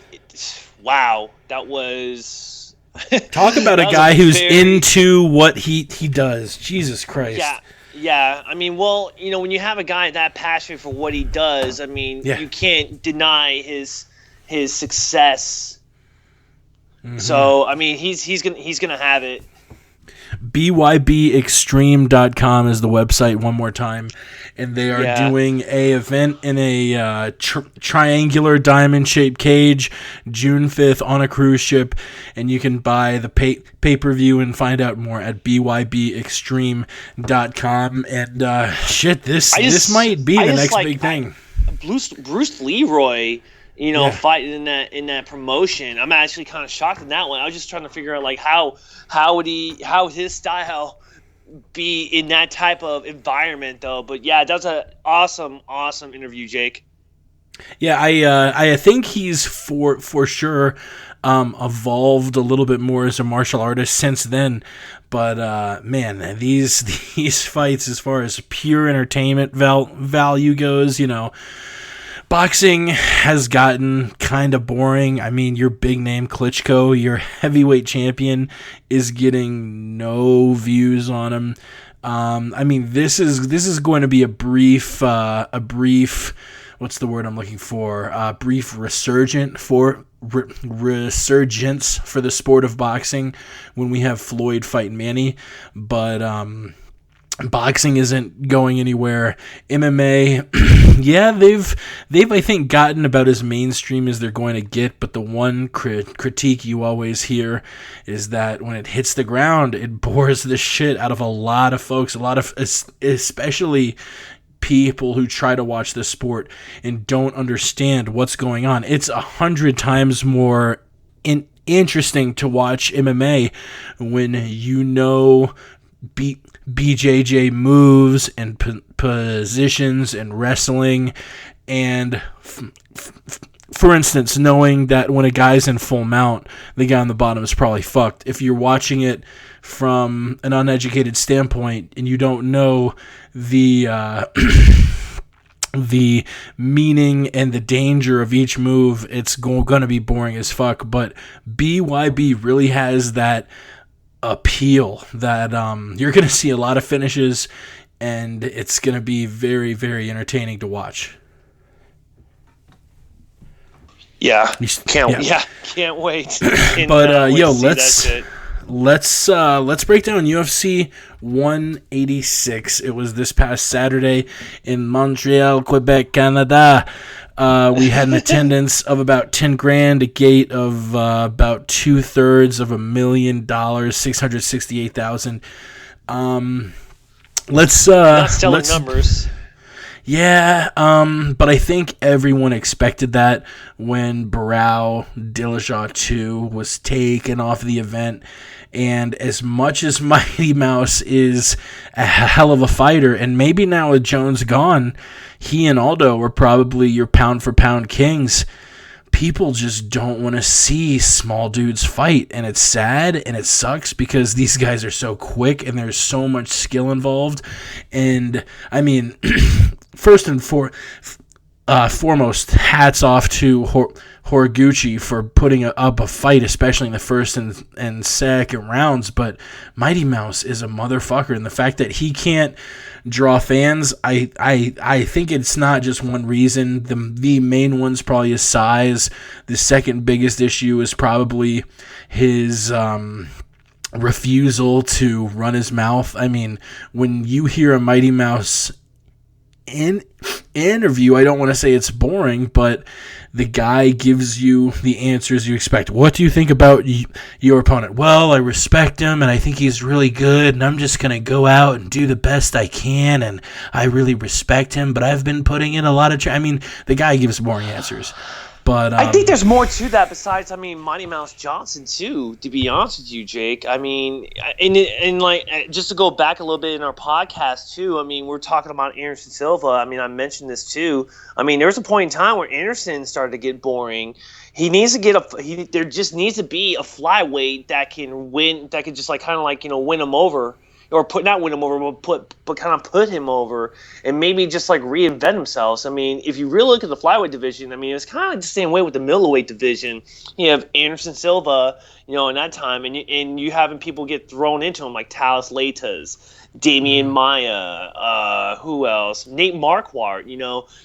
C: Wow, that was...
A: Talk about a guy who's into what he does. Jesus Christ.
C: Yeah. I mean, well, when you have a guy that passionate for what he does, I mean, you can't deny his success. Mm-hmm. So, I mean, he's gonna have it.
A: bybextreme.com is the website, one more time, and they are doing a event in a triangular diamond-shaped cage June 5th on a cruise ship, and you can buy the pay-per-view and find out more at bybextreme.com. And this might be the next big thing.
C: Bruce Leroy, fighting in that promotion. I'm actually kind of shocked in that one. I was just trying to figure out how would his style be in that type of environment though. But yeah, that's an awesome interview, Jake.
A: Yeah, I think he's for sure evolved a little bit more as a martial artist since then. But man, these fights, as far as pure entertainment value goes, boxing has gotten kind of boring. I mean, your big name Klitschko, your heavyweight champion, is getting no views on him. I mean, this is going to be a brief, what's the word I'm looking for? Brief resurgence for the sport of boxing when we have Floyd fight Manny, but boxing isn't going anywhere. MMA, yeah, they've I think gotten about as mainstream as they're going to get, but the one critique you always hear is that when it hits the ground, it bores the shit out of a lot of folks, especially people who try to watch the sport and don't understand what's going on. It's 100 times more interesting to watch MMA when BJJ moves and positions and wrestling, and for instance, knowing that when a guy's in full mount, the guy on the bottom is probably fucked. If you're watching it from an uneducated standpoint and you don't know the the meaning and the danger of each move, it's going to be boring as fuck. But BYB really has that appeal that you're going to see a lot of finishes, and it's going to be very, very entertaining to watch.
C: Can't wait.
A: But let's break down UFC 186. It was this past Saturday in Montreal, Quebec, Canada. We had an attendance of about 10 grand, a gate of about 2/3 of $1 million, 668,000. Let's
C: numbers.
A: Yeah, but I think everyone expected that when Barao Dillashaw 2 was taken off the event. And as much as Mighty Mouse is a hell of a fighter, and maybe now with Jones gone, he and Aldo are probably your pound-for-pound kings, people just don't want to see small dudes fight. And it's sad and it sucks because these guys are so quick and there's so much skill involved. And, I mean, first and foremost, hats off to Horiguchi for putting up a fight, especially in the first and second rounds. But Mighty Mouse is a motherfucker, and the fact that he can't draw fans, I think it's not just one reason. The main one's probably his size. The second biggest issue is probably his refusal to run his mouth. I mean, when you hear a Mighty Mouse in interview, I don't want to say it's boring, but the guy gives you the answers you expect. What do you think about your opponent? Well, I respect him, and I think he's really good, and I'm just going to go out and do the best I can, and I really respect him, but I've been putting in a lot of the guy gives boring answers. But
C: I think there's more to that besides, Mighty Mouse Johnson, too, to be honest with you, Jake. And just to go back a little bit in our podcast, too, we're talking about Anderson Silva. I mentioned this, too. There was a point in time where Anderson started to get boring. He needs to get there just needs to be a flyweight that can win, that can just win him over. Or not win him over, but kind of put him over, and maybe just reinvent themselves. If you really look at the flyweight division, it's kind of the same way with the middleweight division. You have Anderson Silva, in that time, and you having people get thrown into him like Talis Leitas, Damian Maia, who else? Nate Marquardt.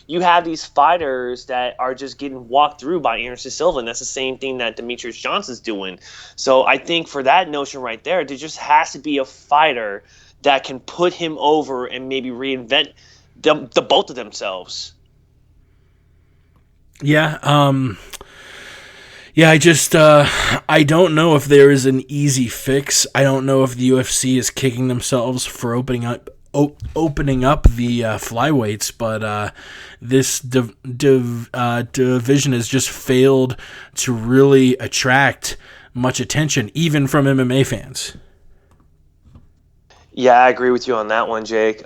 C: You have these fighters that are just getting walked through by Anderson Silva, and that's the same thing that Demetrius Johnson's doing. So I think for that notion right there just has to be a fighter that can put him over and maybe reinvent the both of themselves.
A: Yeah. I just I don't know if there is an easy fix. I don't know if the UFC is kicking themselves for opening up the flyweights, but this division has just failed to really attract much attention, even from MMA fans.
C: Yeah, I agree with you on that one, Jake.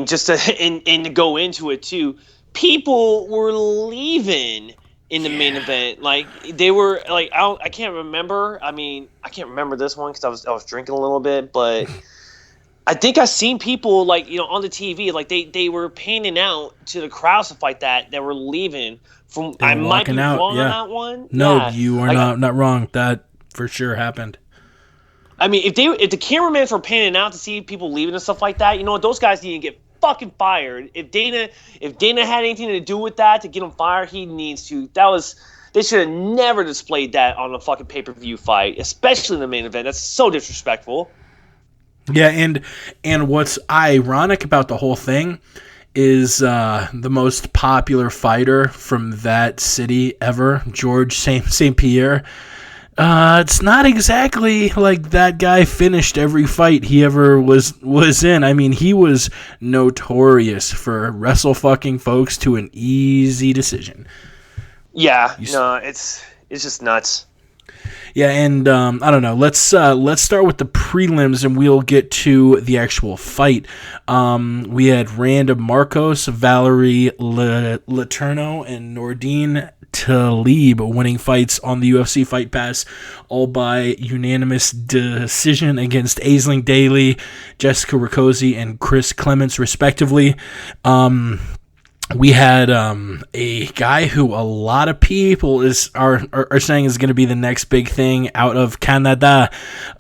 C: Just to go into it too, people were leaving in the main event. They were I can't remember. I can't remember this one because I was drinking a little bit, but I think I seen people on the TV they were painting out to the crowd, stuff like that were leaving from. I might be wrong on that one.
A: No,
C: yeah.
A: You are not wrong. That for sure happened.
C: If the cameramans were painting out to see people leaving and stuff like that, those guys need to get fucking fired. If Dana had anything to do with that to get him fired, he needs to. They should have never displayed that on a fucking pay-per-view fight, especially in the main event. That's so disrespectful.
A: Yeah, and what's ironic about the whole thing is the most popular fighter from that city ever, George St. Pierre. It's not exactly like that guy finished every fight he ever was in. He was notorious for wrestle fucking folks to an easy decision.
C: Yeah, it's just nuts.
A: Yeah, and I don't know. Let's start with the prelims, and we'll get to the actual fight. We had Randa Marcos, Valerie Letourneau, and Nordine Talib winning fights on the UFC Fight Pass, all by unanimous decision against Aisling Daly, Jessica Rakoczy, and Chris Clements, respectively. We had a guy who a lot of people are saying is going to be the next big thing out of Canada,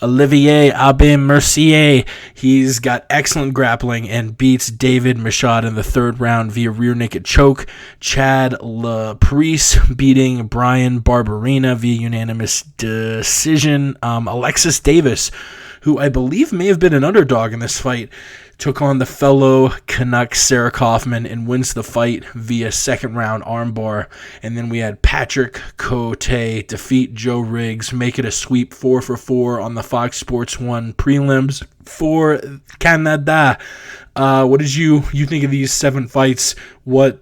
A: Olivier Aubin-Mercier. He's got excellent grappling and beats David Michaud in the third round via rear naked choke. Chad LaPrice beating Brian Barberina via unanimous decision. Alexis Davis, who I believe may have been an underdog in this fight, took on the fellow Canuck Sarah Kaufman and wins the fight via second round armbar. And then we had Patrick Cote defeat Joe Riggs, make it a sweep 4-for-4 on the Fox Sports 1 prelims for Canada. What did you think of these 7 fights? What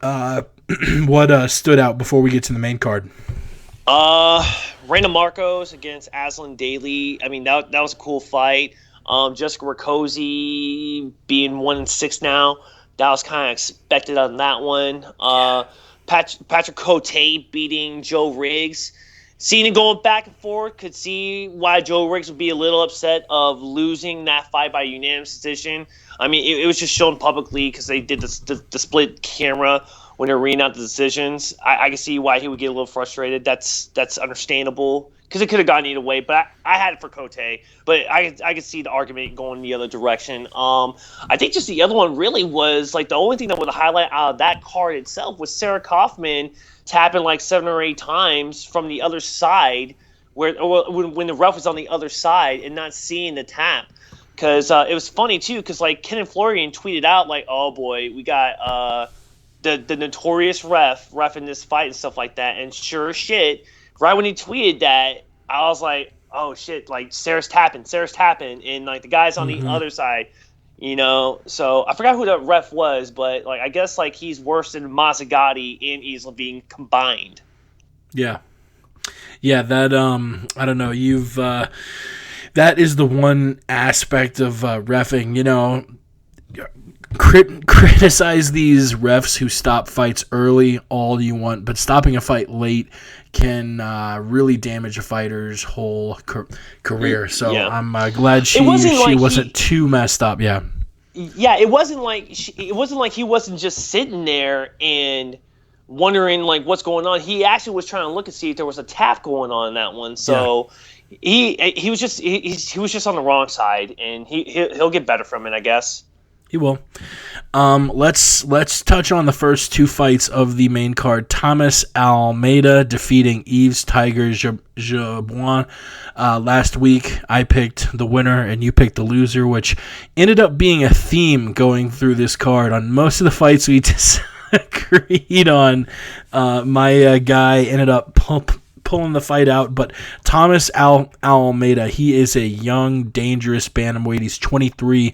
A: stood out before we get to the main card?
C: Randa Marcos against Aisling Daly. That was a cool fight. Jessica Rakoczy being 1-6 now, that was kind of expected on that one. Patrick Cote beating Joe Riggs. Seeing it going back and forth, could see why Joe Riggs would be a little upset of losing that fight by unanimous decision. It was just shown publicly because they did the split camera when they're reading out the decisions. I can see why he would get a little frustrated. That's understandable. Because it could have gone either way, but I had it for Cote. But I could see the argument going the other direction. I think just the other one really was, the only thing that would highlight out of that card itself was Sarah Kaufman tapping 7 or 8 times from the other side, when the ref was on the other side and not seeing the tap. Because it was funny, too, because Kenan Florian tweeted out, oh boy, we got the notorious ref in this fight and stuff like that. And sure as shit, right when he tweeted that, I was like, oh shit, like Sarah's tapping, and like the guy's on the other side, you know. So I forgot who the ref was, but like I guess like he's worse than Mazzagatti and Isla being combined.
A: Yeah, that I don't know. You've that is the one aspect of reffing, you know. Criticize these refs who stop fights early all you want, but stopping a fight late can really damage a fighter's whole career. So yeah. I'm glad she wasn't too messed up. Yeah.
C: Yeah, it wasn't like he wasn't just sitting there and wondering like what's going on. He actually was trying to look and see if there was a tap going on in that one. So he was just on the wrong side, and he'll get better from it, I guess.
A: He will. Let's touch on the first two fights of the main card. Thomas Almeida defeating Yves Tiger Jabouin. Last week, I picked the winner and you picked the loser, which ended up being a theme going through this card. On most of the fights we disagreed on, my guy ended up pulling the fight out, but Thomas Almeida, he is a young, dangerous bantamweight. He's 23.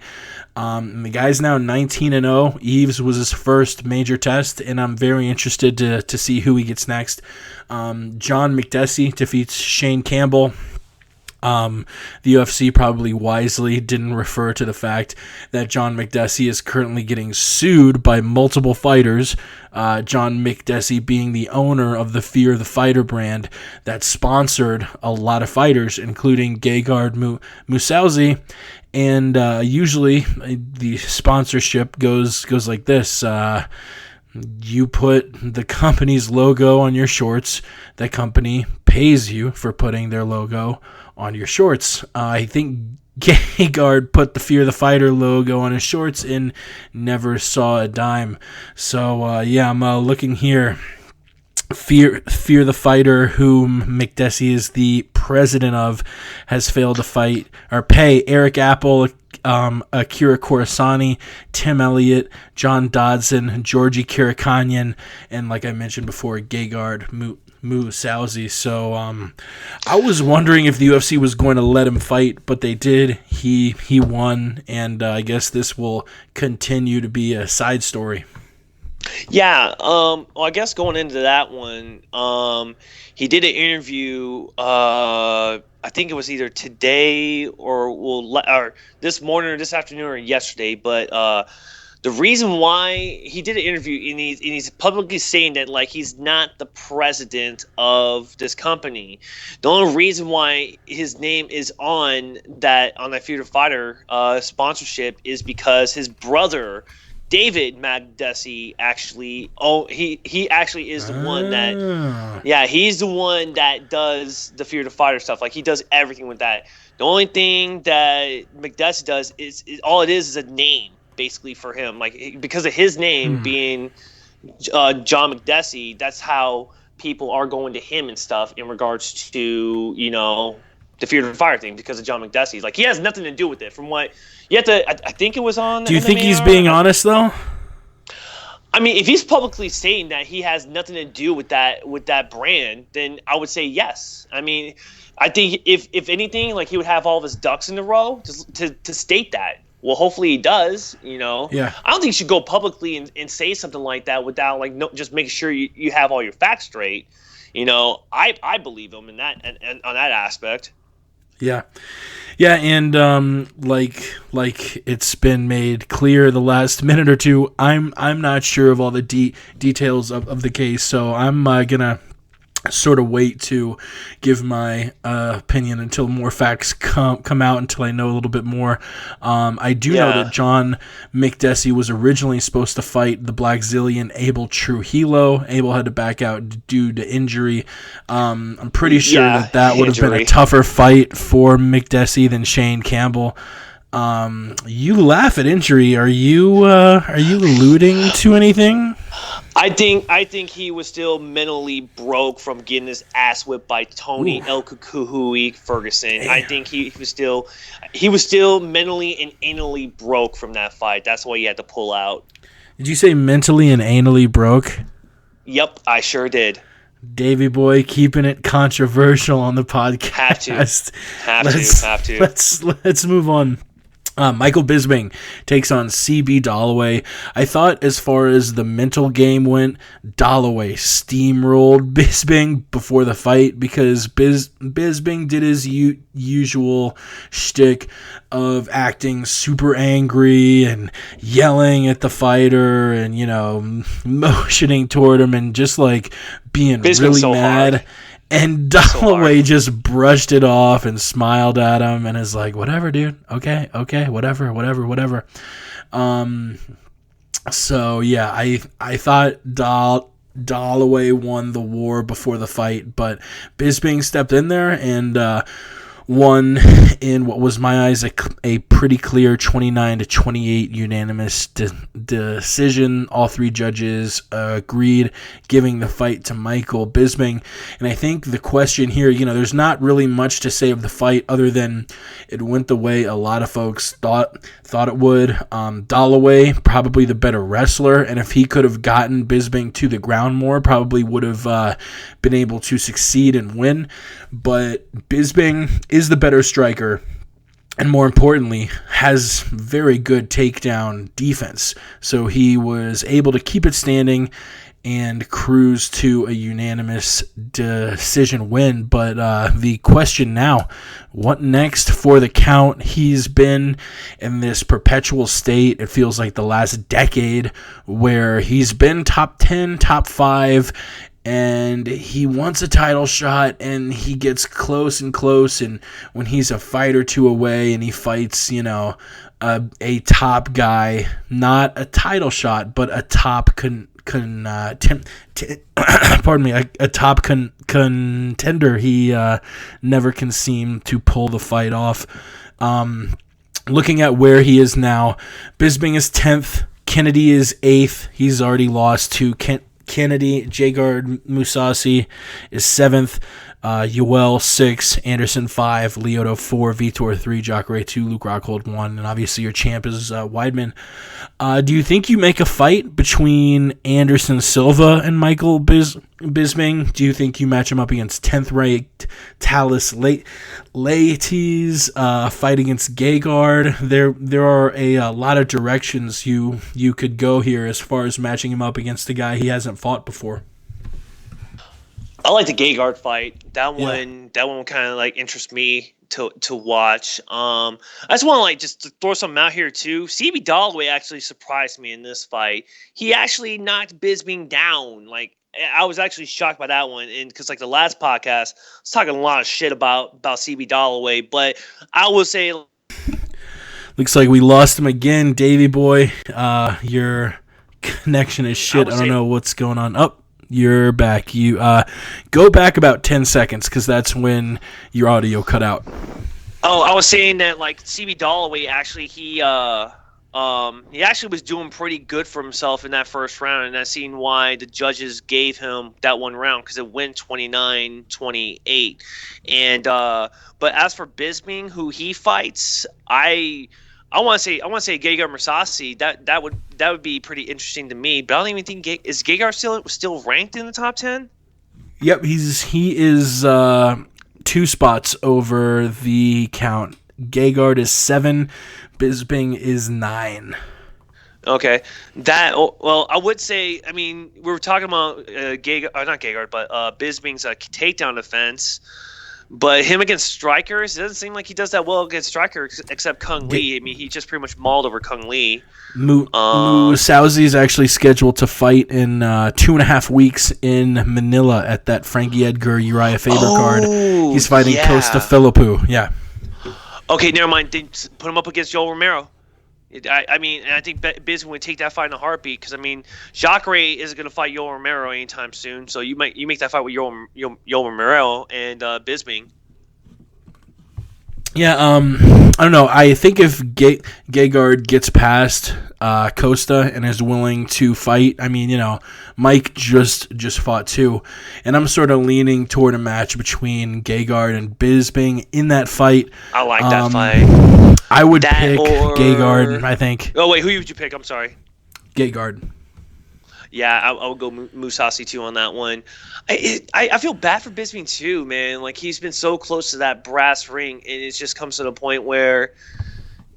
A: The guy's now 19-0. Yves was his first major test, and I'm very interested to see who he gets next. John McDessie defeats Shane Campbell. The UFC probably wisely didn't refer to the fact that John McDessie is currently getting sued by multiple fighters, John McDessie being the owner of the Fear the Fighter brand that sponsored a lot of fighters, including Gegard Mousasi. And usually the sponsorship goes like this. You put the company's logo on your shorts. The company pays you for putting their logo on your shorts. I think Gegard put the Fear the Fighter logo on his shorts and never saw a dime. So, I'm looking here. Fear the Fighter, whom McDessie is the president of, has failed to fight or pay Eric Apple, Akira Corsani, Tim Elliott, John Dodson, Georgie Karakanyan, and like I mentioned before, Gegard Mousasi. So I was wondering if the UFC was going to let him fight, but they did. He won, and I guess this will continue to be a side story.
C: Yeah, well, I guess going into that one, he did an interview. I think it was either today or this morning or this afternoon or yesterday. But the reason why he did an interview, and he's publicly saying that like he's not the president of this company. The only reason why his name is on that Fear the Fighter sponsorship is because his brother, David McDessie, actually, he actually is the one that, he's the one that does the Fear the Fighter stuff. Like, he does everything with that. The only thing that McDessie does is all it is a name, basically, for him. Like, because of his name being John McDessie, that's how people are going to him and stuff in regards to, you know, the Fear the Fire thing, because of John McDessie. Like, he has nothing to do with it. From what you have to, I think it was on.
A: Do you think he's being honest though?
C: I mean, if he's publicly saying that he has nothing to do with that brand, then I would say yes. I mean, I think if anything, like, he would have all of his ducks in a row to state that. Well, hopefully he does. You know.
A: Yeah. I
C: don't think you should go publicly and say something like that without just making sure you have all your facts straight. You know, I believe him in that and on that aspect.
A: Yeah, and like it's been made clear the last minute or two, I'm not sure of all the details of the case, so I'm gonna sort of wait to give my opinion until more facts come out, until I know a little bit more. I do know that John McDessie was originally supposed to fight the Blackzilian Abel Trujillo. Abel had to back out due to injury. I'm pretty sure that would have been a tougher fight for McDessie than Shane Campbell. You laugh at injury. Are you alluding to anything?
C: I think he was still mentally broke from getting his ass whipped by Tony El Cucuy Ferguson. Damn. I think he was still mentally and anally broke from that fight. That's why he had to pull out.
A: Did you say mentally and anally broke?
C: Yep, I sure did.
A: Davey boy keeping it controversial on the podcast.
C: Have to.
A: Let's move on. Michael Bisping takes on CB Dollaway. I thought as far as the mental game went, Dollaway steamrolled Bisping before the fight because Bisping did his usual shtick of acting super angry and yelling at the fighter and, motioning toward him and just like being
C: Bisping's
A: really
C: so
A: mad.
C: hard.
A: And Dollaway just brushed it off and smiled at him and is like, whatever, dude. Okay, whatever. So, yeah, I thought Dollaway won the war before the fight, but Bisping stepped in there and won in what was my eyes a pretty clear 29-28 unanimous decision. All three judges agreed, giving the fight to Michael Bisping. And I think the question here, there's not really much to say of the fight other than it went the way a lot of folks thought it would. Dollaway, probably the better wrestler, and if he could have gotten Bisping to the ground more, probably would have been able to succeed and win. But Bisping is the better striker, and more importantly, has very good takedown defense. So he was able to keep it standing and cruise to a unanimous decision win. But the question now, what next for the count? He's been in this perpetual state, it feels like the last decade, where he's been top 10, top 5, and he wants a title shot, and he gets close and close, and when he's a fight or two away and he fights, a top guy, not a title shot, but a top a top contender, he never can seem to pull the fight off. Looking at where he is now, Bisping is 10th, Kennedy is 8th. He's already lost to Kennedy. Gegard Mousasi is 7th. Yoel 6, Anderson 5, Lyoto 4, Vitor 3, Jacare 2, Luke Rockhold 1, and obviously your champ is Weidman. Do you think you make a fight between Anderson Silva and Michael Bisping? Do you think you match him up against 10th ranked Talis Leites, fight against Gegard? There are a lot of directions you could go here as far as matching him up against a guy he hasn't fought before.
C: I like the Gegard fight. That one kind of interests me to watch. I just want to throw something out here too. CB Dollaway actually surprised me in this fight. He actually knocked Bisping down. I was actually shocked by that one, and because the last podcast, I was talking a lot of shit about CB Dollaway, but I will say,
A: looks like we lost him again, Davey boy. Your connection is shit. I don't know what's going on. Oh, you're back. You go back about 10 seconds because that's when your audio cut out.
C: Oh, I was saying that CB Dollaway actually he actually was doing pretty good for himself in that first round, and that's seen why the judges gave him that one round because it went 29-28. And but as for Bisping, who he fights, I want to say Gegard Mousasi. That would be pretty interesting to me. But I don't even think is Gegard still ranked in the top 10.
A: Yep, he is 2 spots over the count. Gegard is 7, Bisping is 9.
C: Okay, I would say. I mean, we were talking about not Gegard, but Bisping's takedown defense. But him against strikers, it doesn't seem like he does that well against strikers, except Kung Lee. I mean, he just pretty much mauled over Kung Lee.
A: Mousasi is actually scheduled to fight in 2.5 weeks in Manila at that Frankie Edgar Uriah Faber card. He's fighting Costa Philippou. Yeah.
C: Okay, never mind. They put him up against Joel Romero. I mean, and I think Bisping would take that fight in a heartbeat because Jacare isn't going to fight Yoel Romero anytime soon. So you make that fight with Yoel Romero and Bisping.
A: Yeah, I don't know. I think if Gegard gets past Costa and is willing to fight, I mean, Mike just fought too, and I'm sort of leaning toward a match between Gegard and Bisping in that fight.
C: I like that fight.
A: I would pick Gegard, I think.
C: Oh wait, who would you pick? I'm sorry.
A: Gate guard.
C: Yeah, I'll go Mousasi too on that one. I feel bad for Bisping too, man. Like, he's been so close to that brass ring, and it just comes to the point where,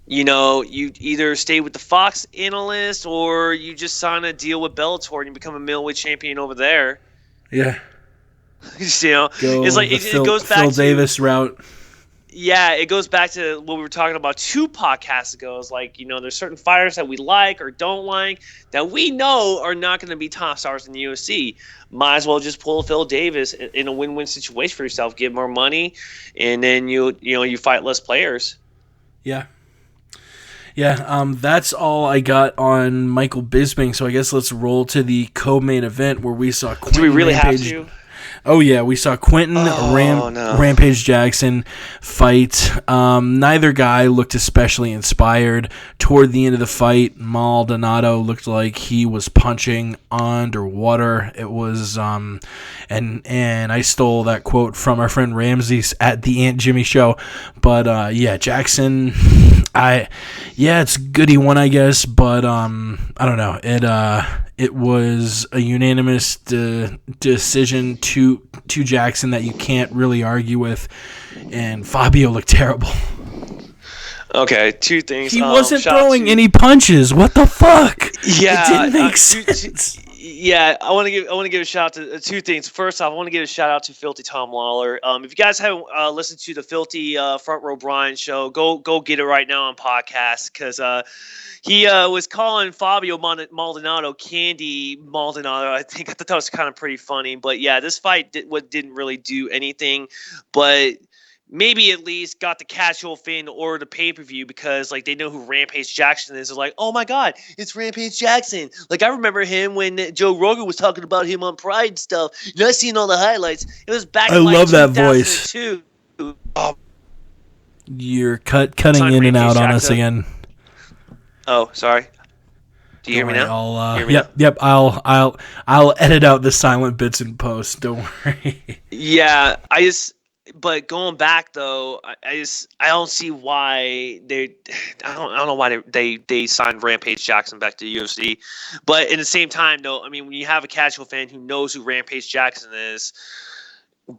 C: you either stay with the Fox analyst or you just sign a deal with Bellator and you become a middleweight champion over there.
A: Yeah.
C: It's like it goes back
A: Phil
C: to
A: Davis route.
C: Yeah, it goes back to what we were talking about 2 podcasts ago. It's like, there's certain fighters that we like or don't like that we know are not going to be top stars in the UFC. Might as well just pull Phil Davis in a win-win situation for yourself. Give more money, and then you fight less players.
A: Yeah. Yeah, that's all I got on Michael Bisping. So I guess let's roll to the co-main event where we saw Quentin.
C: Do we really
A: Rampage.
C: have to?
A: Oh, yeah, we saw Quentin Rampage Jackson fight. Neither guy looked especially inspired. Toward the end of the fight, Maldonado looked like he was punching underwater. It was, and I stole that quote from our friend Ramsey at the Aunt Jimmy show. But, yeah, Jackson, it's good he won, I guess, but, I don't know. It was a unanimous decision to Jackson that you can't really argue with, and Fabio looked terrible.
C: Okay, 2 things.
A: He wasn't throwing any punches. What the fuck?
C: Yeah,
A: it didn't make sense.
C: Yeah, I want to give a shout out to 2 things. First off, I want to give a shout out to Filthy Tom Lawler. If you guys haven't listened to the Filthy Front Row Brian show, go get it right now on podcast, because he was calling Fabio Maldonado Candy Maldonado. I thought that was kind of pretty funny. But yeah, this fight didn't really do anything, but maybe at least got the casual fan to order the pay-per-view because, like, they know who Rampage Jackson is. They're like, oh, my God, it's Rampage Jackson. Like, I remember him when Joe Rogan was talking about him on Pride and stuff. I've seen all the highlights. It was back in, like,
A: love that voice. You're cutting in and out on us again.
C: Oh, sorry. Do you hear me now?
A: Yep. I'll edit out the silent bits in post. Don't worry.
C: Yeah, but going back though, I don't see why I don't know why they signed Rampage Jackson back to the UFC. But in the same time though, I mean, when you have a casual fan who knows who Rampage Jackson is,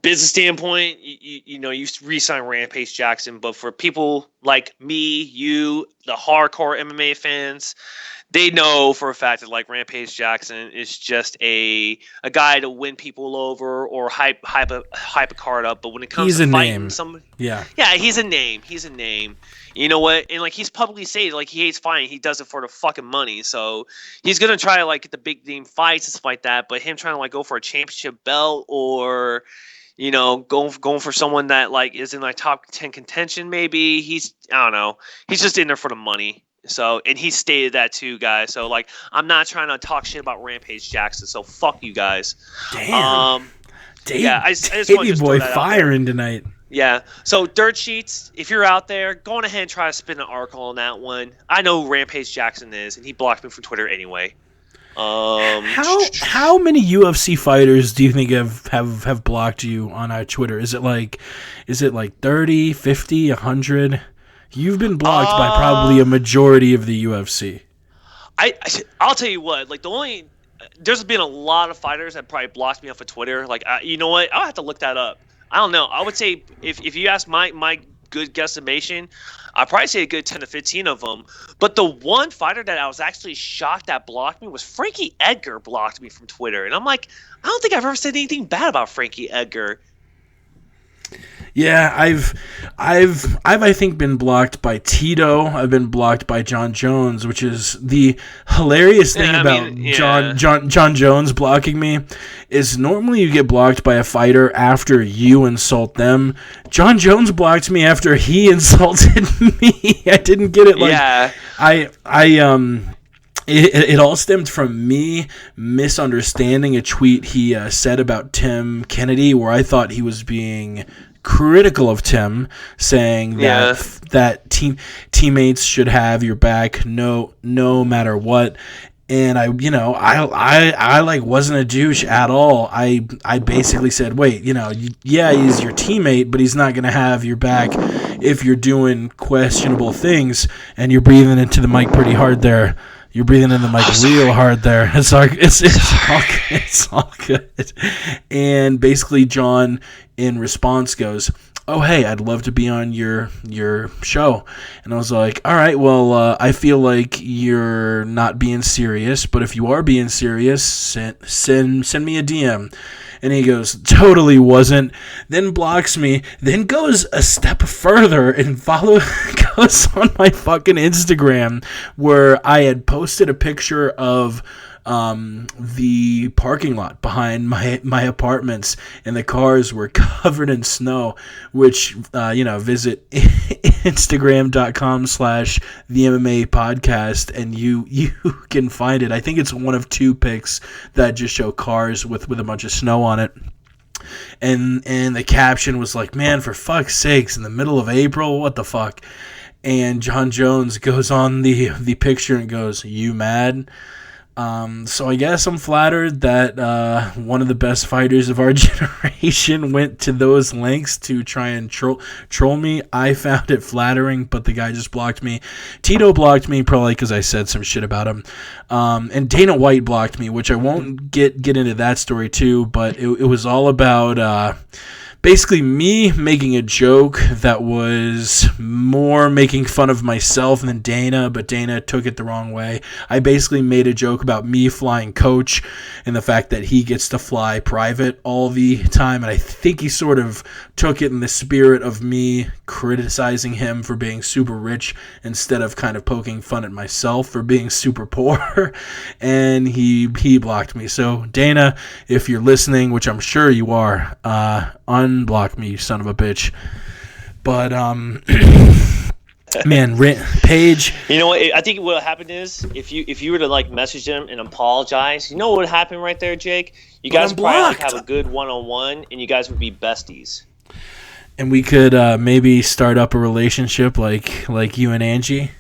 C: business standpoint, you re-sign Rampage Jackson. But for people like me, you, the hardcore MMA fans, they know for a fact that, like, Rampage Jackson is just a guy to win people over or hype a card up. But when it comes to fighting somebody, yeah, he's a name. He's a name. You know what? And, like, he's publicly stated, like, he hates fighting. He does it for the fucking money. So he's gonna try to, like, get the big name fights and stuff like that. But him trying to, like, go for a championship belt or, going for someone that, like, is in, like, top 10 contention, maybe I don't know. He's just in there for the money. So, and he stated that too, guys. So, like, I'm not trying to talk shit about Rampage Jackson. So, fuck you guys.
A: Damn.
C: Yeah, I just want
A: you
C: to
A: boy firing tonight.
C: Yeah. So, Dirt Sheets, if you're out there, go on ahead and try to spin an article on that one. I know who Rampage Jackson is, and he blocked me from Twitter anyway.
A: How many UFC fighters do you think have blocked you on Twitter? Is it like 30, 50, 100? You've been blocked by probably a majority of the UFC.
C: I'll tell you what, like, there's been a lot of fighters that probably blocked me off of Twitter. Like, you know what? I'll have to look that up. I don't know. I would say if you ask my good guesstimation, I'd probably say a good 10 to 15 of them. But the one fighter that I was actually shocked that blocked me was Frankie Edgar blocked me from Twitter. And I'm like, I don't think I've ever said anything bad about Frankie Edgar.
A: Yeah, I've I think been blocked by Tito. I've been blocked by Jon Jones, which is the hilarious thing about Jon Jones blocking me is normally you get blocked by a fighter after you insult them. Jon Jones blocked me after he insulted me. I didn't get it. It all stemmed from me misunderstanding a tweet he said about Tim Kennedy, where I thought he was being critical of Tim, saying that teammates should have your back no matter what. And I like wasn't a douche at all. I basically said, wait, he's your teammate, but he's not going to have your back if you're doing questionable things. And you're breathing into the mic pretty hard there, You're breathing in the mic real hard there. It's all good. And basically, Jon, in response, goes, "Oh, hey, I'd love to be on your show." And I was like, "All right, well, I feel like you're not being serious, but if you are being serious, send me a DM." And he goes, "Totally wasn't." Then blocks me. Then goes a step further and goes on my fucking Instagram, where I had posted a picture of the parking lot behind my apartments, and the cars were covered in snow, which visit Instagram.com/the MMA podcast, and you can find it. I think it's one of 2 pics that just show cars with a bunch of snow on it. And the caption was like, "Man, for fuck's sakes, in the middle of April, what the fuck?" And Jon Jones goes on the picture and goes, "You mad?" So I guess I'm flattered that one of the best fighters of our generation went to those lengths to try and troll me. I found it flattering, but the guy just blocked me. Tito blocked me probably because I said some shit about him. And Dana White blocked me, which I won't get into that story too, but it was all about basically me making a joke that was more making fun of myself than Dana, but Dana took it the wrong way. I basically made a joke about me flying coach and the fact that he gets to fly private all the time, and I think he sort of took it in the spirit of me criticizing him for being super rich instead of kind of poking fun at myself for being super poor, and he blocked me. So Dana, if you're listening, which I'm sure you are, unblock me, you son of a bitch. But man, Paige.
C: You know what? I think what happened is if you were to like message him and apologize, you know what would happen right there, Jake? You guys would probably like have a good one-on-one, and you guys would be besties.
A: And we could maybe start up a relationship like you and Angie.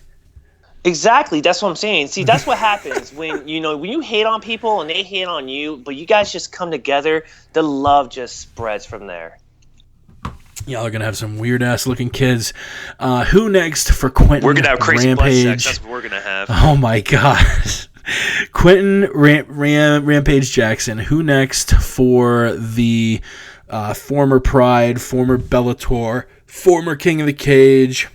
C: Exactly, that's what I'm saying. See, that's what happens when you hate on people and they hate on you, but you guys just come together. The love just spreads from there.
A: Y'all are gonna have some weird ass looking kids. Who next for Quentin?
C: We're gonna have crazy
A: Rampage?
C: blood sex. That's what we're gonna have.
A: Oh my god, Quentin Rampage Jackson. Who next for the former Pride, former Bellator, former King of the Cage,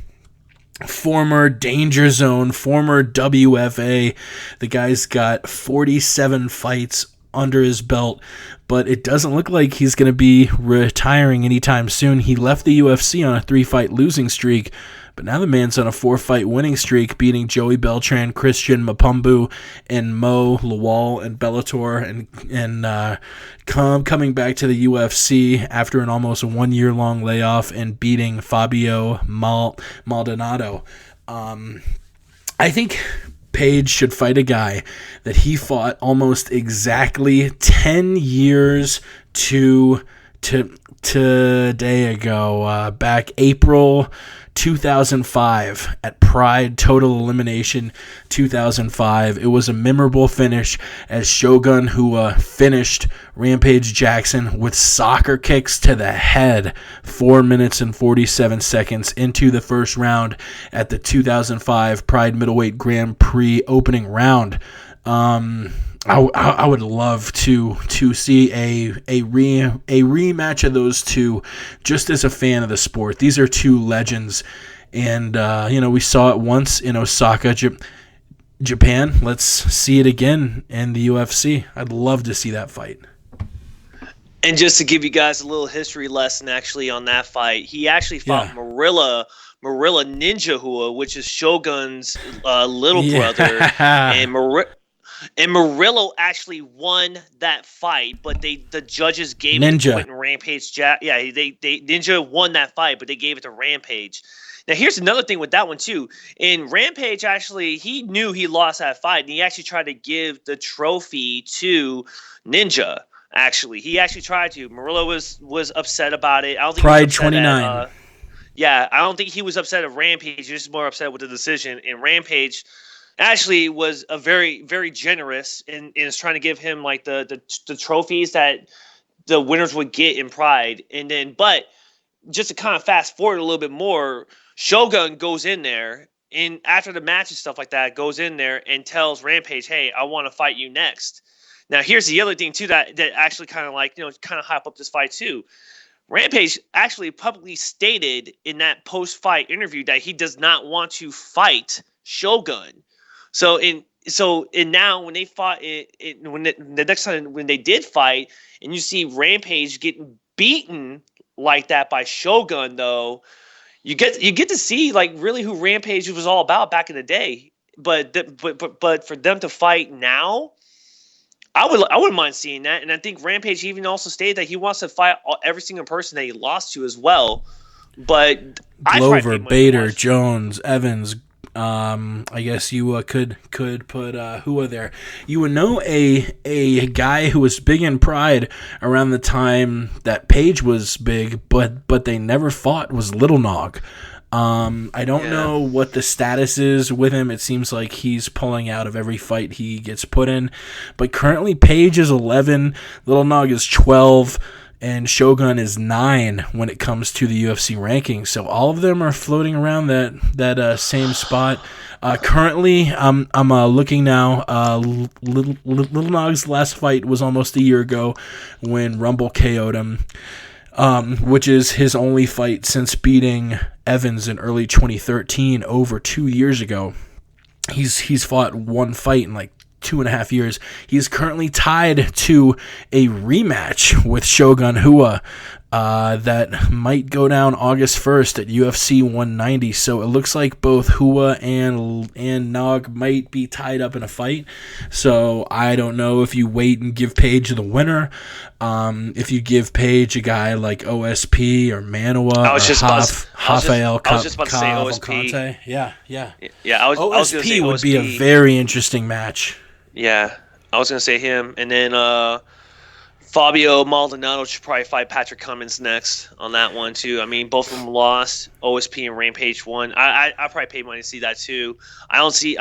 A: former Danger Zone, former WFA? The guy's got 47 fights under his belt, but it doesn't look like he's going to be retiring anytime soon. He left the UFC on a 3-fight losing streak, but now the man's on a 4-fight winning streak, beating Joey Beltran, Christian Mapumbu, and Mo Lawal in Bellator, and coming back to the UFC after an almost 1-year-long layoff and beating Fabio Maldonado. I think Page should fight a guy that he fought almost exactly 10 years to today ago, back April 2005 at Pride Total Elimination 2005. It was a memorable finish as Shogun Rua finished Rampage Jackson with soccer kicks to the head 4 minutes and 47 seconds into the first round at the 2005 Pride Middleweight Grand Prix opening round. I would love to see a rematch of those two, just as a fan of the sport. These are two legends, and we saw it once in Osaka, Japan. Let's see it again in the UFC. I'd love to see that fight.
C: And just to give you guys a little history lesson, actually, on that fight, he actually fought Marilla Ninja Rua, which is Shogun's little brother, and Murillo actually won that fight, but the judges gave it to Quentin Rampage. Ninja won that fight, but they gave it to Rampage. Now, here's another thing with that one, too. In Rampage, actually, he knew he lost that fight, and he actually tried to give the trophy to Ninja, actually. He actually tried to. Murillo was upset about it. I don't think
A: Pride 29.
C: I don't think he was upset at Rampage. He was more upset with the decision. And Rampage actually was a very, very generous and is trying to give him like the trophies that the winners would get in Pride. And then, but just to kind of fast forward a little bit more, Shogun goes in there and after the match and stuff like that, goes in there and tells Rampage, "Hey, I want to fight you next." Now, here's the other thing too that actually kind of kind of hype up this fight too. Rampage actually publicly stated in that post-fight interview that he does not want to fight Shogun. So now when they fought the next time when they did fight, and you see Rampage getting beaten like that by Shogun, though, you get to see like really who Rampage was all about back in the day. But for them to fight now, I wouldn't mind seeing that. And I think Rampage even also stated that he wants to fight every single person that he lost to as well. But
A: Glover, Bader, Jones, Evans. I guess you could put who are there? You would know a guy who was big in Pride around the time that Page was big, but they never fought, was Little Nog. I don't know what the status is with him. It seems like he's pulling out of every fight he gets put in. But currently Page is 11, Little Nog is 12, and Shogun is 9 when it comes to the UFC rankings. So all of them are floating around that same spot. Currently, I'm looking now. Little Nog's last fight was almost a year ago when Rumble KO'd him. Which is his only fight since beating Evans in early 2013, over 2 years ago. He's fought one fight in like 2.5 years. He's currently tied to a rematch with Shogun Rua that might go down August 1st at UFC 190. So it looks like both Rua and Nog might be tied up in a fight. So I don't know if you wait and give Page the winner. If you give Page a guy like OSP or Manua or Rafael
C: I was just about to say OSP.
A: Yeah.
C: OSP
A: would be a very interesting match.
C: Yeah, I was going to say him. And then Fabio Maldonado should probably fight Patrick Cummins next on that one, too. I mean, both of them lost. OSP and Rampage won. I probably pay money to see that, too. I don't see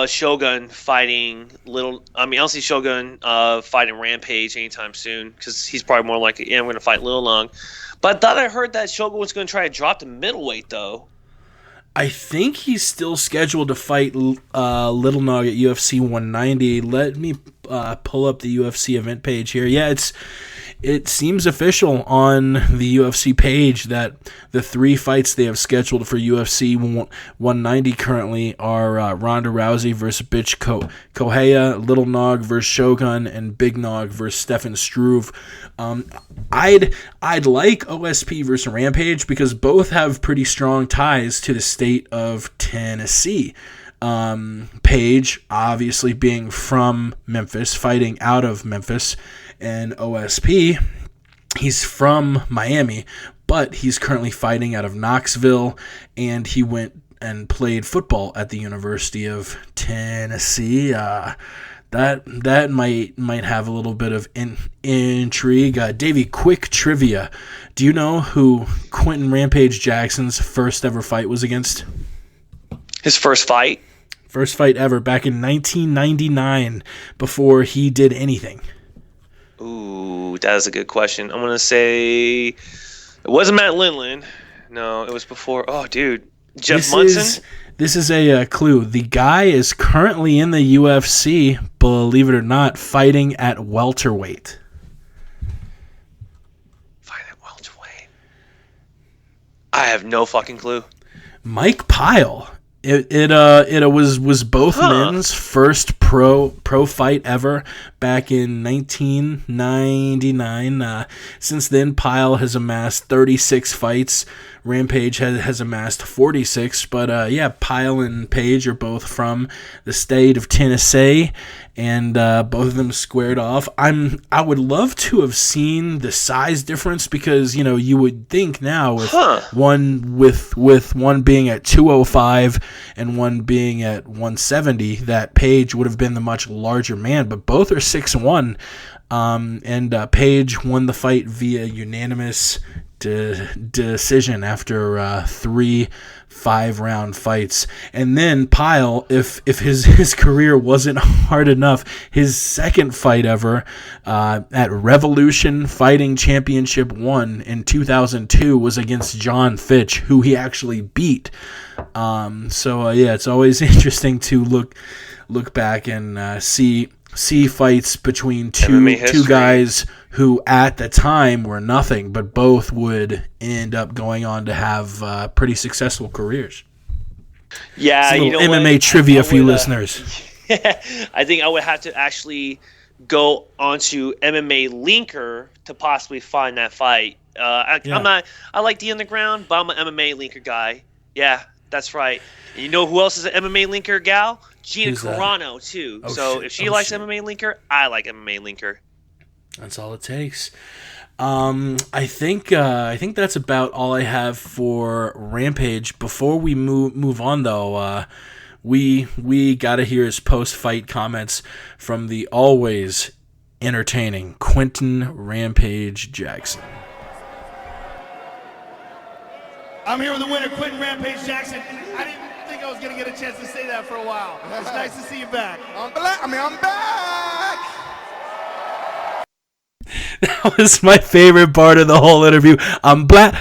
C: Shogun fighting I don't see Shogun fighting Rampage anytime soon, because he's probably more likely, I'm going to fight Lil Long. But I thought I heard that Shogun was going to try to drop to middleweight, though.
A: I think he's still scheduled to fight Little Nog at UFC 190. Let me pull up the UFC event page here. Yeah, it seems official on the UFC page that the 3 fights they have scheduled for UFC 190 currently are Ronda Rousey versus Bitch Kohea, Little Nog versus Shogun, and Big Nog versus Stefan Struve. I'd like OSP versus Rampage because both have pretty strong ties to the state of Tennessee. Page obviously being from Memphis, fighting out of Memphis, and OSP, he's from Miami, but he's currently fighting out of Knoxville, and he went and played football at the University of Tennessee. That might have a little bit of intrigue. Davey, quick trivia. Do you know who Quentin Rampage Jackson's first ever fight was against?
C: His first fight?
A: First fight ever, back in 1999, before he did anything.
C: Ooh, that is a good question. I'm going to say it wasn't Matt Lindland. No, it was before. Oh, dude. Jeff Munson?
A: This is a clue. The guy is currently in the UFC, believe it or not, fighting at welterweight.
C: Fighting at welterweight? I have no fucking clue.
A: Mike Pyle. It was both men's first pro fight ever back in 1999. Since then, Pyle has amassed 36 fights. Rampage has amassed 46. But Pyle and Page are both from the state of Tennessee, and both of them squared off. I would love to have seen the size difference because you would think now with one being at 205 and one being at 170 that Page would have been the much larger man, but both are 6'1". And Page won the fight via unanimous decision after 3 5-round fights. And then Pyle, if his career wasn't hard enough, his second fight ever at Revolution Fighting Championship 1 in 2002 was against John Fitch, who he actually beat. It's always interesting to look back and see fights between two guys who at the time were nothing, but both would end up going on to have pretty successful careers.
C: Yeah,
A: MMA trivia for you listeners.
C: I think I would have to actually go onto MMA Linker to possibly find that fight. I like the Underground, but I'm an MMA Linker guy. Yeah, that's right. And you know who else is an MMA Linker gal? Gina Carano, too. If she likes MMA Linker, I like MMA Linker.
A: That's all it takes. I think that's about all I have for Rampage. Before we move on, though, we gotta hear his post-fight comments from the always entertaining Quentin Rampage Jackson.
F: I'm here with the winner, Quentin Rampage Jackson. I didn't think I was going to get a chance to say that for a while. It's nice to see you back. I'm back.
A: That was my favorite part of the whole interview. I'm back.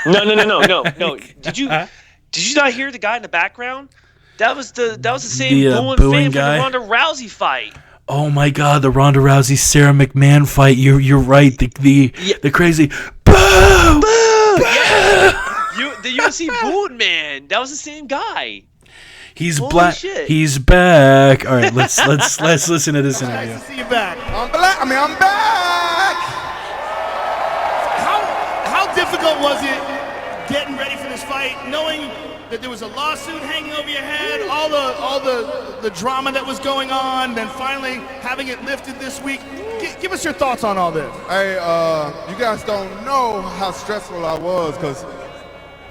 C: No. Did you not hear the guy in the background? That was the same booing guy from the Ronda Rousey fight.
A: Oh my God, the Ronda Rousey Sarah McMahon fight. You're right. The crazy boo.
C: Yeah. The UFC booing man. That was the same guy.
A: He's
C: Holy
A: black.
C: Shit.
A: He's back. All right, let's listen to this interview.
F: Nice to see you back. I'm back. How difficult was it getting ready for this fight, knowing that there was a lawsuit hanging over your head, all the drama that was going on, then finally having it lifted this week? Give us your thoughts on all this.
G: Hey, you guys don't know how stressful I was, because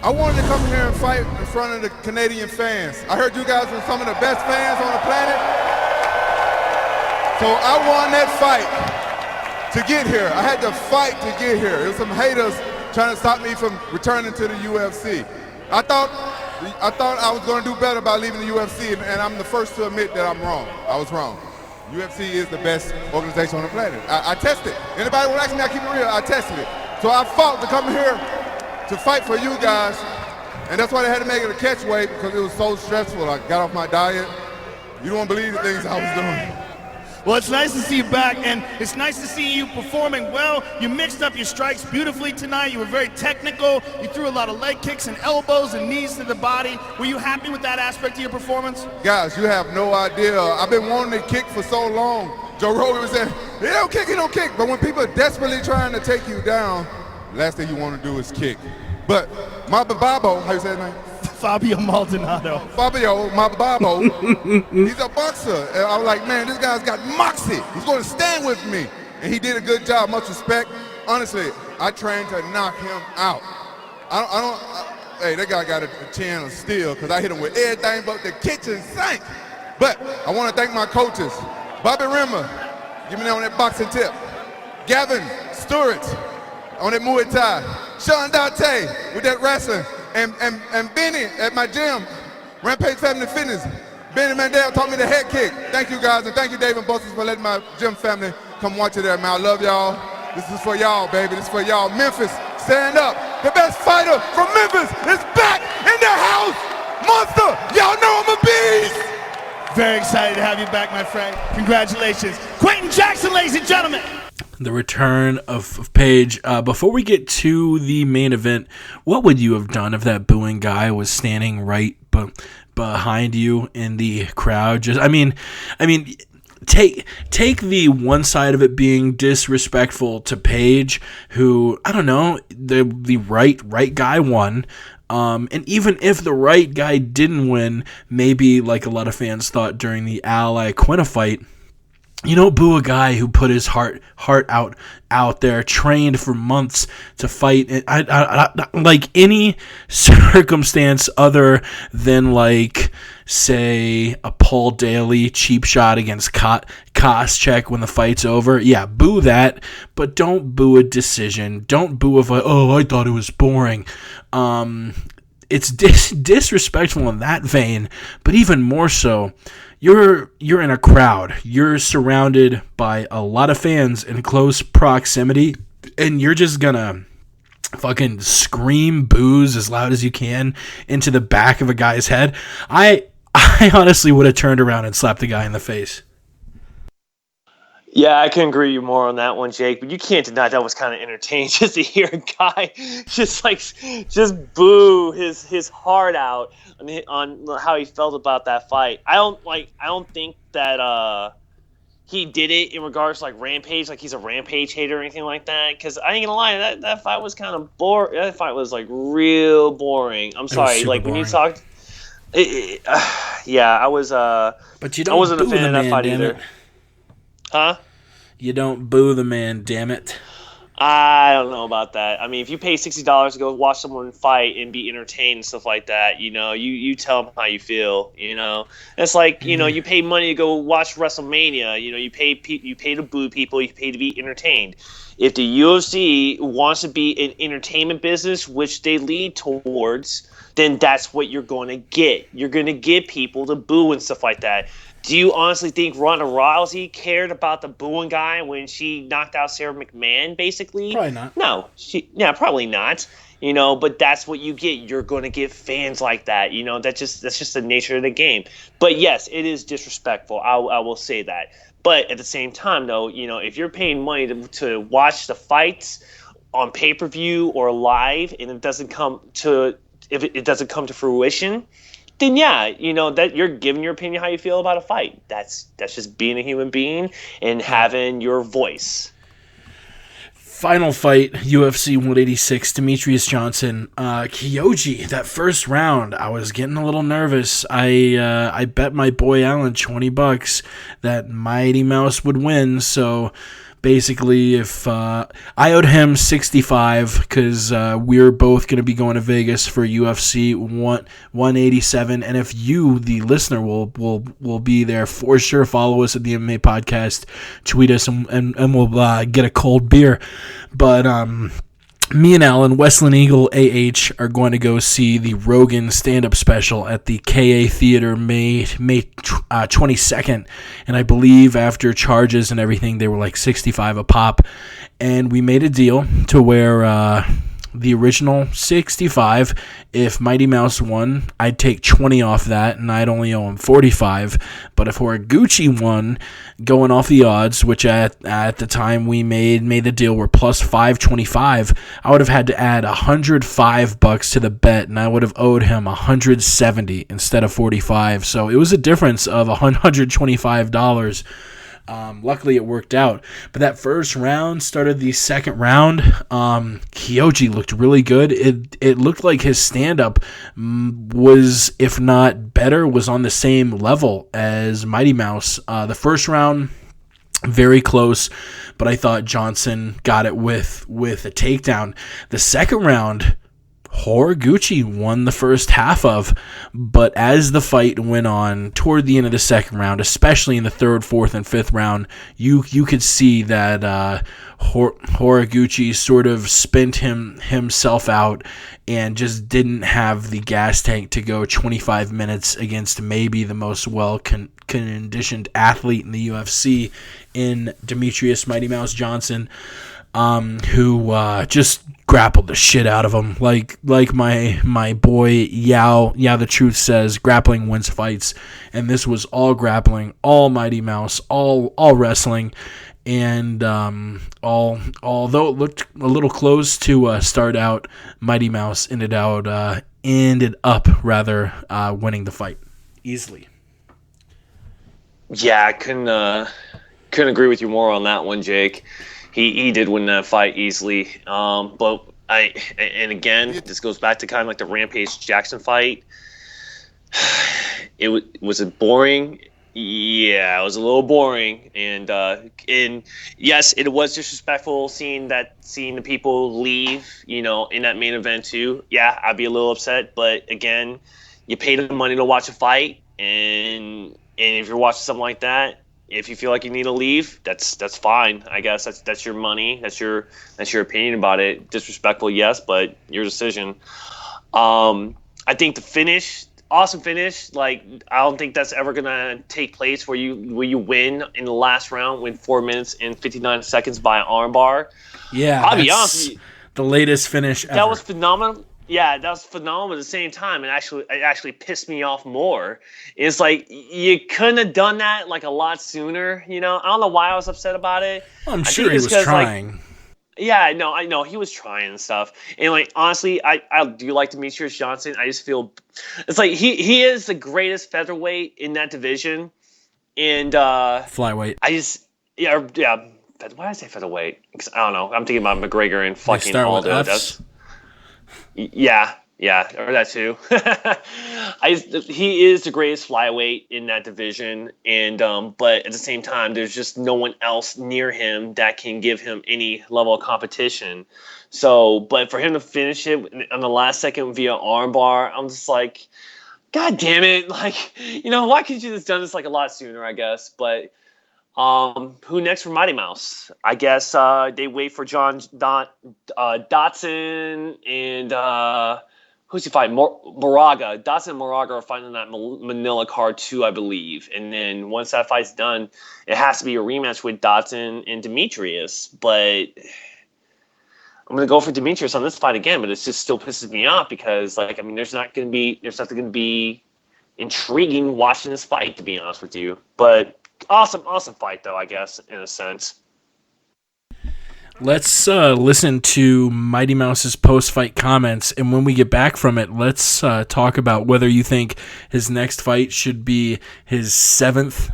G: I wanted to come here and fight in front of the Canadian fans. I heard you guys were some of the best fans on the planet. So I won that fight to get here. I had to fight to get here. There was some haters trying to stop me from returning to the UFC. I thought I was going to do better by leaving the UFC, and I'm the first to admit that I'm wrong. I was wrong. UFC is the best organization on the planet. I tested. Anybody will ask me, I keep it real, I tested it. So I fought to come here to fight for you guys, and that's why they had to make it a catch weight, because it was so stressful. I got off my diet. You don't believe the things I was doing.
F: Well, it's nice to see you back, and it's nice to see you performing well. You mixed up your strikes beautifully tonight. You were very technical. You threw a lot of leg kicks and elbows and knees to the body. Were you happy with that aspect of your performance?
G: Guys, you have no idea. I've been wanting to kick for so long. Joe Rogan was saying, he don't kick. But when people are desperately trying to take you down, the last thing you want to do is kick. But Mababo, how you say his name?
F: Fabio Maldonado.
G: Fabio Mababo, he's a boxer. And I was like, man, this guy's got moxie. He's going to stand with me. And he did a good job, much respect. Honestly, I trained to knock him out. Hey, that guy got a chin of steel, because I hit him with everything but the kitchen sink. But I want to thank my coaches. Bobby Rimmer, give me that on that boxing tip. Gavin Stewart on that Muay Thai. Sean Dante with that wrestling. And Benny at my gym, Rampage Family Fitness. Benny Mandel taught me the head kick. Thank you guys, and thank you David Busters for letting my gym family come watch it there, man. I love y'all. This is for y'all, baby. This is for y'all. Memphis, stand up. The best fighter from Memphis is back in the house. Monster, y'all know I'm a beast.
F: Very excited to have you back, my friend. Congratulations. Quentin Jackson, ladies and gentlemen.
A: The return of Page. Before we get to the main event, what would you have done if that booing guy was standing right behind you in the crowd? Take the one side of it being disrespectful to Page, who, I don't know, the right guy won. And even if the right guy didn't win, maybe like a lot of fans thought during the Ally Quinna fight, you don't boo a guy who put his heart out there, trained for months to fight. I like any circumstance other than, like, say, a Paul Daly cheap shot against Koscheck when the fight's over. Yeah, boo that, but don't boo a decision. Don't boo a fight. Oh, I thought it was boring. It's disrespectful in that vein, but even more so, you're in a crowd. You're surrounded by a lot of fans in close proximity, and you're just gonna fucking scream boos as loud as you can into the back of a guy's head. I honestly would have turned around and slapped the guy in the face.
C: Yeah, I can agree with you more on that one, Jake. But you can't deny that was kind of entertaining just to hear a guy just boo his heart out on how he felt about that fight. I don't think that he did it in regards to like Rampage, like he's a Rampage hater or anything like that. Because I ain't gonna lie, that fight was kind of boring. That fight was like real boring. I'm sorry, like when you talked. Yeah, I was.
A: But you don't.
C: I wasn't
A: boo
C: a fan
A: the
C: of that
A: man,
C: fight
A: damn
C: either.
A: it.
C: Huh?
A: You don't boo the man, damn it.
C: I don't know about that. I mean, if you pay $60 to go watch someone fight and be entertained and stuff like that, you tell them how you feel. It's like you pay money to go watch WrestleMania. You pay to boo people. You pay to be entertained. If the UFC wants to be an entertainment business, which they lead towards, then that's what you're going to get. You're going to get people to boo and stuff like that. Do you honestly think Ronda Rousey cared about the booing guy when she knocked out Sarah McMahon, basically?
A: Probably not.
C: No. Probably not. But that's what you get. You're going to get fans like that. That's just the nature of the game. But yes, it is disrespectful. I will say that. But at the same time, though, if you're paying money to watch the fights on pay-per-view or live, and it doesn't come to fruition, then yeah, that you're giving your opinion how you feel about a fight. That's just being a human being and having your voice.
A: Final fight, UFC 186, Demetrius Johnson, Kyogi. That first round, I was getting a little nervous. I bet my boy Alan $20 that Mighty Mouse would win. So basically, if I owed him 65 because we're both going to be going to Vegas for UFC 187, and if you, the listener, will be there for sure, follow us at the MMA Podcast, tweet us, and we'll get a cold beer. But me and Alan, Westland Eagle AH, are going to go see the Rogan stand-up special at the KA Theater May 22nd. And I believe after charges and everything, they were like $65 a pop. And we made a deal to where the original $65, if Mighty Mouse won, I'd take 20 off that, and I'd only owe him 45. But if Horiguchi won, going off the odds, which at the time we made the deal were plus 525, I would have had to add $105 to the bet, and I would have owed him $170 instead of 45. So it was a difference of $125. Luckily, it worked out. But that first round started the second round. Kyogi looked really good. It looked like his stand-up was, if not better, was on the same level as Mighty Mouse. The first round, very close, but I thought Johnson got it with a takedown. The second round, Horiguchi won the first half of, but as the fight went on toward the end of the second round, especially in the third, fourth, and fifth round, you could see that Horiguchi sort of spent himself out and just didn't have the gas tank to go 25 minutes against maybe the most well-conditioned athlete in the UFC in Demetrius Mighty Mouse Johnson, who just grappled the shit out of him. Like my boy Yao the Truth says, grappling wins fights, and this was all grappling, all Mighty Mouse, all wrestling, and although it looked a little close to start out, Mighty Mouse ended up winning the fight easily.
C: Yeah, I couldn't agree with you more on that one, Jake. He did win that fight easily. But and again, this goes back to kind of like the Rampage Jackson fight. Was it boring? Yeah, it was a little boring, and yes, it was disrespectful seeing the people leave, in that main event too. Yeah, I'd be a little upset, but again, you pay the money to watch a fight, and if you're watching something like that, If you feel like you need to leave, that's fine. I guess that's your money. That's your opinion about it. Disrespectful, yes, but your decision. I think the finish, awesome finish. Like, I don't think that's ever gonna take place where you win in the last round, win 4 minutes and 59 seconds by an armbar.
A: Yeah,
C: I'll be honest with you,
A: the latest finish ever.
C: That was phenomenal. Yeah, that was phenomenal at the same time, and it actually pissed me off more. It's like, you couldn't have done that like a lot sooner. I don't know why I was upset about it.
A: I'm sure he was trying.
C: Yeah, I know he was trying and stuff. And like, honestly, I do like Demetrius Johnson. I just feel it's like he is the greatest featherweight in that division. And
A: flyweight.
C: Why did I say featherweight? Because I don't know. I'm thinking about McGregor and fucking Aldo. Yeah, or that too. He is the greatest flyweight in that division, and but at the same time, there's just no one else near him that can give him any level of competition. So, but for him to finish it on the last second via armbar, I'm just like, God damn it! Like, why couldn't you just done this like a lot sooner? I guess, but. Who next for Mighty Mouse? I guess they wait for Dotson and who's he fighting? Moraga. Dotson and Moraga are fighting that Manila card too, I believe. And then once that fight's done, it has to be a rematch with Dotson and Demetrius. But I'm gonna go for Demetrius on this fight again, but it just still pisses me off because, like, I mean, there's nothing gonna be intriguing watching this fight, to be honest with you. But awesome fight, though, I guess, in a sense.
A: Let's listen to Mighty Mouse's post-fight comments, and when we get back from it, let's talk about whether you think his next fight should be his 7th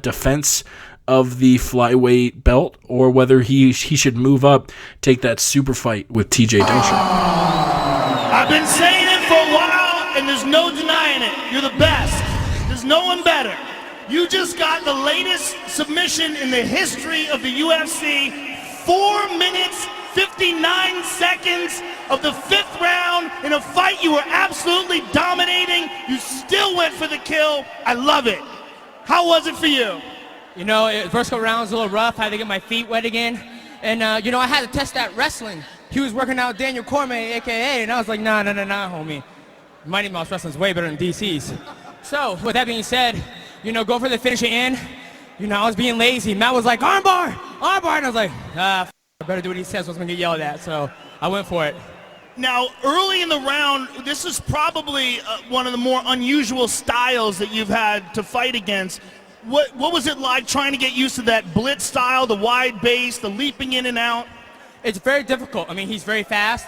A: defense of the flyweight belt, or whether he should move up, take that super fight with TJ Dillashaw.
F: I've been saying it for a while, and there's no denying it. You're the best. There's no one better. You just got the latest submission in the history of the UFC. 4 minutes, 59 seconds of the 5th round in a fight you were absolutely dominating. You still went for the kill. I love it. How was it for you?
H: First couple rounds was a little rough. I had to get my feet wet again. And, I had to test that wrestling. He was working out Daniel Cormier, a.k.a., and I was like, nah, homie. Mighty Mouse Wrestling's way better than DC's. So, with that being said, go for the finishing in. I was being lazy. Matt was like, armbar, and I was like, I better do what he says, I was going to get yelled at. So, I went for it.
F: Now, early in the round, this is probably one of the more unusual styles that you've had to fight against. What was it like trying to get used to that blitz style, the wide base, the leaping in and out?
H: It's very difficult. I mean, he's very fast,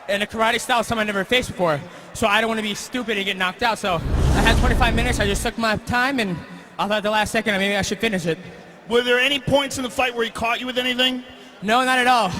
H: and the karate style is something I never faced before. So I don't want to be stupid and get knocked out. So I had 25 minutes. I just took my time, and I thought at the last second maybe I should finish it.
F: Were there any points in the fight where he caught you with anything?
H: No, not at all.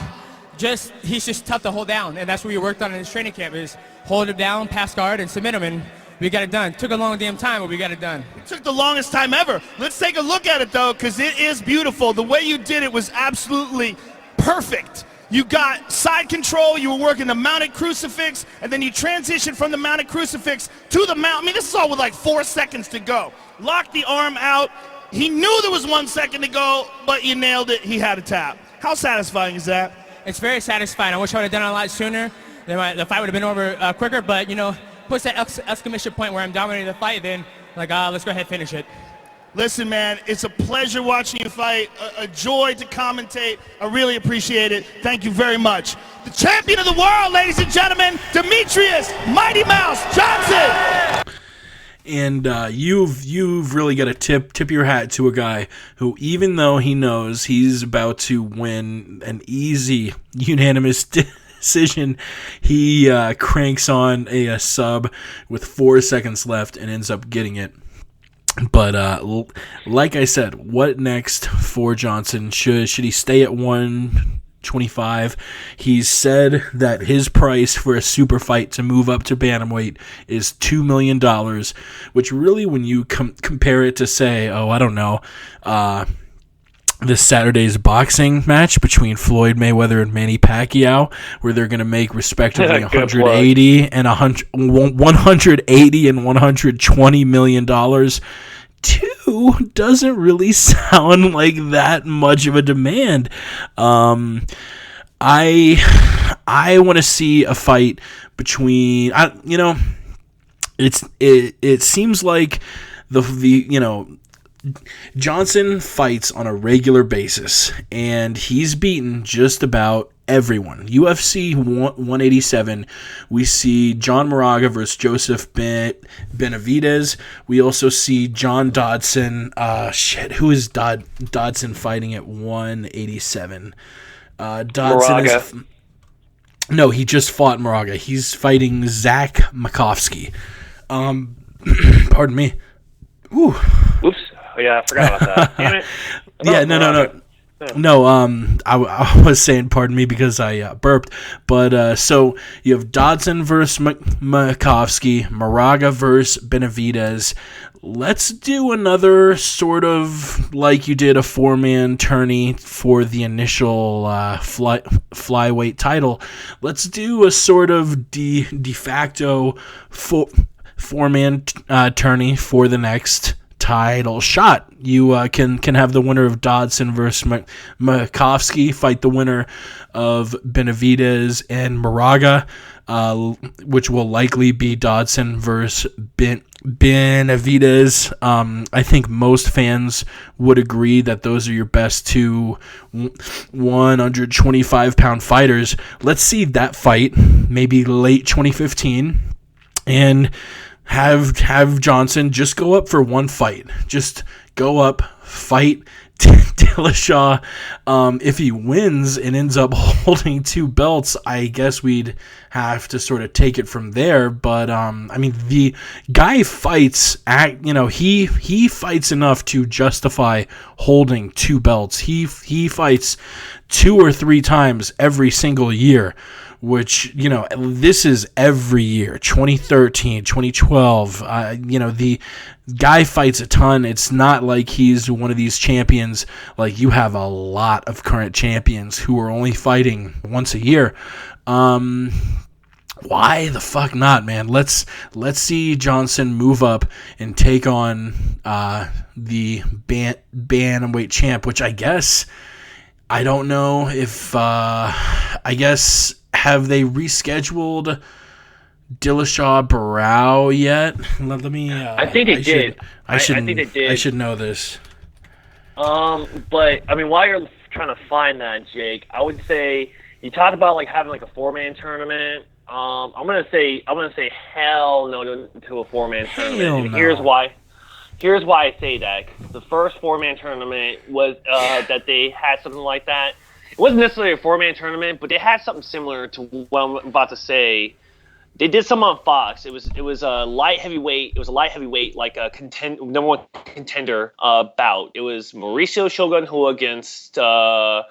H: He's just tough to hold down, and that's what we worked on in his training camp, is hold him down, pass guard, and submit him, and we got it done. Took a long damn time, but we got it done.
F: It took the longest time ever. Let's take a look at it, though, because it is beautiful. The way you did it was absolutely perfect. You got side control, you were working the mounted crucifix, and then you transitioned from the mounted crucifix to the mount. I mean, this is all with like 4 seconds to go. Locked the arm out. He knew there was 1 second to go, but you nailed it. He had a tap. How satisfying is that?
H: It's very satisfying. I wish I would have done it a lot sooner. Then the fight would have been over quicker, but, puts that exclamation point where I'm dominating the fight, then, let's go ahead and finish it.
F: Listen, man, it's a pleasure watching you fight, a joy to commentate. I really appreciate it. Thank you very much. The champion of the world, ladies and gentlemen, Demetrius Mighty Mouse Johnson.
A: And you've really got to tip your hat to a guy who, even though he knows he's about to win an easy, unanimous decision, he cranks on a sub with 4 seconds left and ends up getting it. But like I said, what next for Johnson? Should he stay at 125? He's said that his price for a super fight to move up to bantamweight is $2 million, which really, when you compare it to, say, this Saturday's boxing match between Floyd Mayweather and Manny Pacquiao, where they're going to make respectively $180 and $120 million. $2 2 doesn't really sound like that much of a demand. I want to see a fight between, it seems like the Johnson fights on a regular basis, and he's beaten just about everyone. UFC 187, we see John Moraga versus Joseph Benavidez. We also see John Dodson. Who is Dodson fighting at 187? Dodson no, he just fought Moraga. He's fighting Zach Makovsky. Pardon me. Ooh.
C: Oops. Oh, yeah, I forgot about that. Damn it.
A: Yeah, no. No, I was saying pardon me because I burped. But so you have Dodson versus Makovsky, Moraga versus Benavidez. Let's do another sort of like you did a 4-man tourney for the initial flyweight title. Let's do a sort of de facto 4-man tourney for the next title shot. You can have the winner of Dodson versus Makovsky fight the winner of Benavidez and Moraga, which will likely be Dodson versus Benavidez. I think most fans would agree that those are your best 2 125-pound fighters. Let's see that fight maybe late 2015 and have Johnson just go up for one fight. Just go up, fight Dillashaw. If he wins and ends up holding 2 belts, I guess we'd have to sort of take it from there. But the guy fights he fights enough to justify holding 2 belts. He fights 2 or 3 times every single year, which, this is every year, 2013, 2012, the guy fights a ton. It's not like he's one of these champions. Like, you have a lot of current champions who are only fighting once a year. Why the fuck not, man? Let's see Johnson move up and take on the bantamweight champ, which I guess, I don't know if, have they rescheduled Dillashaw Barao yet? Let me.
C: I think they did.
A: I think
C: they did.
A: I should know this.
C: But while you're trying to find that, Jake, I would say you talked about like having like a 4-man tournament. I'm gonna say hell no to a 4-man tournament. And here's why. Here's why I say that. The first 4-man tournament was that they had something like that. It wasn't necessarily a 4-man tournament, but they had something similar to what I'm about to say. They did some on Fox. It was a light heavyweight. It was a light heavyweight, like a number 1 contender bout. It was Mauricio Shogun Rua against. Actually,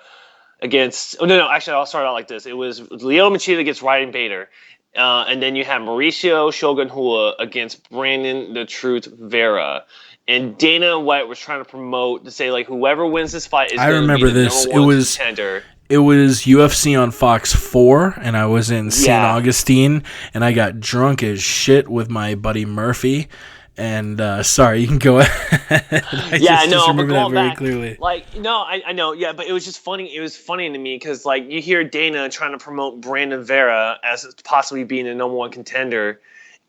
C: I'll start out like this. It was Lyoto Machida against Ryan Bader, and then you have Mauricio Shogun Rua against Brandon the Truth Vera. And Dana White was trying to promote to say like whoever wins this fight is going to be the
A: this.
C: number 1 contender.
A: It was UFC on Fox 4, and I was in St. Augustine, and I got drunk as shit with my buddy Murphy. And sorry, you can go ahead. I remember that very clearly.
C: Like, no, I know, yeah, but it was just funny. It was funny to me because like you hear Dana trying to promote Brandon Vera as possibly being the number 1 contender.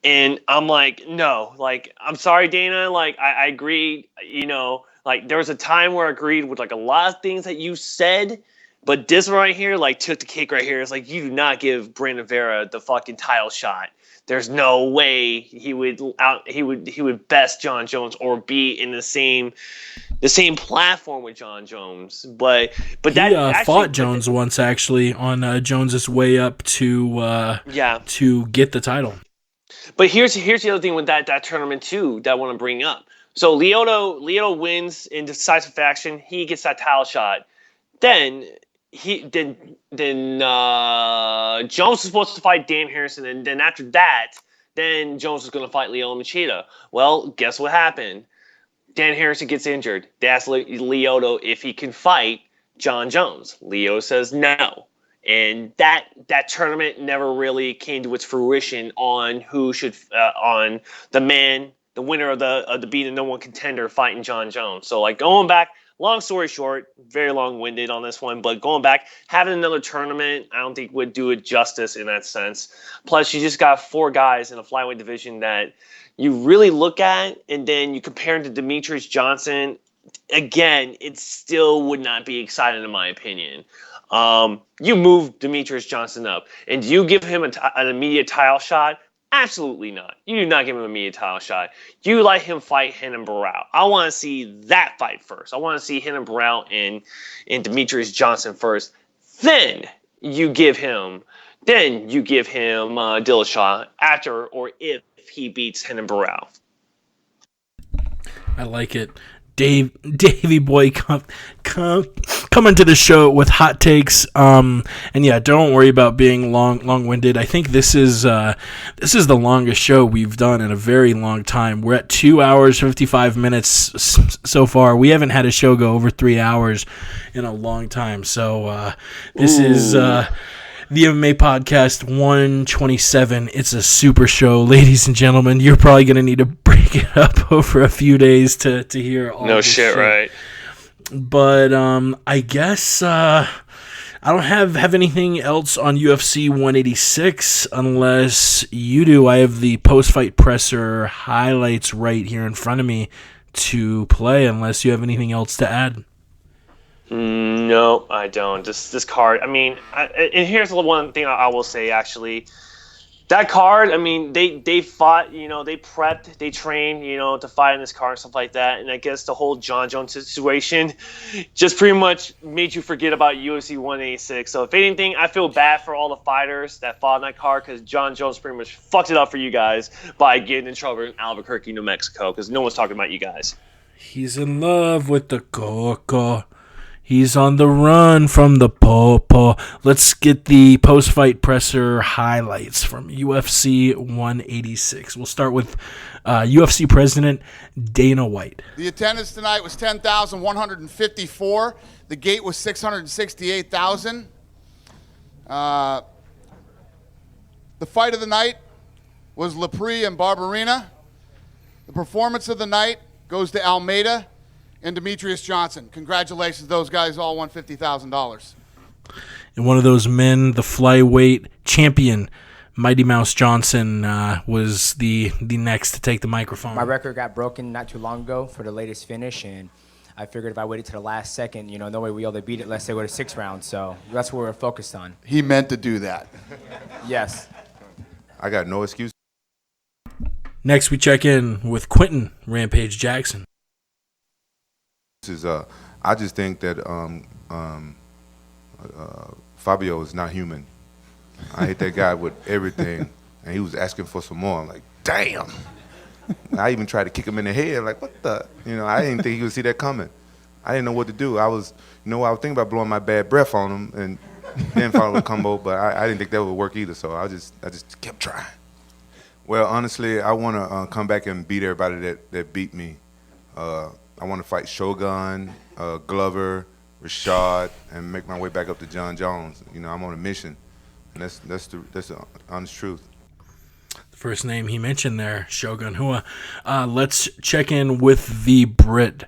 C: And I'm like, no, like, I'm sorry, Dana. Like, I agree, like, there was a time where I agreed with, like, a lot of things that you said, but this right here, like, took the cake right here. It's like, you do not give Brandon Vera the fucking title shot. There's no way he would best Jon Jones or be in the same platform with Jon Jones. But that
A: he fought Jones once, actually, on Jones's way up to get the title.
C: But here's the other thing with that tournament too that I want to bring up. So Lyoto wins in decisive fashion. He gets that title shot. Then Jones was supposed to fight Dan Harrison, and then after that, then Jones was going to fight Lyoto Machida. Well, guess what happened? Dan Harrison gets injured. They ask Lyoto if he can fight Jon Jones. Leo says no. And that tournament never really came to its fruition on who should on the man the winner of the being the #1 contender fighting Jon Jones. So like going back, long story short, very long-winded on this one, but going back, having another tournament, I don't think would do it justice in that sense. Plus, you just got 4 guys in the flyweight division that you really look at, and then you compare him to Demetrius Johnson. Again, it still would not be exciting in my opinion. You move Demetrius Johnson up, and do you give him an immediate title shot? Absolutely not. You do not give him an immediate title shot. You let him fight Renan Barão. I want to see that fight first. I want to see Renan Barão and Demetrius Johnson first. Then you give him Dillashaw after or if he beats Renan Barão.
A: I like it. Davey boy, come into the show with hot takes. And yeah, don't worry about being long-winded. I think this is the longest show we've done in a very long time. We're at 2 hours 55 minutes so far. We haven't had a show go over 3 hours in a long time. So this is the MMA Podcast 127. It's a super show, ladies and gentlemen. You're probably going to need to break it up over a few days to hear all this shit.
C: Right.
A: But I guess I don't have anything else on UFC 186 unless you do. I have the post-fight presser highlights right here in front of me to play unless you have anything else to add.
C: No, I don't. This card. I mean, and here's the one thing I will say. Actually, that card. I mean, they fought. You know, they prepped, they trained. You know, to fight in this card and stuff like that. And I guess the whole Jon Jones situation just pretty much made you forget about UFC 186. So if anything, I feel bad for all the fighters that fought in that card because Jon Jones pretty much fucked it up for you guys by getting in trouble in Albuquerque, New Mexico, because no one's talking about you guys.
A: He's in love with the coco. He's on the run from the popo. Let's get the post-fight presser highlights from UFC 186. We'll start with UFC President Dana White.
I: The attendance tonight was 10,154. The gate was 668,000. The fight of the night was Lepre and Barberena. The performance of the night goes to Almeida and Demetrius Johnson. Congratulations, those guys all won $50,000.
A: And one of those men, the flyweight champion, Mighty Mouse Johnson, was the next to take the microphone.
J: My record got broken not too long ago for the latest finish, and I figured if I waited to the last second, you know, no way we able to beat it unless they go to 6 rounds. So that's what we're focused on.
I: He meant to do that.
J: Yes.
G: I got no excuse.
A: Next, we check in with Quentin Rampage Jackson.
G: I just think that Fabio is not human. I hit that guy with everything, and he was asking for some more. I'm like, damn. I even tried to kick him in the head, like, what the? You know, I didn't think he would see that coming. I didn't know what to do. I was thinking about blowing my bad breath on him and then follow the combo, but I didn't think that would work either, so I just kept trying. Well, honestly, I want to come back and beat everybody that beat me. I want to fight Shogun, Glover, Rashad, and make my way back up to Jon Jones. You know, I'm on a mission, and that's the honest truth.
A: The first name he mentioned there, Shogun Hua. Let's check in with the Brit,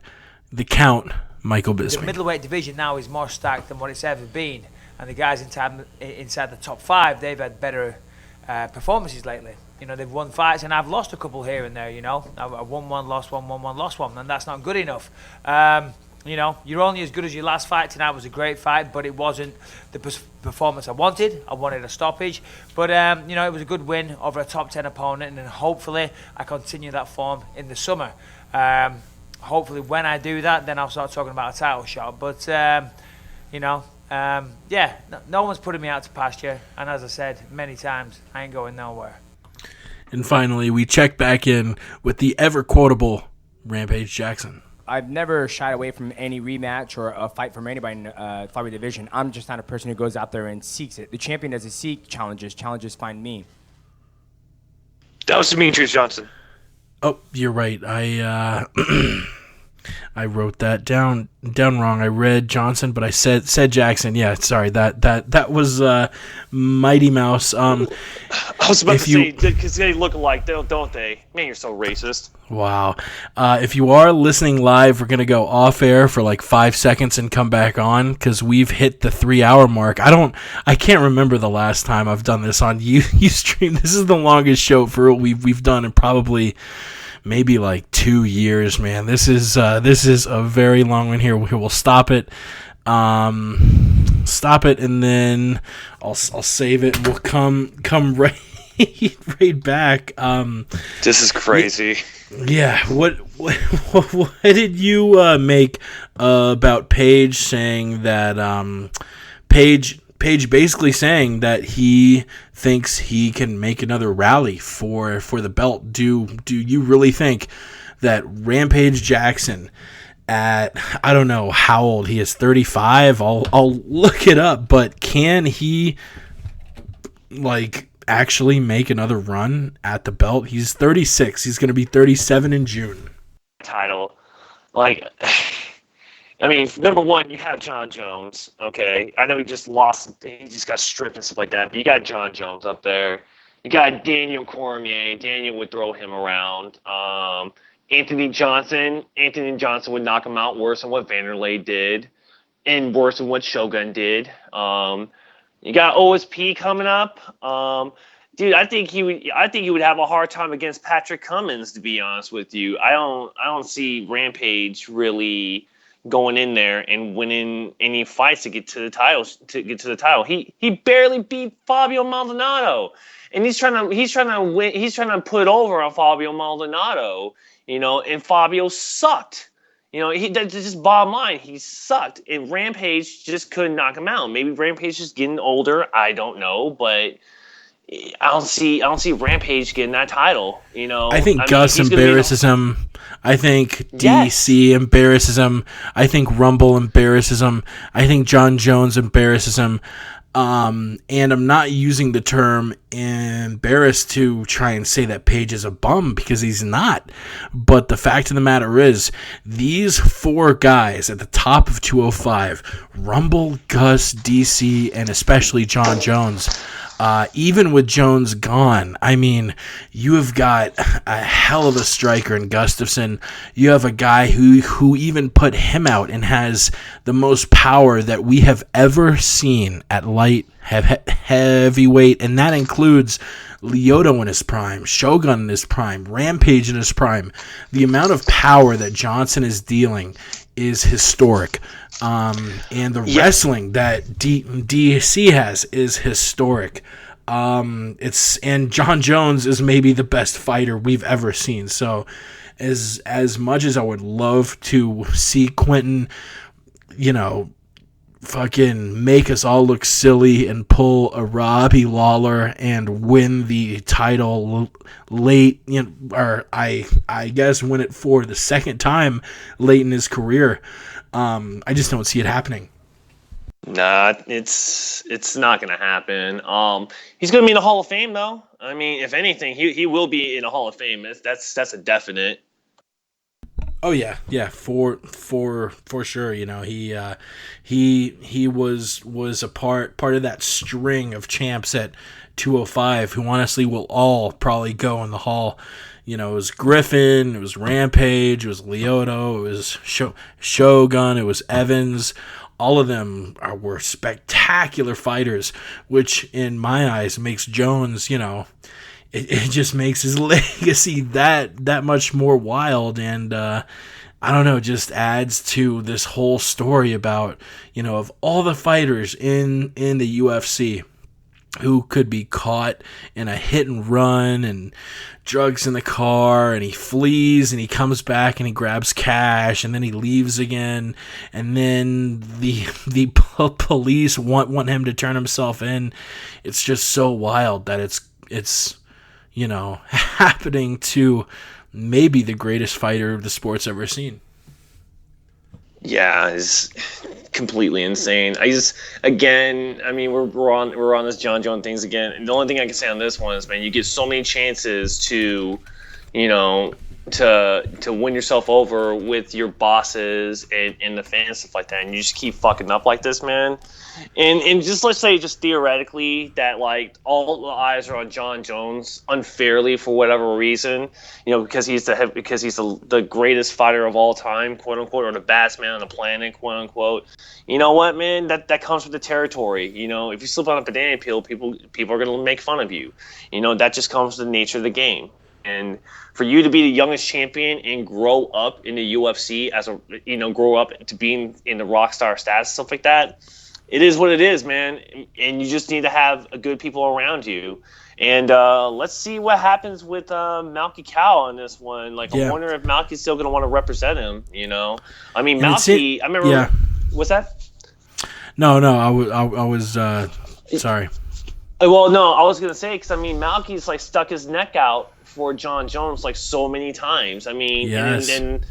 A: the Count, Michael Bisping.
K: The middleweight division now is more stacked than what it's ever been, and the guys inside the top 5, they've had better performances lately. You know, they've won fights, and I've lost a couple here and there, you know. I've won one, lost one, won one, lost one, and that's not good enough. You know, you're only as good as your last fight. Tonight was a great fight, but it wasn't the performance I wanted. I wanted a stoppage. But, you know, it was a good win over a top 10 opponent, and then hopefully I continue that form in the summer. Hopefully when I do that, then I'll start talking about a title shot. But, you know, yeah, no one's putting me out to pasture. And as I said many times, I ain't going nowhere.
A: And finally, we check back in with the ever-quotable Rampage Jackson.
J: I've never shied away from any rematch or a fight from anybody in the flyweight division. I'm just not a person who goes out there and seeks it. The champion doesn't seek challenges. Challenges find me.
C: That was Demetrius Johnson.
A: Oh, you're right. I wrote that down wrong. I read Johnson, but I said Jackson. Yeah, sorry. That was Mighty Mouse.
C: I was about to say, because they look alike, don't they? Man, you're so racist.
A: Wow. If you are listening live, we're going to go off air for like 5 seconds and come back on because we've hit the 3-hour mark. I can't remember the last time I've done this on Ustream. This is the longest show for we've done in probably maybe like 2 years, man. This is a very long one here. We'll stop it. Stop it, and then I'll save it. We'll come right back.
C: This is crazy.
A: Yeah. What did you make about Page saying that Page basically saying that he thinks he can make another rally for the belt? Do you really think that Rampage Jackson at, I don't know how old he is, 35? I'll look it up, but can he like actually make another run at the belt? He's 36. He's going to be 37 in June.
C: Title. Like, I mean, number one, you have Jon Jones, okay? I know he just got stripped and stuff like that, but you got Jon Jones up there. You got Daniel Cormier. Daniel would throw him around. Anthony Johnson would knock him out worse than what Vanderlei did and worse than what Shogun did. You got OSP coming up. Dude, I think he would have a hard time against Patrick Cummins, to be honest with you. I don't see Rampage really going in there and winning any fights to get to the title. He barely beat Fabio Maldonado. And he's trying to put over on Fabio Maldonado, and Fabio sucked. That's just bottom line. He sucked, and Rampage just couldn't knock him out. Maybe Rampage is getting older. I don't know, but I don't see Rampage getting that title.
A: I think Gus embarrasses him. I think DC embarrasses him. I think Rumble embarrasses him. I think Jon Jones embarrasses him. And I'm not using the term embarrassed to try and say that Page is a bum, because he's not. But the fact of the matter is, these 4 guys at the top of 205, Rumble, Gus, DC, and especially Jon Jones, even with Jones gone, I mean, you have got a hell of a striker in Gustafsson. You have a guy who even put him out and has the most power that we have ever seen at light heavyweight, and that includes Lyoto in his prime, Shogun in his prime, Rampage in his prime. The amount of power that Johnson is dealing is historic. And the wrestling that DC has is historic. And Jon Jones is maybe the best fighter we've ever seen. So as much as I would love to see Quentin, fucking make us all look silly and pull a Robbie Lawler and win the title late, or I guess win it for the second time late in his career. I just don't see it happening.
C: Nah, it's not gonna happen. He's gonna be in the Hall of Fame though. I mean, if anything, he will be in the Hall of Fame. That's a definite.
A: Oh yeah, for sure. He was a part of that string of champs at 205 who honestly will all probably go in the Hall. It was Griffin, it was Rampage, it was Lyoto, it was Shogun, it was Evans. All of them were spectacular fighters, which in my eyes makes Jones, it just makes his legacy that much more wild, and I don't know, just adds to this whole story about, of all the fighters in the UFC who could be caught in a hit and run and drugs in the car, and he flees and he comes back and he grabs cash and then he leaves again, and then the police want him to turn himself in. It's just so wild that it's happening to maybe the greatest fighter the sport's ever seen.
C: Yeah, it's completely insane. We're on this Jon Jones things again. And the only thing I can say on this one is, man, you get so many chances to, to win yourself over with your bosses and the fans, stuff like that, and you just keep fucking up like this, man. And just let's say, just theoretically, that like all the eyes are on Jon Jones unfairly for whatever reason, because he's the greatest fighter of all time, quote unquote, or the baddest man on the planet, quote unquote. You know what, man? That comes with the territory. If you slip on a banana peel, people are gonna make fun of you. That just comes with the nature of the game. And for you to be the youngest champion and grow up in the UFC grow up to being in the rock star status, stuff like that, it is what it is, man. And you just need to have good people around you. And let's see what happens with Malky Cow on this one. I wonder if Malky's still going to want to represent him. I mean, Malky. I remember. Yeah. What's that?
A: No. I was sorry.
C: Well, no, I was going to say, because I mean, Malky's stuck his neck out for Jon Jones so many times. I mean,
A: yes.
C: and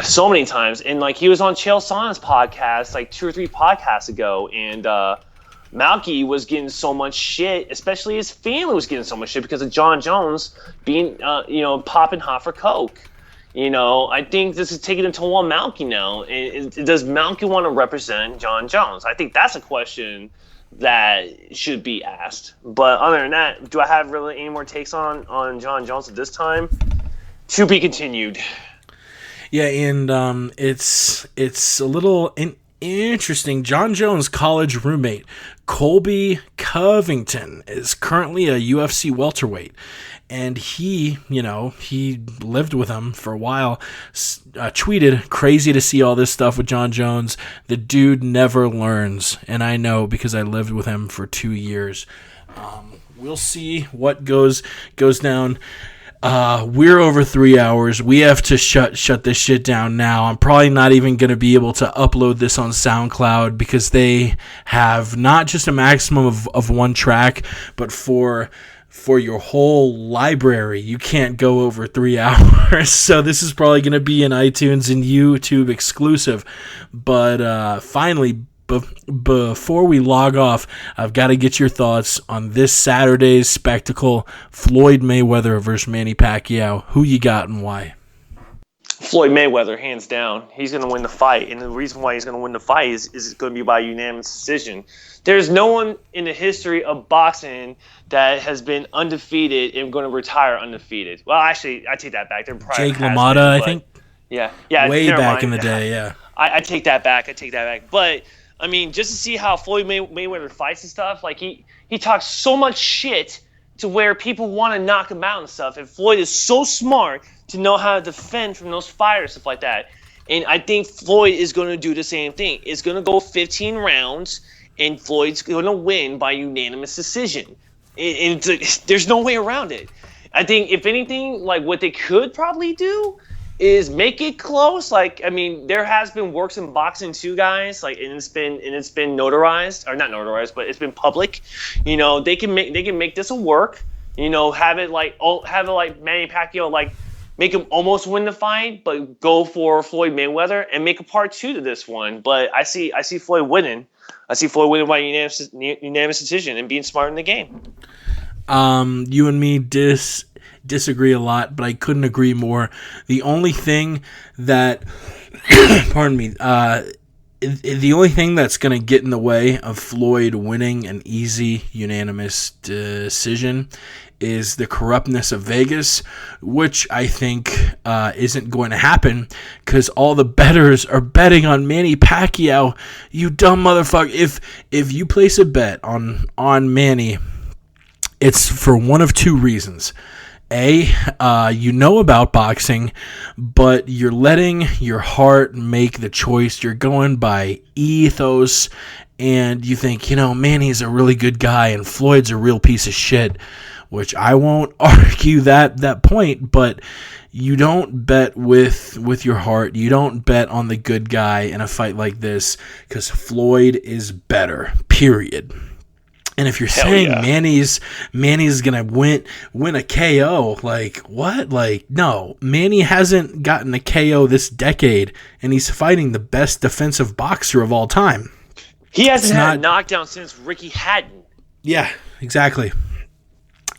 C: so many times. And he was on Chael Sonnen's podcast 2 or 3 podcasts ago, and Malky was getting so much shit, especially his family was getting so much shit because of Jon Jones being popping hot for coke. I think this is taking it toll on Malky now. Does Malky want to represent Jon Jones? I think that's a question that should be asked. But other than that, do I have really any more takes on Jon Jones at this time? To be continued.
A: Yeah, and it's a little interesting. Jon Jones' college roommate, Colby Covington, is currently a UFC welterweight. And he lived with him for a while, tweeted, "Crazy to see all this stuff with Jon Jones. The dude never learns." And I know because I lived with him for 2 years. We'll see what goes down. We're over 3 hours. We have to shut this shit down now. I'm probably not even going to be able to upload this on SoundCloud because they have not just a maximum of 1 track, but for your whole library, you can't go over 3 hours. So this is probably going to be an iTunes and YouTube exclusive. But finally, before we log off, I've got to get your thoughts on this Saturday's spectacle, Floyd Mayweather versus Manny Pacquiao. Who you got and why?
C: Floyd Mayweather, hands down. He's going to win the fight. And the reason why he's going to win the fight is going to be by unanimous decision. There's no one in the history of boxing that has been undefeated and going to retire undefeated. Well, actually, I take that back.
A: Jake LaMotta, I think.
C: Yeah.
A: Way back in the day, yeah.
C: I take that back. But, I mean, just to see how Floyd Mayweather fights and stuff, he talks so much shit to where people want to knock him out and stuff. And Floyd is so smart to know how to defend from those fires, stuff like that. And I think Floyd is going to do the same thing. It's going to go 15 rounds, and Floyd's going to win by unanimous decision. There's no way around it. I think, if anything, what they could probably do is make it close. There has been works in boxing too, guys. And it's been notarized, or not notarized, but it's been public. They can make this a work. Have it like Manny Pacquiao, make him almost win the fight, but go for Floyd Mayweather and make a part 2 to this one. But I see Floyd winning. I see Floyd winning by unanimous decision and being smart in the game.
A: You and me disagree a lot, but I couldn't agree more. The only thing that, pardon me, the only thing that's going to get in the way of Floyd winning an easy unanimous decision is the corruptness of Vegas, which I think isn't going to happen because all the bettors are betting on Manny Pacquiao. You dumb motherfucker. If you place a bet on Manny, it's for one of 2 reasons. You know about boxing, but you're letting your heart make the choice. You're going by ethos, and you think, Manny's a really good guy and Floyd's a real piece of shit, which I won't argue that point, but you don't bet with your heart. You don't bet on the good guy in a fight like this because Floyd is better, period. And if you're saying Manny's gonna win a KO, what? No, Manny hasn't gotten a KO this decade, and he's fighting the best defensive boxer of all time.
C: He hasn't had a knockdown since Ricky Hatton.
A: Yeah, exactly.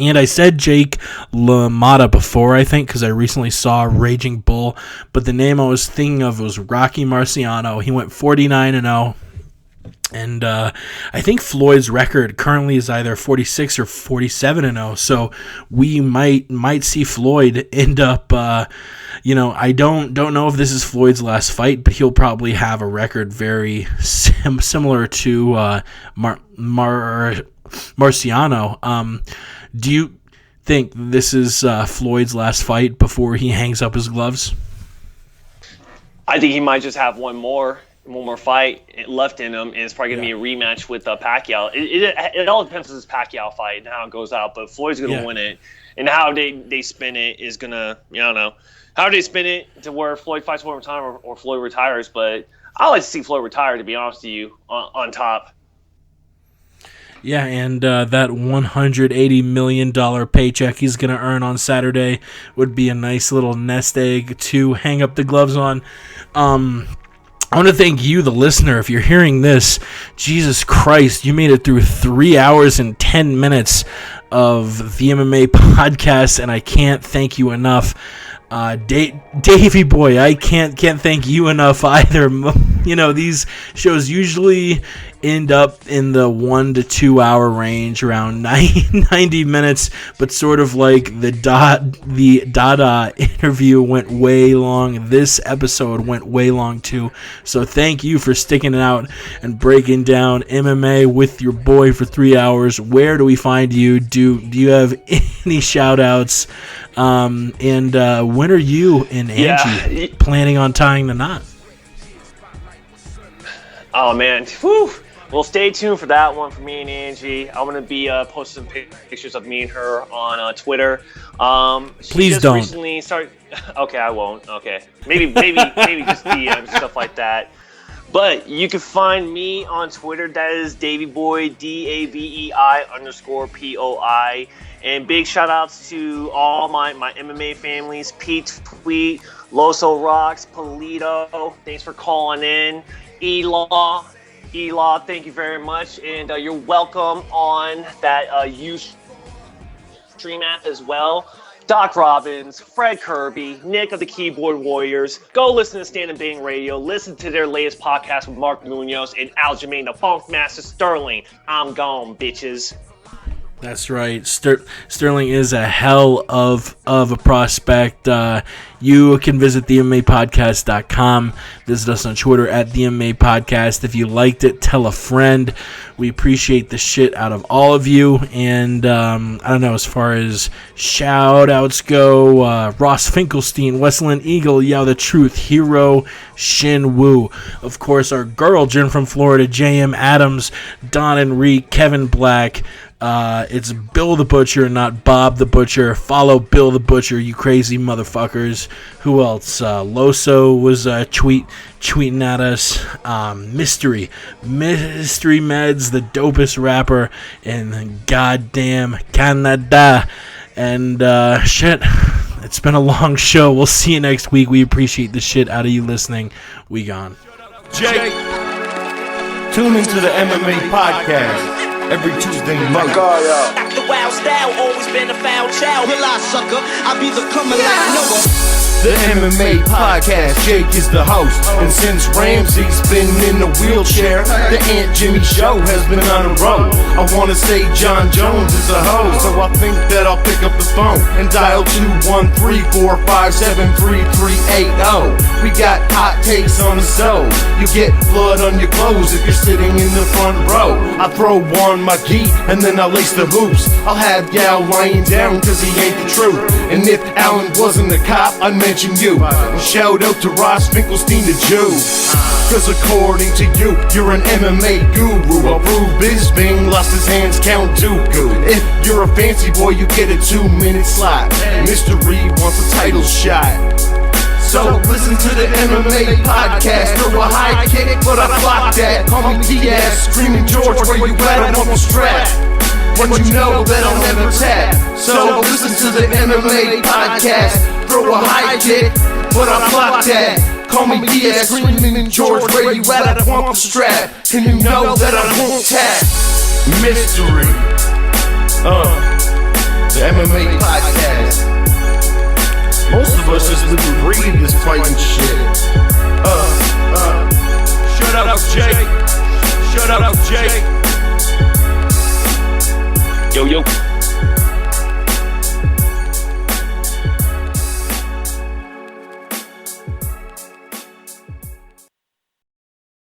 A: And I said Jake LaMotta before, I think, because I recently saw Raging Bull. But the name I was thinking of was Rocky Marciano. He went 49-0. And I think Floyd's record currently is either 46 or 47-0. So we might see Floyd end up, I don't know if this is Floyd's last fight, but he'll probably have a record very similar to Marciano. Do you think this is Floyd's last fight before he hangs up his gloves?
C: I think he might just have one more fight left in him, and it's probably going to be a rematch with Pacquiao. It all depends on this Pacquiao fight and how it goes out, but Floyd's going to win it. And how they spin it is going to, I don't know. How do they spin it to where Floyd fights one more time or Floyd retires? But I like to see Floyd retire, to be honest with you, on top.
A: Yeah, and that $180 million paycheck he's going to earn on Saturday would be a nice little nest egg to hang up the gloves on. I want to thank you, the listener. If you're hearing this, Jesus Christ, you made it through 3 hours and 10 minutes of the MMA podcast, and I can't thank you enough. Davey boy, I can't thank you enough either. These shows usually end up in the 1 to 2 hour range, around 90 minutes, but sort of like the DaDa interview went way long. This episode went way long too. So thank you for sticking it out and breaking down MMA with your boy for 3 hours. Where do we find you? Do you have any shout outs? And when are you and Angie planning on tying the knot?
C: Oh man, whew. Well, stay tuned for that one for me and Angie. I'm gonna be posting some pictures of me and her on Twitter.
A: Please don't.
C: Recently started. Okay, I won't. Okay, maybe just DMs, stuff like that. But you can find me on Twitter. That is DaveyBoy, DAVEI_POI. And big shout outs to all my MMA families, Pete Tweet, Loso Rocks, Polito. Thanks for calling in. Elaw, thank you very much. And you're welcome on that Ustream app as well. Doc Robbins, Fred Kirby, Nick of the Keyboard Warriors. Go listen to Stand and Bang Radio. Listen to their latest podcast with Mark Munoz and Aljamain, the Funk Master Sterling. I'm gone, bitches.
A: That's right. Sterling is a hell of a prospect. You can visit themmapodcast.com. Visit us on Twitter at @themmapodcast. If you liked it, tell a friend. We appreciate the shit out of all of you. And I don't know, as far as shout-outs go, Ross Finkelstein, Westland Eagle, Yao the Truth, Hero, Shin Woo. Of course, our girl, Jen from Florida, J.M. Adams, Don Enrique, Kevin Black. It's Bill the Butcher, not Bob the Butcher. Follow Bill the Butcher, you crazy motherfuckers. Who else? Loso was tweeting at us. Mystery Meds, the dopest rapper in goddamn Canada. And shit, it's been a long show. We'll see you next week. We appreciate the shit out of you listening. We gone.
L: Jake, tune into the MMA podcast. Every Tuesday night.
M: Dr. Wild style, always been a foul child. Realize, sucker, I be the coming like Noah.
L: The MMA Podcast, Jake is the host. And since Ramsey's been in the wheelchair, the Aunt Jimmy Show has been on the road. I wanna say Jon Jones is a host, so I think that I'll pick up the phone and dial 213-457-3380. We got hot takes on the stove. You get blood on your clothes if you're sitting in the front row. I throw on my gi and then I lace the hoops. I'll have Gal lying down cause he ain't the truth. And if Alan wasn't a cop, I'd mention you. And shout out to Ross Finkelstein the Jew. Cause according to you, you're an MMA guru. A Brew Bisping lost his hands, Count Dooku. If you're a fancy boy, you get a 2-minute slot. Mystery wants a title shot. So listen to the MMA podcast. Throw a high kick, but I block that. Call me T-Ass, screaming George, where you at? I'm on the strap. When you know that I'll never tap. So listen to the MMA podcast. Throw a high kick, but I block that. Call me T-Ass, screaming George, where you at? I want the strap. And you know that I won't tap. Mystery. the MMA Podcast. Most of us just live and breathe this fighting shit.
N: Shut up, Jake. Shut up, Jake. Yo, yo.